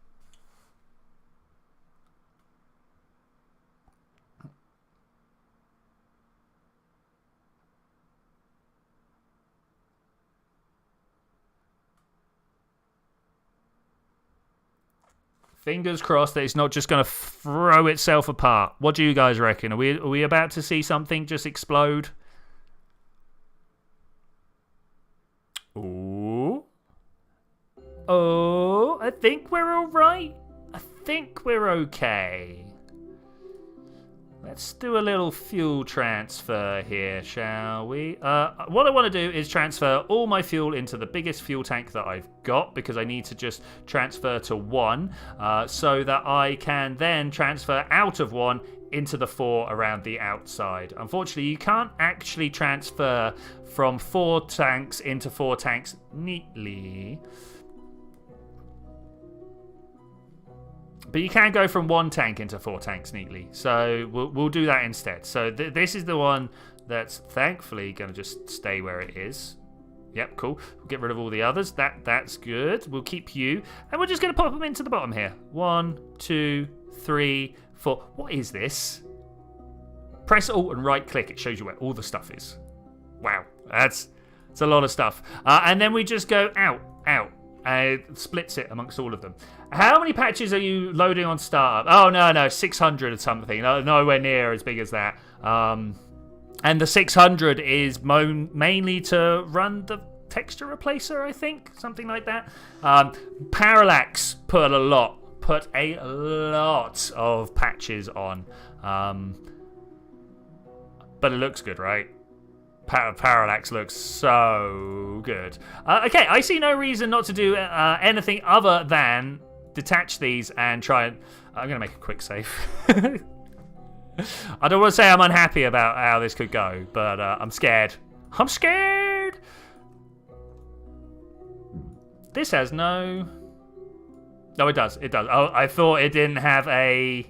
Fingers crossed that it's not just going to throw itself apart. What do you guys reckon? Are we about to see something just explode? Ooh. Oh, I think we're all right. I think we're okay. Let's do a little fuel transfer here, shall we? What I want to do is transfer all my fuel into the biggest fuel tank that I've got, because I need to just transfer to 1 so that I can then transfer out of 1 into the 4 around the outside. Unfortunately, you can't actually transfer from 4 tanks into 4 tanks neatly. But you can go from 1 tank into 4 tanks neatly. So we'll do that instead. So this is the one that's thankfully going to just stay where it is. Yep, cool. We'll get rid of all the others. That's good. We'll keep you. And we're just going to pop them into the bottom here. 1, 2, 3, 4. What is this? Press Alt and right click. It shows you where all the stuff is. Wow. That's a lot of stuff. And then we just go out. Splits it amongst all of them. How many patches are you loading on startup? Oh, no, 600 or something. Nowhere near as big as that. And the 600 is mainly to run the texture replacer, I think. Something like that. Parallax put a lot of patches on. But it looks good, right? Parallax looks so good. Okay, I see no reason not to do anything other than detach these and try and... I'm going to make a quick save. I don't want to say I'm unhappy about how this could go, but I'm scared. I'm scared! This has no... No, it does. It does. Oh, I thought it didn't have a...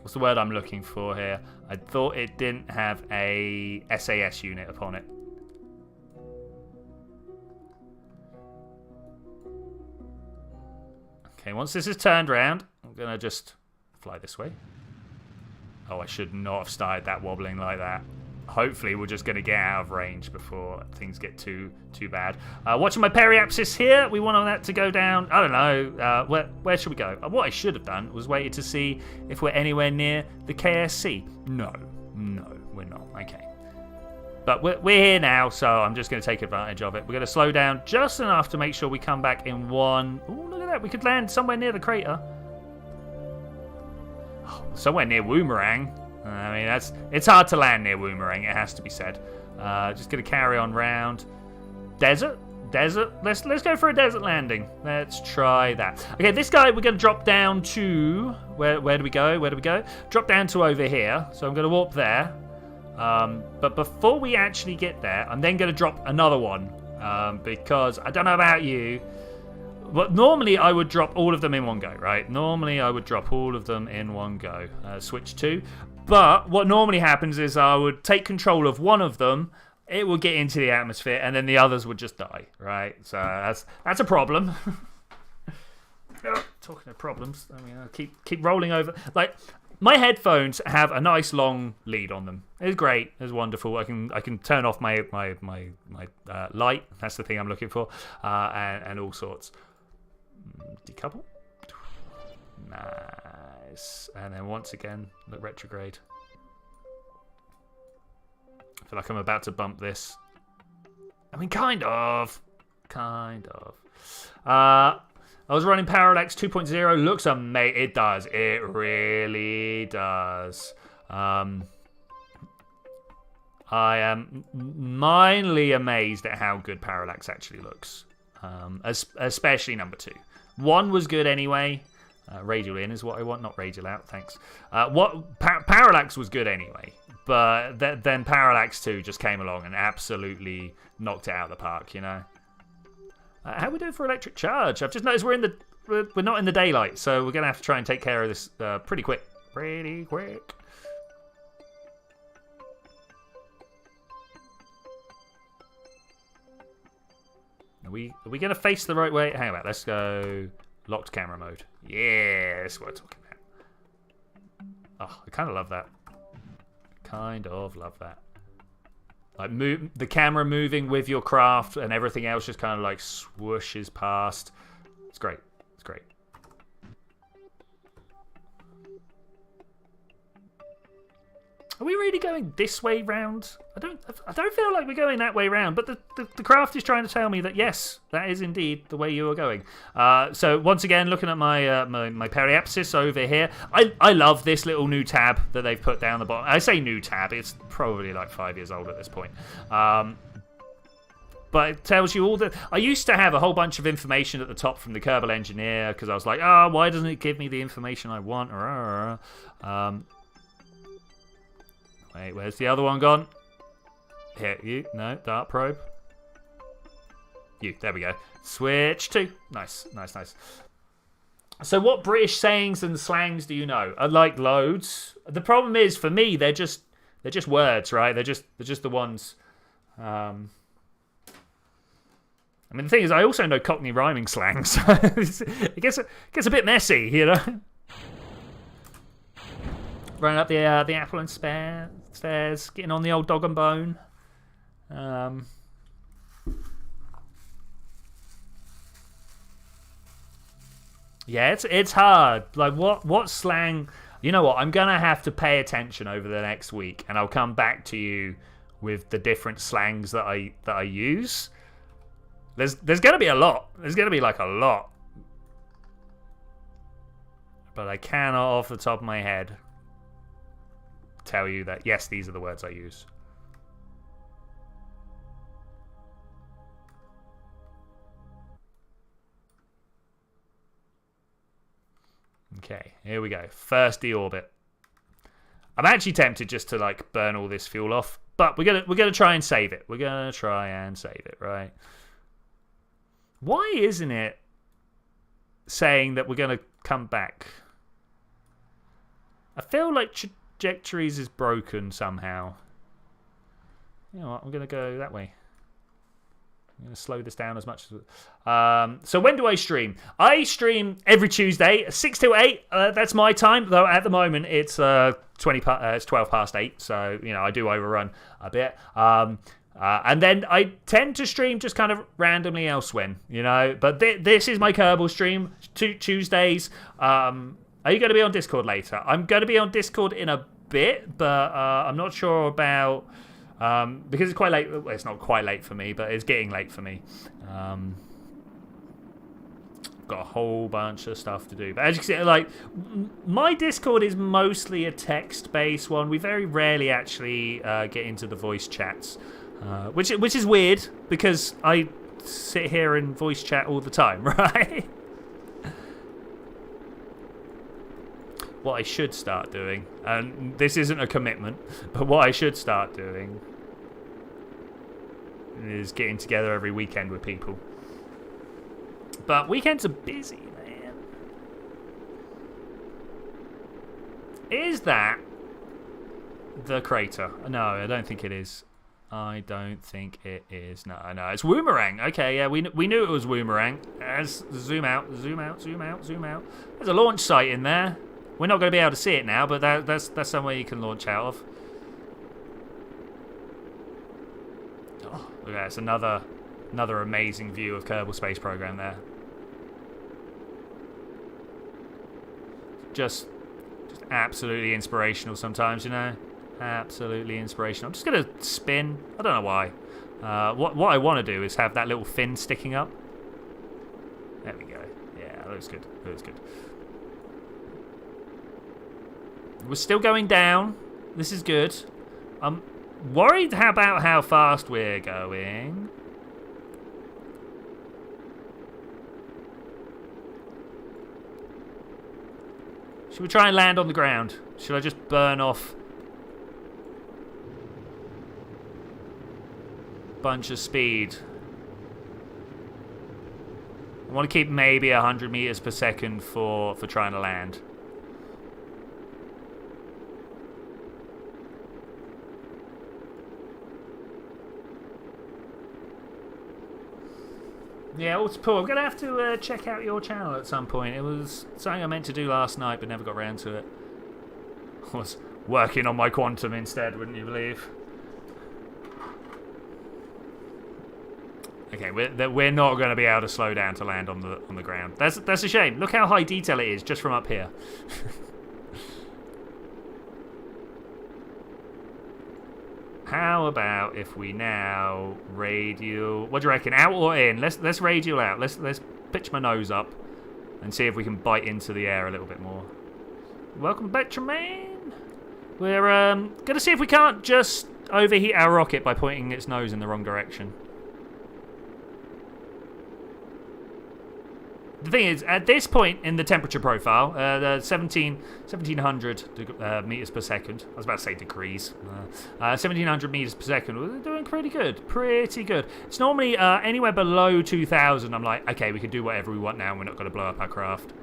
What's the word I'm looking for here? I thought it didn't have a SAS unit upon it. Okay, once this is turned around, I'm going to just fly this way. Oh, I should not have started that wobbling like that. Hopefully, we're just going to get out of range before things get too bad. Watching my periapsis here, we want that to go down. I don't know. Where should we go? What I should have done was waited to see if we're anywhere near the KSC. No, we're not. Okay. But we're here now, so I'm just going to take advantage of it. We're going to slow down just enough to make sure we come back in 1. Oh, look at that. We could land somewhere near the crater. Oh, somewhere near Woomerang. I mean, it's hard to land near Woomerang, it has to be said. Just going to carry on round. Desert. Let's go for a desert landing. Let's try that. Okay, this guy we're going to drop down to... Where do we go? Drop down to over here. So I'm going to warp there. But before we actually get there, I'm then going to drop another one. Because I don't know about you... But normally I would drop all of them in one go, right? Normally I would drop all of them in one go. Switch 2. But what normally happens is I would take control of one of them, it would get into the atmosphere, and then the others would just die, right? So that's a problem. Talking of problems, I mean, I'll keep rolling over. Like, my headphones have a nice long lead on them. It's great. It's wonderful. I can turn off my light. That's the thing I'm looking for, and all sorts. Decouple. Nice. And then once again, look retrograde. I feel like I'm about to bump this. I mean, kind of. I was running Parallax 2.0. Looks amazing. It does. It really does. I am mildly amazed at how good Parallax actually looks. Especially number 2. 1 was good anyway. Radial in is what I want, not radial out, thanks. Parallax was good anyway, but then Parallax 2 just came along and absolutely knocked it out of the park, you know. How are we doing for electric charge? I've just noticed we're not in the daylight, so we're going to have to try and take care of this pretty quick. Are we going to face the right way? Hang about, let's go locked camera mode. Yeah, that's what I'm talking about. Oh, I kind of love that. Like the camera moving with your craft and everything else just kind of like swooshes past. It's great. Are we really going this way round? I don't feel like we're going that way round, but the craft is trying to tell me that yes, that is indeed the way you are going. So once again, looking at my my periapsis over here, I love this little new tab that they've put down the bottom. I say new tab, it's probably like 5 years old at this point. But it tells you all the... I used to have a whole bunch of information at the top from the Kerbal engineer because I was like, oh, why doesn't it give me the information I want? Wait, where's the other one gone? Here, you. No, dart probe. You, there we go. Switch to. Nice, nice, nice. So what British sayings and slangs do you know? I like loads. The problem is, for me, they're just words, right? They're just the ones... I mean, the thing is, I also know Cockney rhyming slang, so it gets a bit messy, you know? Running up the apple and stairs, getting on the old dog and bone. Yeah, it's hard. Like, what slang... You know what? I'm going to have to pay attention over the next week, and I'll come back to you with the different slangs that I use. There's going to be a lot. There's going to be, like, a lot. But I cannot, off the top of my head, tell you that, yes, these are the words I use. Okay, here we go. First deorbit. I'm actually tempted just to like burn all this fuel off, but we're gonna try and save it. We're gonna try and save it, right? Why isn't it saying that we're gonna come back? I feel like trajectories is broken somehow. You know what? I'm gonna go that way. I'm going to slow this down as much as... So when do I stream? I stream every Tuesday, 6 to 8. That's my time, though at the moment it's 12 past 8, so you know I do overrun a bit. And then I tend to stream just kind of randomly elsewhere, you know. But this is my Kerbal stream, Tuesdays. Are you going to be on Discord later? I'm going to be on Discord in a bit, but I'm not sure about... because it's quite late. Well, it's not quite late for me, but it's getting late for me. Got a whole bunch of stuff to do. But as you can see, like, my Discord is mostly a text-based one. We very rarely actually get into the voice chats, which is weird because I sit here and voice chat all the time, right? What I should start doing, and this isn't a commitment, but what I should start doing is getting together every weekend with people. But weekends are busy, man. Is that the crater? No, I don't think it is. I don't think it is. No, it's Woomerang. Okay, yeah, we knew it was Woomerang. As zoom out, zoom out, zoom out, zoom out. There's a launch site in there. We're not going to be able to see it now, but that's somewhere you can launch out of. Oh, look at that. It's another amazing view of Kerbal Space Program there. Just absolutely inspirational sometimes, you know? Absolutely inspirational. I'm just going to spin. I don't know why. What I want to do is have that little fin sticking up. There we go. Yeah, that looks good. That looks good. We're still going down. This is good. I'm worried about how fast we're going. Should we try and land on the ground? Should I just burn off a bunch of speed? I want to keep maybe 100 meters per second for trying to land. Yeah, it's Paul. I'm going to have to check out your channel at some point. It was something I meant to do last night, but never got around to it. I was working on my quantum instead, wouldn't you believe? Okay, we're not going to be able to slow down to land on the ground. That's a shame. Look how high detail it is just from up here. How about if we now radial? What do you reckon? Out or in? Let's radial out. Let's pitch my nose up and see if we can bite into the air a little bit more. Welcome back, Tremaine. We're gonna see if we can't just overheat our rocket by pointing its nose in the wrong direction. The thing is, at this point in the temperature profile, the 1700 meters per second, I was about to say degrees, 1700 meters per second, we're doing pretty good, It's normally anywhere below 2000, I'm like, okay, we can do whatever we want now, and we're not going to blow up our craft.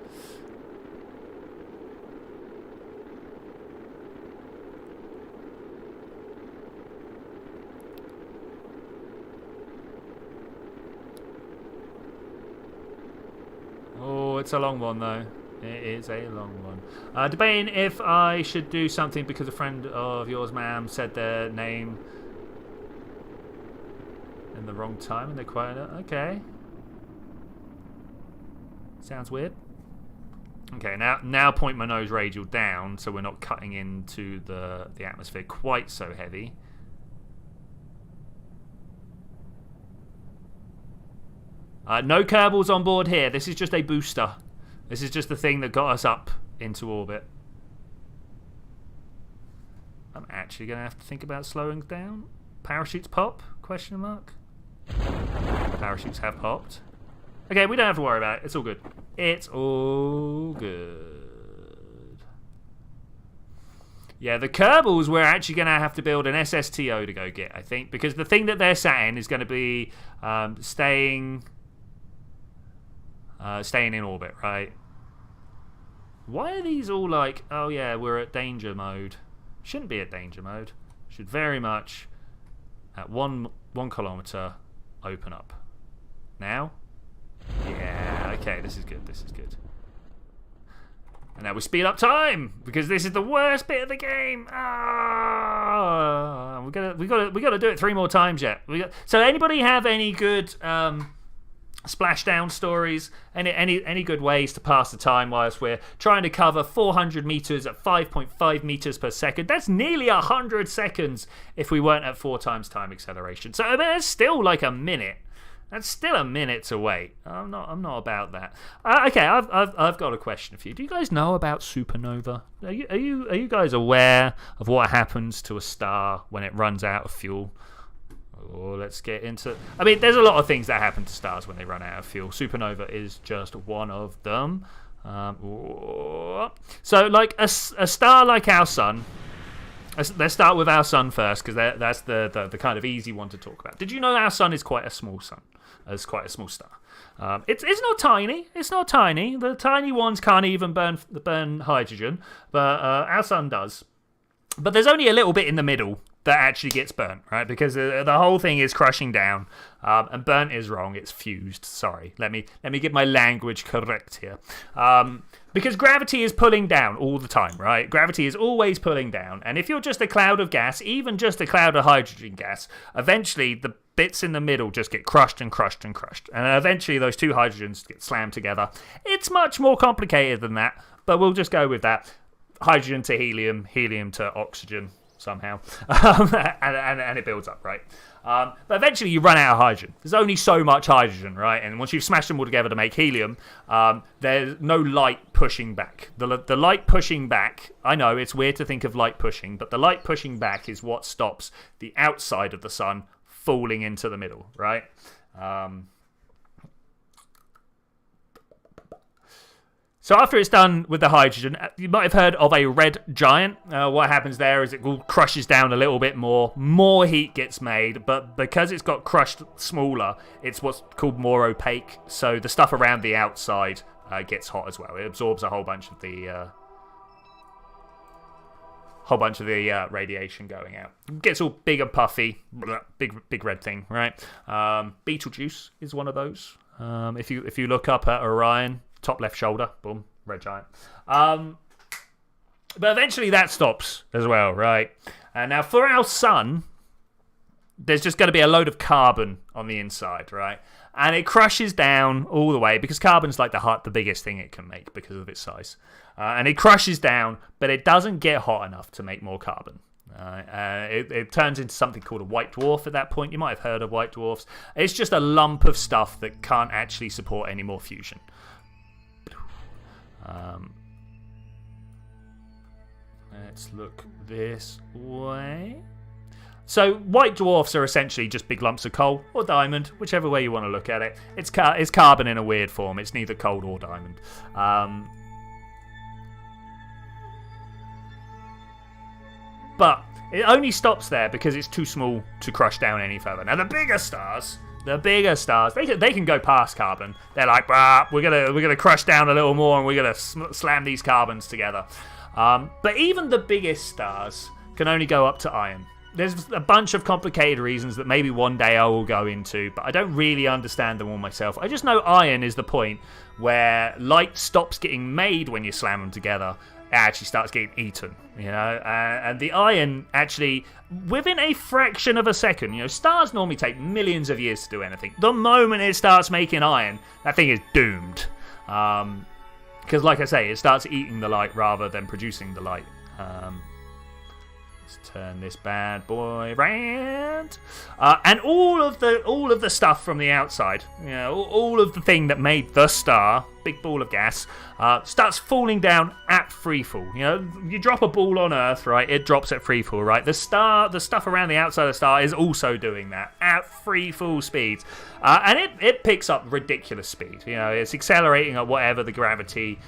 Oh, it's a long one, though. It is a long one. Debating if I should do something because a friend of yours, ma'am, said their name in the wrong time and they're quiet. Okay. Sounds weird. Okay, now point my nose radial down so we're not cutting into the atmosphere quite so heavy. No Kerbals on board here. This is just a booster. This is just the thing that got us up into orbit. I'm actually going to have to think about slowing down. Parachutes pop? Question mark. Parachutes have popped. Okay, we don't have to worry about it. It's all good. It's all good. Yeah, the Kerbals we're actually going to have to build an SSTO to go get, I think, because the thing that they're sat in is going to be staying in orbit, right? Why are these all like, oh yeah, we're at danger mode? Shouldn't be at danger mode. Should very much at 1 kilometer open up. Now? Yeah, okay, this is good. And now we speed up time because this is the worst bit of the game. We gotta do it 3 more times yet. So anybody have any good splashdown stories? Any good ways to pass the time whilst we're trying to cover 400 meters at 5.5 meters per second? That's nearly 100 seconds if we weren't at 4 times time acceleration. So I mean, that's still like a minute. That's still a minute to wait. I'm not about that. Okay, I've got a question for you. Do you guys know about supernova? Are you guys aware of what happens to a star when it runs out of fuel? Oh, let's get into... I mean, there's a lot of things that happen to stars when they run out of fuel. Supernova is just one of them. So, like, a star like our sun... Let's start with our sun first, because that's the kind of easy one to talk about. Did you know our sun is quite a small sun? It's quite a small star. It's not tiny. It's not tiny. The tiny ones can't even burn hydrogen, but our sun does. But there's only a little bit in the middle that actually gets burnt, right? Because the whole thing is crushing down, and burnt is wrong. It's fused. Sorry. Let me get my language correct here. Because gravity is pulling down all the time, right? Gravity is always pulling down, and if you're just a cloud of gas, even just a cloud of hydrogen gas, eventually the bits in the middle just get crushed and crushed and crushed, and eventually those 2 hydrogens get slammed together. It's much more complicated than that, but we'll just go with that. Hydrogen to helium, helium to oxygen somehow, and it builds up, right? But eventually you run out of hydrogen. There's only so much hydrogen, right? And once you've smashed them all together to make helium, there's no light pushing back. The light pushing back, I know it's weird to think of light pushing, but the light pushing back is what stops the outside of the sun falling into the middle, right? So after it's done with the hydrogen, you might have heard of a red giant. What happens there is it all crushes down a little bit more heat gets made, but because it's got crushed smaller, it's what's called more opaque, so the stuff around the outside gets hot as well. It absorbs a whole bunch of the radiation going out. It gets all big and puffy, big red thing, right? Betelgeuse is one of those. If you look up at Orion, top left shoulder, boom, red giant. But eventually that stops as well, right? And now for our sun, there's just going to be a load of carbon on the inside, right? And it crushes down all the way because carbon's like the biggest thing it can make because of its size. And it crushes down, but it doesn't get hot enough to make more carbon. It turns into something called a white dwarf at that point. You might have heard of white dwarfs. It's just a lump of stuff that can't actually support any more fusion. Let's look this way. So white dwarfs are essentially just big lumps of coal or diamond, whichever way you want to look at it. It's carbon in a weird form. It's neither coal or diamond. But it only stops there because it's too small to crush down any further. Now the bigger stars, they can go past carbon. They're like, we're gonna crush down a little more and we're gonna slam these carbons together. But even the biggest stars can only go up to iron. There's a bunch of complicated reasons that maybe one day I will go into, but I don't really understand them all myself. I just know iron is the point where light stops getting made when you slam them together. It actually starts getting eaten, you know, and the iron actually, within a fraction of a second, you know, stars normally take millions of years to do anything. The moment it starts making iron, that thing is doomed. Because, like I say, it starts eating the light rather than producing the light. Let's turn this bad boy around. And all of the stuff from the outside, you know, all of the thing that made the star, big ball of gas, starts falling down at freefall. You know, you drop a ball on Earth, right? It drops at freefall, right? The stuff around the outside of the star is also doing that at freefall speeds. And it picks up ridiculous speed. You know, it's accelerating at whatever the gravity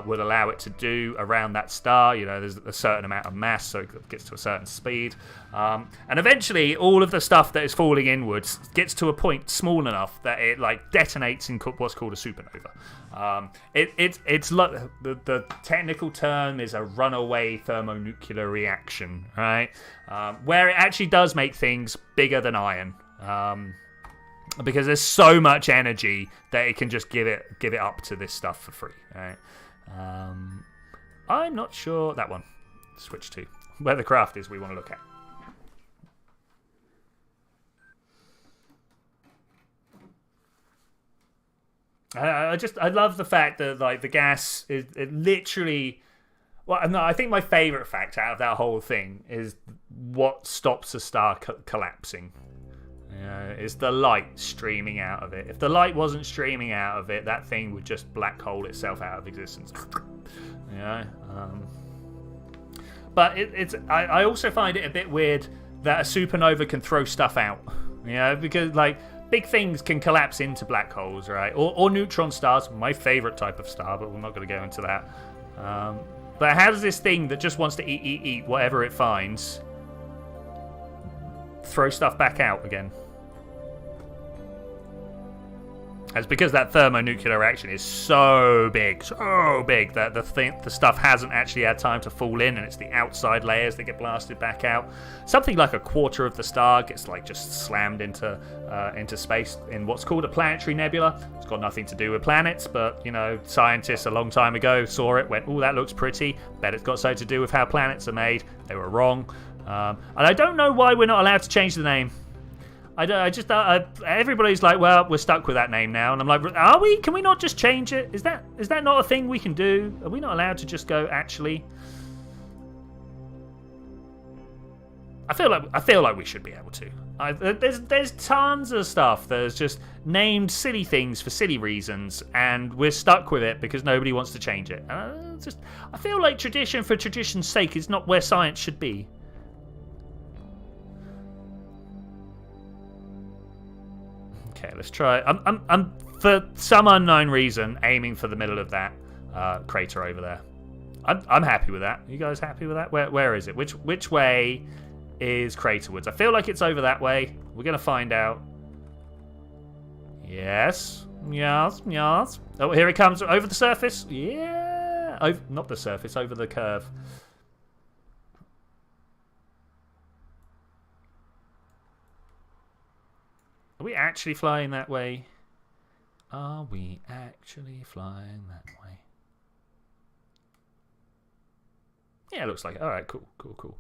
would allow it to do around that star. You know, there's a certain amount of mass, so it gets to a certain speed. And eventually, all of the stuff that is falling inwards gets to a point small enough that it like detonates in what's called a supernova. It's like the technical term is a runaway thermonuclear reaction, right? Where it actually does make things bigger than iron. Because there's so much energy that it can just give it up to this stuff for free. Right? I'm not sure that one. Switch to where the craft is we want to look at. I love the fact that like the gas is it literally. Well, no, I think my favorite fact out of that whole thing is what stops a star collapsing. It's the light streaming out of it. If the light wasn't streaming out of it, that thing would just black hole itself out of existence. You know? But I also find it a bit weird that a supernova can throw stuff out. You know, because like big things can collapse into black holes, right? Or neutron stars, my favorite type of star, but we're not going to go into that. But how does this thing that just wants to eat whatever it finds throw stuff back out again? It's because that thermonuclear reaction is so big that the stuff hasn't actually had time to fall in, and it's the outside layers that get blasted back out. Something like a quarter of the star gets like just slammed into space in what's called a planetary nebula. It's got nothing to do with planets, but you know, scientists a long time ago saw it, went, "Oh, that looks pretty. Bet it's got something to do with how planets are made." They were wrong, and I don't know why we're not allowed to change the name. Everybody's like, well, we're stuck with that name now, and I'm like, are we? Can we not just change it? Is that not a thing we can do? Are we not allowed to just go? Actually, I feel like we should be able to. There's tons of stuff that is just named silly things for silly reasons, and we're stuck with it because nobody wants to change it. I feel like tradition for tradition's sake is not where science should be. Okay, let's try. I'm for some unknown reason aiming for the middle of that crater over there. I'm happy with that. You guys happy with that? Where is it? Which way is Craterwoods? I feel like it's over that way. We're gonna find out. Yes. Oh, here it comes over the surface. Yeah. Not the surface, over the curve. Are we actually flying that way? Are we actually flying that way? Yeah, it looks like it. All right, cool.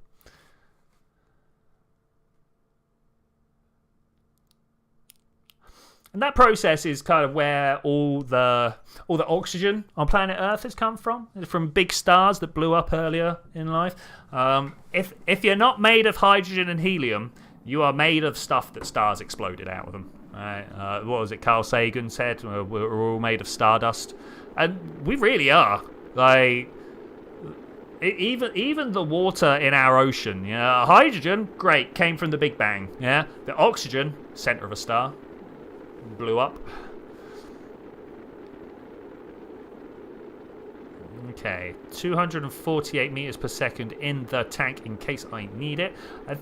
And that process is kind of where all the oxygen on planet Earth has come from big stars that blew up earlier in life. If you're not made of hydrogen and helium, you are made of stuff that stars exploded out of them. Right? What was it Carl Sagan said? We're all made of stardust. And we really are. Like, even the water in our ocean, yeah, hydrogen, great, came from the Big Bang. Yeah, the oxygen, center of a star, blew up. Okay, 248 meters per second in the tank in case I need it. I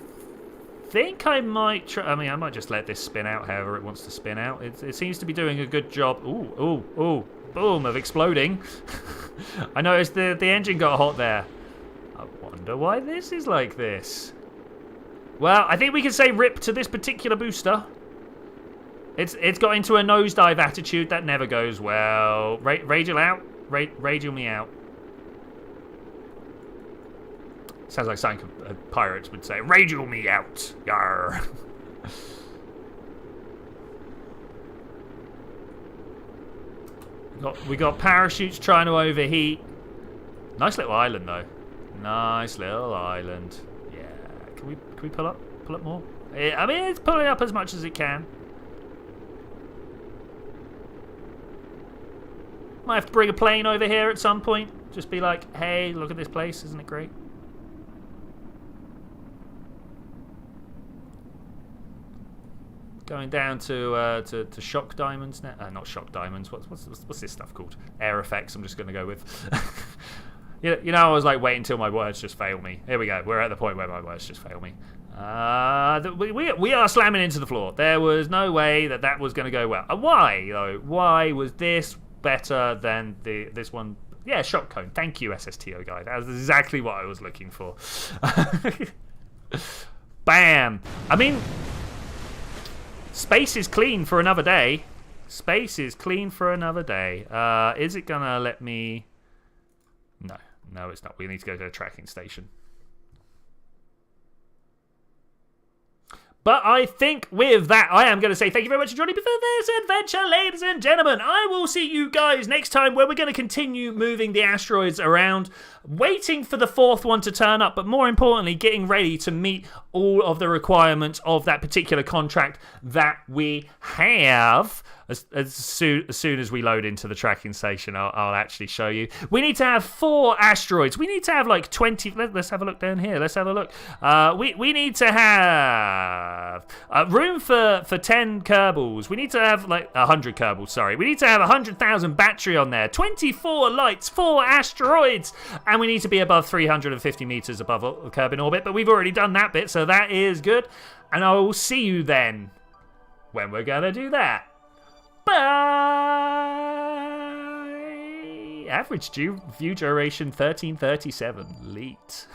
think I might try. I mean, I might just let this spin out however it wants to spin out. It seems to be doing a good job. Ooh, boom, of exploding. I noticed the engine got hot there. I wonder why this is like this. Well, I think we can say rip to this particular booster. It's got into a nosedive attitude. That never goes well. Radial out. Radial me out. Sounds like something pirates would say. Radial me out. Yarr. We got parachutes trying to overheat. Nice little island though. Nice little island. Yeah. Can we pull up? Pull up more? I mean, it's pulling up as much as it can. Might have to bring a plane over here at some point. Just be like, hey, look at this place. Isn't it great? Going down to shock diamonds now. Not shock diamonds. What's this stuff called? Air effects. I'm just going to go with. You know, I was like, wait until my words just fail me. Here we go. We're at the point where my words just fail me. We are slamming into the floor. There was no way that was going to go well. Why though? Why was this better than this one? Yeah, shock cone. Thank you, SSTO guy. That was exactly what I was looking for. Bam. I mean. Space is clean for another day. Space is clean for another day. Is it gonna let me? No, it's not. We need to go to a tracking station. But I think with that, I am going to say thank you very much for joining me for this adventure, ladies and gentlemen. I will see you guys next time where we're going to continue moving the asteroids around, waiting for the fourth one to turn up, but more importantly, getting ready to meet all of the requirements of that particular contract that we have. As soon as we load into the tracking station, I'll actually show you. We need to have 4 asteroids. We need to have like 20. Let's have a look down here. Let's have a look. We need to have room for 10 Kerbals. We need to have like 100 Kerbals. Sorry. We need to have 100,000 battery on there. 24 lights, 4 asteroids, and we need to be above 350 meters above the Kerbal orbit. But we've already done that bit, so that is good. And I will see you then when we're gonna do that. Bye! Average view duration 1337. Leet.